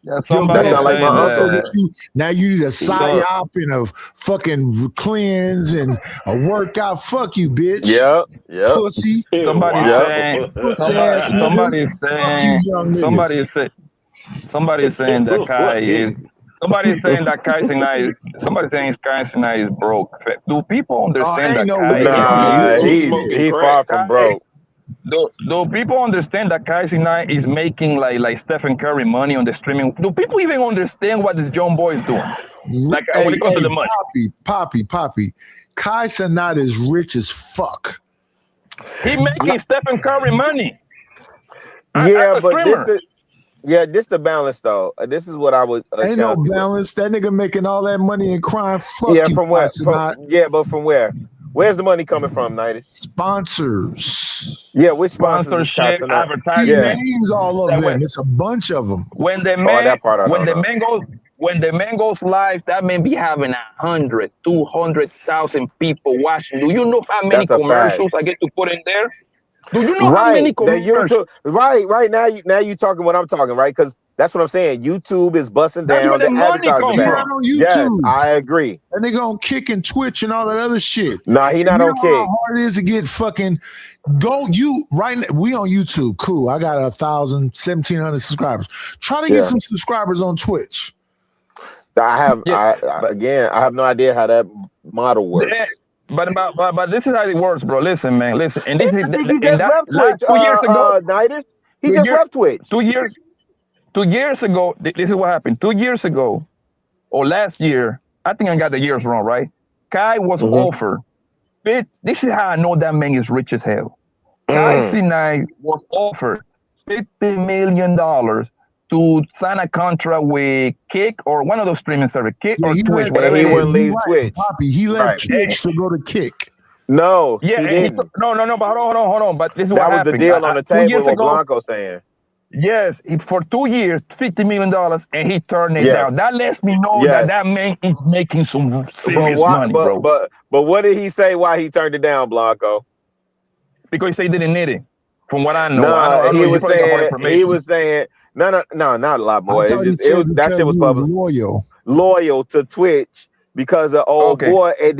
Yeah, Your somebody dad sound like my fucking uncle. told you, now you need a psyop and a fucking cleanse and a workout. Fuck you, bitch. Yep. Yep. Pussy. Somebody Yep. saying, Pussy ass nigga. somebody Fuck you, saying, young niggas. somebody is saying that Kai is. Somebody is saying that Kai Sinai is. Somebody saying Kai Sinai is broke. Do people understand that ain't no Kai? way. Nah, Smoking he crack. far from broke. Do people understand that Kai Sinai is making like Stephen Curry money on the streaming? Do people even understand what this John Boy is doing? Like when it comes to the money. Poppy. Kai Sanat is rich as fuck. He making Stephen Curry money. Yeah, as a but streamer. this the balance though. This is what I would Ain't no challenge people. balance. That nigga making all that money and crying. Fuck Yeah, you, from where? Kai Cenat. But from where? Where's the money coming from, Nighty? Sponsors. Yeah, which sponsors? Sponsorship, He advertisement. names all of them. It's a bunch of them. When the Oh, man, that part I when don't the know. man goes live, that man be having 100, 200,000 people watching. Do you know how many That's a fact. commercials I get to put in there? Do you know how many Right, that commercials? YouTube, right now you talking what I'm talking, right? Because that's what I'm saying. YouTube is busting That's down where the the money advertising comes He back. not from. on Yes, YouTube. I agree. And they gonna kick and Twitch and all that other shit. Nah, he not You know okay. how hard it is to get fucking right now, we on YouTube. Cool. I got 1,700 subscribers. Try to get Yeah. some subscribers on Twitch. I have Yeah, I have no idea how that model works. Yeah, but this is how it works, bro. Listen, man, listen. And this I is think he and just that left last Twitch, 2 years ago. Nidus. He 2 just years, left Twitch. 2 years ago. This is what happened. 2 years ago, or last year. I think I got the years wrong, right? Kai was offered. This is how I know that man is rich as hell. Kai Sinai was offered $50 million to sign a contract with Kick or one of those streaming services, Kick or he Twitch, left- whatever he it is. wouldn't leave Right, Twitch. Poppy. He left Right. Twitch to go to Kick. No, Yeah, he and didn't. no, but hold on. But this is what That was happened. the deal on the 2 table. years What ago, Blanco saying. yes, for 2 years, $50 million, and he turned it Yes. down. That lets me know Yes. that man is making some But serious why? money, bro. But what did he say? Why he turned it down, Blanco? Because he said he didn't need it. From what I know, No, he you was probably got more saying. information. He was saying. No, not a lot more. I It's thought he just said that because shit was he public. loyal. Loyal to Twitch because of old Okay. boy, and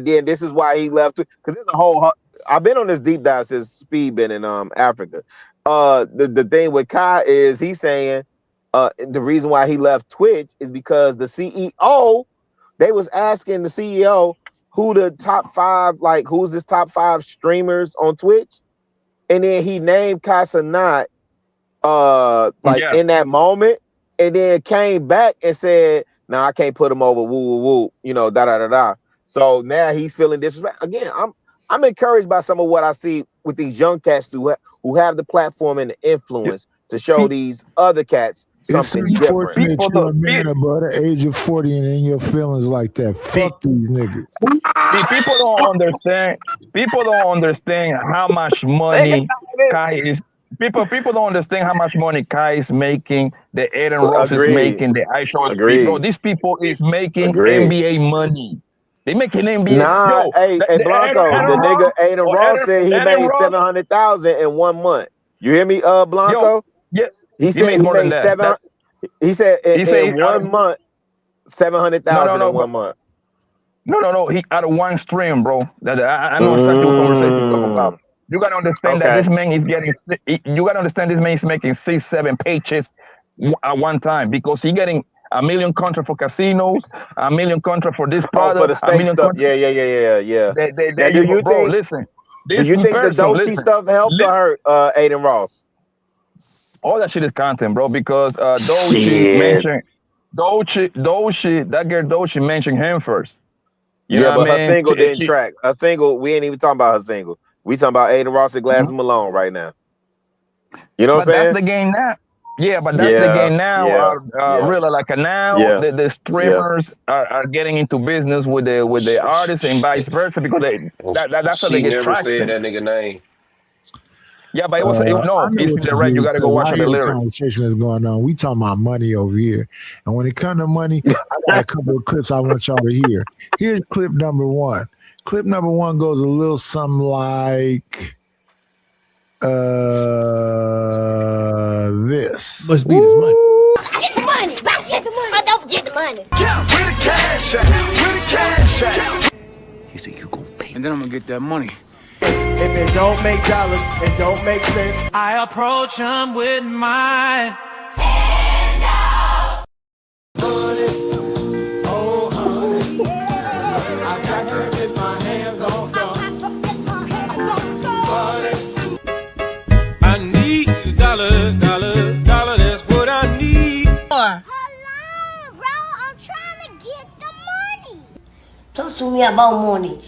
then this is why he left. Because there's a whole. I've been on this deep dive since Speed been in Africa. The thing with Kai is he's saying the reason why he left Twitch is because the CEO, they was asking the CEO who the top 5, like who's his top 5 streamers on Twitch, and then he named Kai Cenat in that moment, and then came back and said, "Nah, I can't put him over." Woo, da. So now he's feeling disrespect again. I'm encouraged by some of what I see with these young cats who have the platform and the influence to show these other cats It's something different. unfortunate you're a man above the age of 40 and in your feelings like that. Fuck these niggas. See, people don't understand how much money Kai is. People don't understand how much money Kai is making, the Aiden Ross is making, the iShow is making. Bro, these people is making NBA money. They making NBA. Nah, hey, Blanco, the nigga Aiden Ross said he made Ross, 700,000 in 1 month. You hear me, Blanco? Yeah, he said he more than made that. 700. He said in 1 month, 700,000 in 1 month. No. He out of one stream, bro. I know exactly what conversation you're talking about. You gotta understand that this man is getting. You gotta understand this man is making 6-7 pages at one time because he getting $1 million contract for casinos, $1 million contract for this product, for the state stuff. Yeah. Do you bro, listen. Do you think the Dolce stuff helped or hurt Aiden Ross? All that shit is content, bro. Because Dolce mentioned That girl Dolce mentioned him first. You know Yeah, what but I her mean? single didn't track. Her single, we ain't even talking about her single. We talking about Aiden Ross and Glass Malone right now. You know what But I'm that's saying? the game now. Yeah, but that's the Yeah, game now. yeah, yeah, Really, like now, yeah, the yeah. streamers are getting into business with the artists and vice versa because that's how they She get never said traction. that nigga name. Yeah, but I no, know it's what in the to right. You do got to go because watch I the hear the lyrics. conversation that's going on. We talking about money over here, and when it comes to money, I got a couple of clips I want y'all to hear. Here's clip number one. Clip number one goes a little something like this. Must be this money. Get the money. Get the money. Don't forget the money. He said, you gon' pay. And then I'm gonna get that money. If it don't make dollars, it don't make sense. I approach him with my I need a dollar, that's what I need. Hello, bro. I'm trying to get the money. Talk to me about money.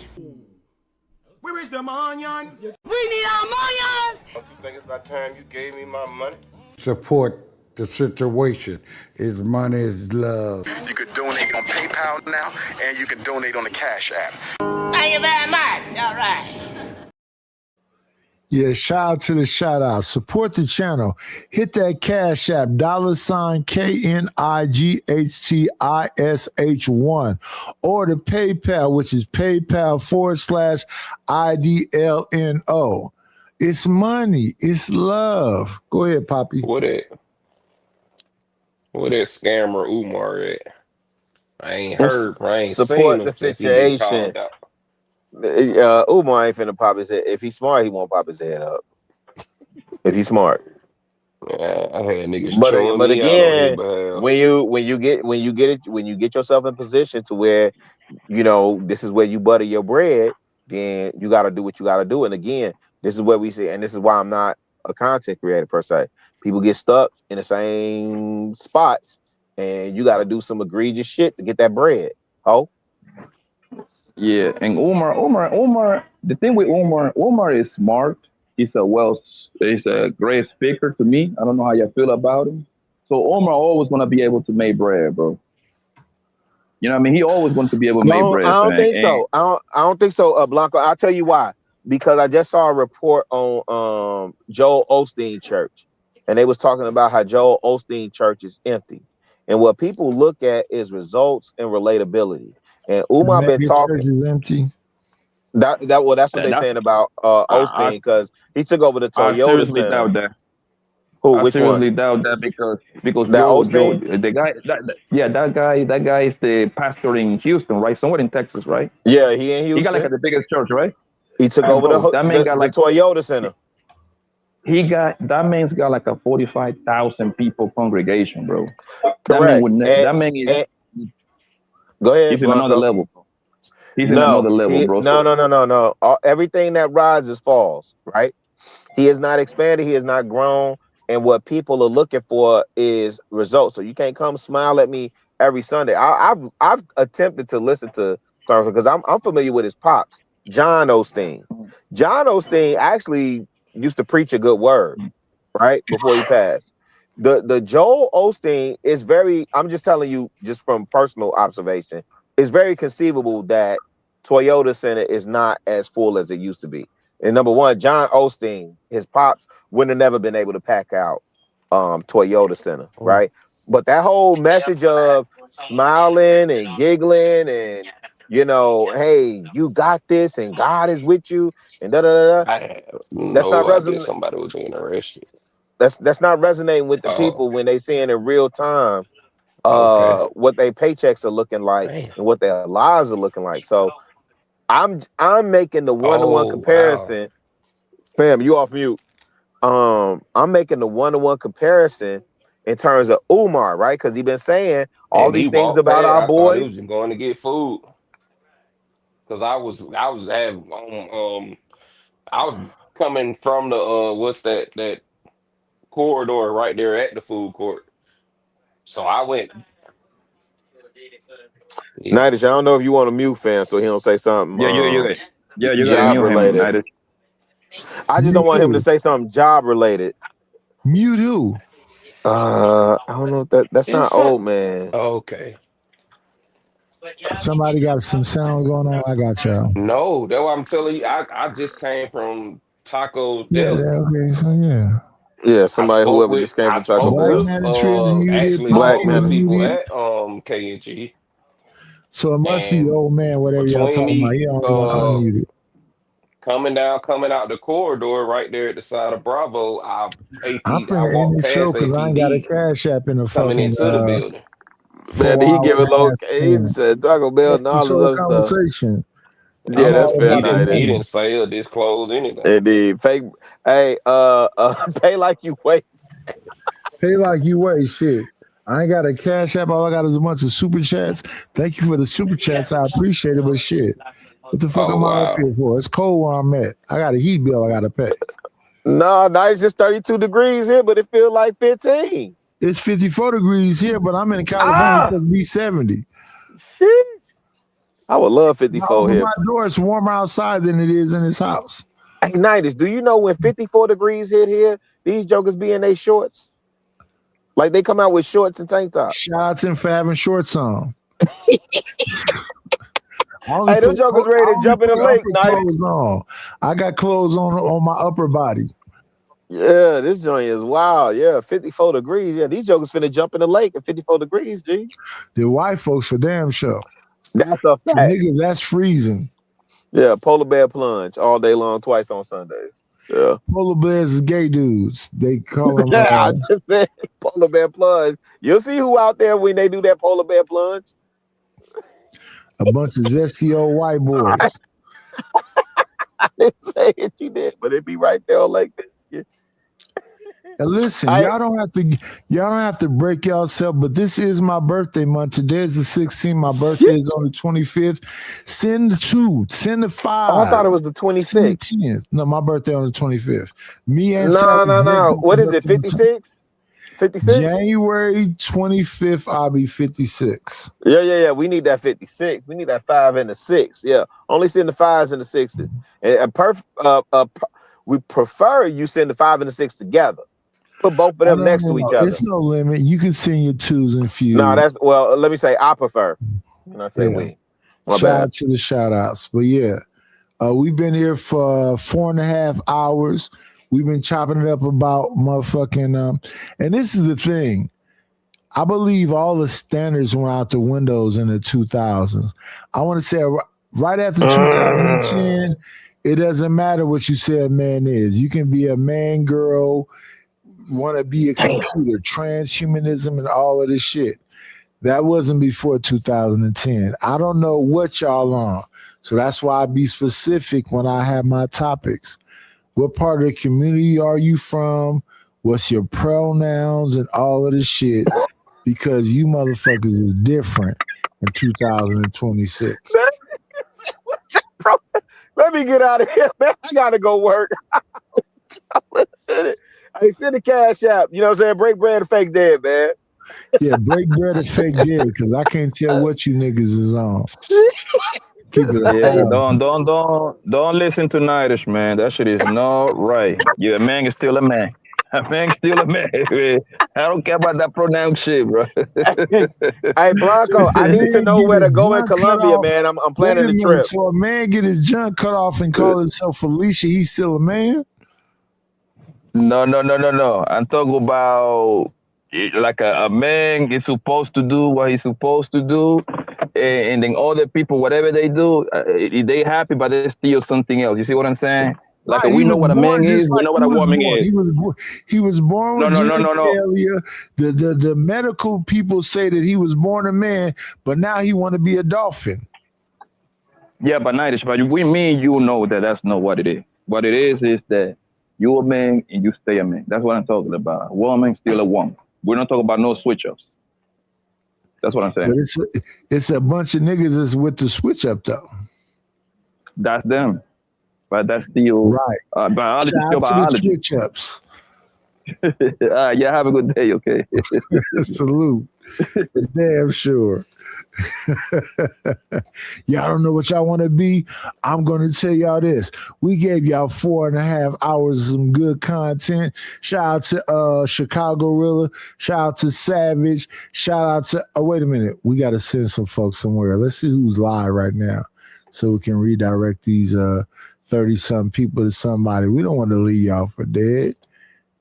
Where is the money? We need our millions. Don't you think it's about time you gave me my money? Support the situation. Is money is love. You could donate on PayPal now, and you can donate on the Cash App. Thank you very much. All right. Yeah, shout out to the shout out. Support the channel. Hit that Cash App, $KNIGHTISH1, or the PayPal, which is PayPal/IDLNO. It's money. It's love. Go ahead, Poppy. What that scammer Umar at? I ain't heard. I ain't seen Support him the since he been situation. called out. Umar ain't finna pop his head. If he's smart, he won't pop his head up. If he's smart. Yeah, I had niggas But chewing but me out on again, his behalf. when you get yourself in position to where this is where you butter your bread, then you got to do what you got to do. And again, this is what we see, and this is why I'm not a content creator per se. People get stuck in the same spots, and you got to do some egregious shit to get that bread. Oh. Yeah, and Umar. The thing with Umar is smart. He's a great speaker to me. I don't know how you feel about him. So Umar always gonna be able to make bread, bro. You know what I mean? He always going to be able to make bread. I don't think so. I don't think so, Blanco. I'll tell you why. Because I just saw a report on Joel Osteen Church, and they was talking about how Joel Osteen Church is empty, and what people look at is results and relatability. And Umar been talking. Church is empty. That's what they're saying about Osteen, because he took over the Toyota. I seriously doubt that. Who? I Which seriously one? doubt that because Joe, the guy, that guy is the pastor in Houston, right? Somewhere in Texas, right? Yeah, he in Houston. He got like the biggest church, right? He took over the Toyota Center. That man's got like a 45,000 people congregation, bro. Correct. That man is. Go ahead. He's in another level. He's in another level, bro. No. Everything that rises falls, right? He has not expanded. He has not grown. And what people are looking for is results. So you can't come smile at me every Sunday. I've attempted to listen to because I'm familiar with his pops, John Osteen. John Osteen actually used to preach a good word, right? Before he passed. The Joel Osteen is very, I'm just telling you, just from personal observation, it's very conceivable that Toyota Center is not as full as it used to be. And number one, John Osteen, his pops wouldn't have never been able to pack out Toyota Center, right? But that whole message of smiling and giggling and, hey, you got this and God is with you and da-da-da-da. That's not resonating. Somebody was being arrested. That's not resonating with the people when they seeing in real time what their paychecks are looking like and what their lives are looking like. So I'm making the one-to-one comparison. Wow. Fam, you off mute. I'm making the one-to-one comparison in terms of Umar, right? Because he been saying all these things about our boy. He was just going to get food. Because I was coming from the what's that corridor right there at the food court. So I went Yeah. Nightish, I don't know if you want to mute fan so he don't say something Yeah, you gotta job mute him, related. Nightish. I just don't want him to say something job related. Mute who? I don't know if that's not old man. Okay. Somebody got some sound going on. I got y'all. No, that's what I'm telling you. I just came from Taco Yeah, Deli. okay, so yeah. Yeah, somebody whoever just came I from Taco spoke Bell. with actually Black spoke with man. people at KNG. So it must be And old man, whatever y'all between talking about. me He don't want unmuted. coming out the corridor right there at the side of Bravo, I I'm walked finna end the show past because I ain't got a APD cash app in the coming fucking into the building. Man, he give a low. He span. said Taco Bell and all So this other stuff. conversation. Yeah, I'm that's all fair, about the He Nightish. didn't say or disclose anything. Indeed. Fake. Hey, pay like you wait. Pay like you wait, shit. I ain't got a cash app. All I got is a bunch of super chats. Thank you for the super chats. I appreciate it, but shit. What the fuck am I up here for? It's cold where I'm at. I got a heat bill I gotta pay. No, it's just 32 degrees here, but it feels like 15. It's 54 degrees here, but I'm in California. It's supposed to be 70. Shit. I would love 54 here. My door is warmer outside than it is in this house. Hey, Nightish, do you know when 54 degrees hit here, these jokers be in their shorts? Like they come out with shorts and tank tops. Shout out to them for having shorts on. Hey, them jokers ready to jump in the lake, Nightish. I got clothes on my upper body. Yeah, this joint is wild. Yeah, 54 degrees. Yeah, these jokers finna jump in the lake at 54 degrees, G. The white folks for damn sure. That's a fact. Niggas, that's freezing. Yeah, polar bear plunge all day long, twice on Sundays. Yeah. Polar bears is gay dudes. They call them. Yeah, I just said polar bear plunge. You'll see who out there when they do that polar bear plunge. A bunch of zesty old white boys. I didn't say it, you did, but it'd be right there on Lake Biscuit. And listen, y'all don't have to break yourself, but this is my birthday month. Today is the 16th. My birthday is on the 25th. Send the 2, send the 5. Oh, I thought it was the 26th. No, my birthday on the 25th. Me and No. What is it? 56? 56? January 25th, I'll be 56. Yeah. We need that 56. We need that 5 and the 6. Yeah. Only send the 5s and the 6s. And we prefer you send the 5 and the 6 together. Put both of them next to each other. There's no limit. You can send your 2s and few. No, let me say I prefer. When I say we. Shout out to the shout outs. But yeah, we've been here for 4.5 hours. We've been chopping it up about motherfucking and this is the thing. I believe all the standards went out the windows in the 2000s. I want to say right after 2010, it doesn't matter what you say a man is. You can be a man, girl, want to be a computer, transhumanism, and all of this shit. That wasn't before 2010. I don't know what y'all on. So that's why I be specific when I have my topics. What part of the community are you from? What's your pronouns and all of this shit? Because you motherfuckers is different in 2026. Let me get out of here, man. I gotta go work. Hey, send the cash app. You know what I'm saying? Break bread and fake dead, man. Yeah, break bread and fake dead, because I can't tell what you niggas is on. Keep it Yeah, don't listen to Nightish, man. That shit is not right. Yeah, a man is still a man. A man is still a man. I don't care about that pronoun shit, bro. Hey, Blanco, I need to know where to go in Colombia, man. I'm planning the trip. So a man get his junk cut off and call himself Felicia, he's still a man? No. I'm talking about like a man is supposed to do what he's supposed to do, and then other people, whatever they do, they happy, but they steal something else. You see what I'm saying? Like Right, we he know was what a born man just is, we like know what he a was woman born. is. He was born with No. failure. The medical people say that he was born a man, but now he want to be a dolphin. Yeah, but Nightish, but you know that that's not what it is. What it is that you're a man and you stay a man. That's what I'm talking about. A woman, still a woman. We're not talking about no switch-ups. That's what I'm saying. But it's a bunch of niggas that's with the switch up though. That's them. But that's still right. Biology, Shout still out to the biology. switch ups. Yeah, have a good day, okay? Salute. Damn sure. Y'all don't know what y'all want to be. I'm going to tell y'all this. We gave y'all 4.5 hours of some good content. Shout out to Chicago Gorilla. Shout out to Savage. Shout out to wait a minute. We got to send some folks somewhere. Let's see who's live right now so we can redirect these 30-something people to somebody. We don't want to leave y'all for dead.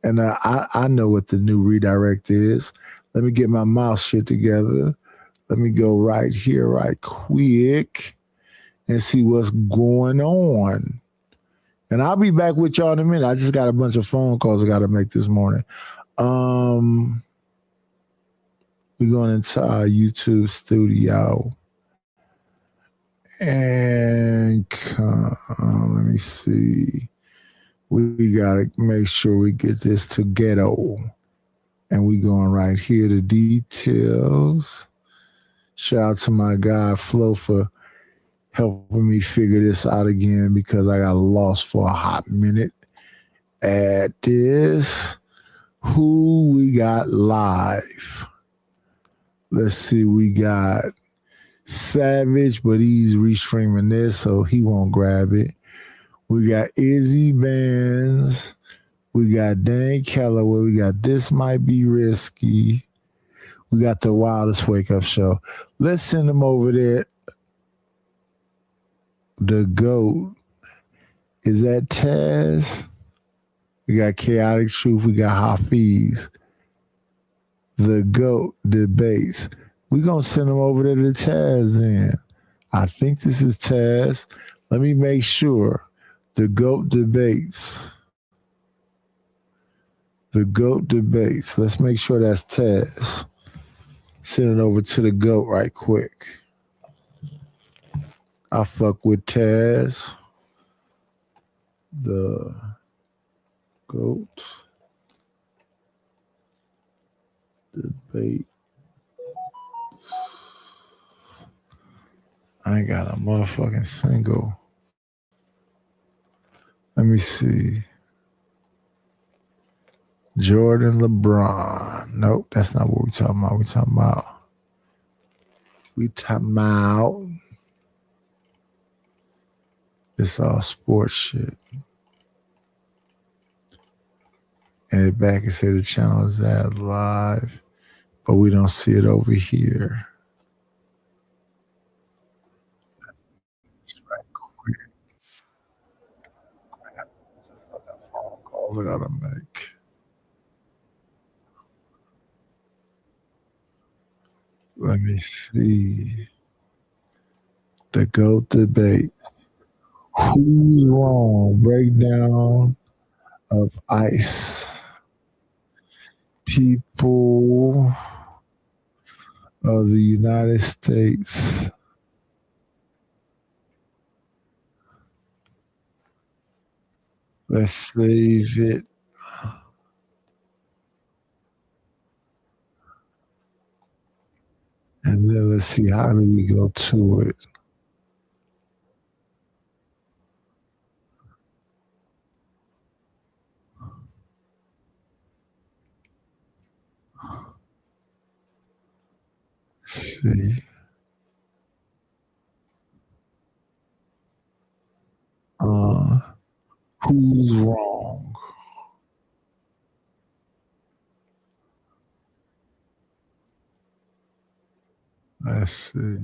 And I know what the new redirect is. Let me get my mouse shit together. Let me go right here right quick and see what's going on. And I'll be back with y'all in a minute. I just got a bunch of phone calls I got to make this morning. We're going into our YouTube studio. And let me see. We got to make sure we get this together. And we going right here to details. Shout out to my guy Flo for helping me figure this out again because I got lost for a hot minute at this. Who we got live? Let's see. We got Savage, but he's restreaming this, so he won't grab it. We got Izzy Bands. We got Dan Calloway. We got This Might Be Risky. We got the Wildest Wake Up Show. Let's send them over there. The GOAT. Is that Taz? We got Chaotic Truth. We got Hafiz. The GOAT debates. We're going to send them over there to Taz then. I think this is Taz. Let me make sure. The GOAT debates. The GOAT debates. Let's make sure that's Taz. Send it over to the GOAT right quick. I fuck with Taz. The GOAT debate. I ain't got a motherfucking single. Let me see. Jordan LeBron. Nope, that's not what we're talking about. We talking about it's all sports shit. And it back and say the channel is at live, but we don't see it over here. That's right quick. I got phone calls I gotta make. Let me see. The GOAT debate. Who's wrong? Breakdown of ICE. People of the United States. Let's save it. And then let's see, how do we go to it? Let's see. Who's wrong? Let's see.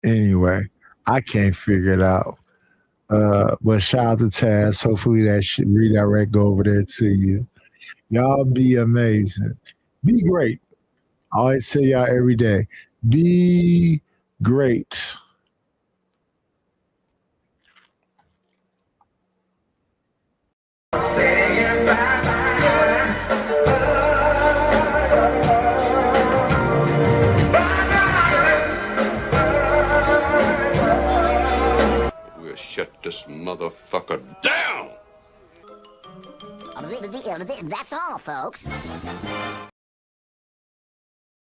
Anyway, I can't figure it out. But shout out to Taz. Hopefully that shit redirect go over there to you. Y'all be amazing. Be great. I always tell y'all every day. Be great. We'll shut this motherfucker down. That's all, folks.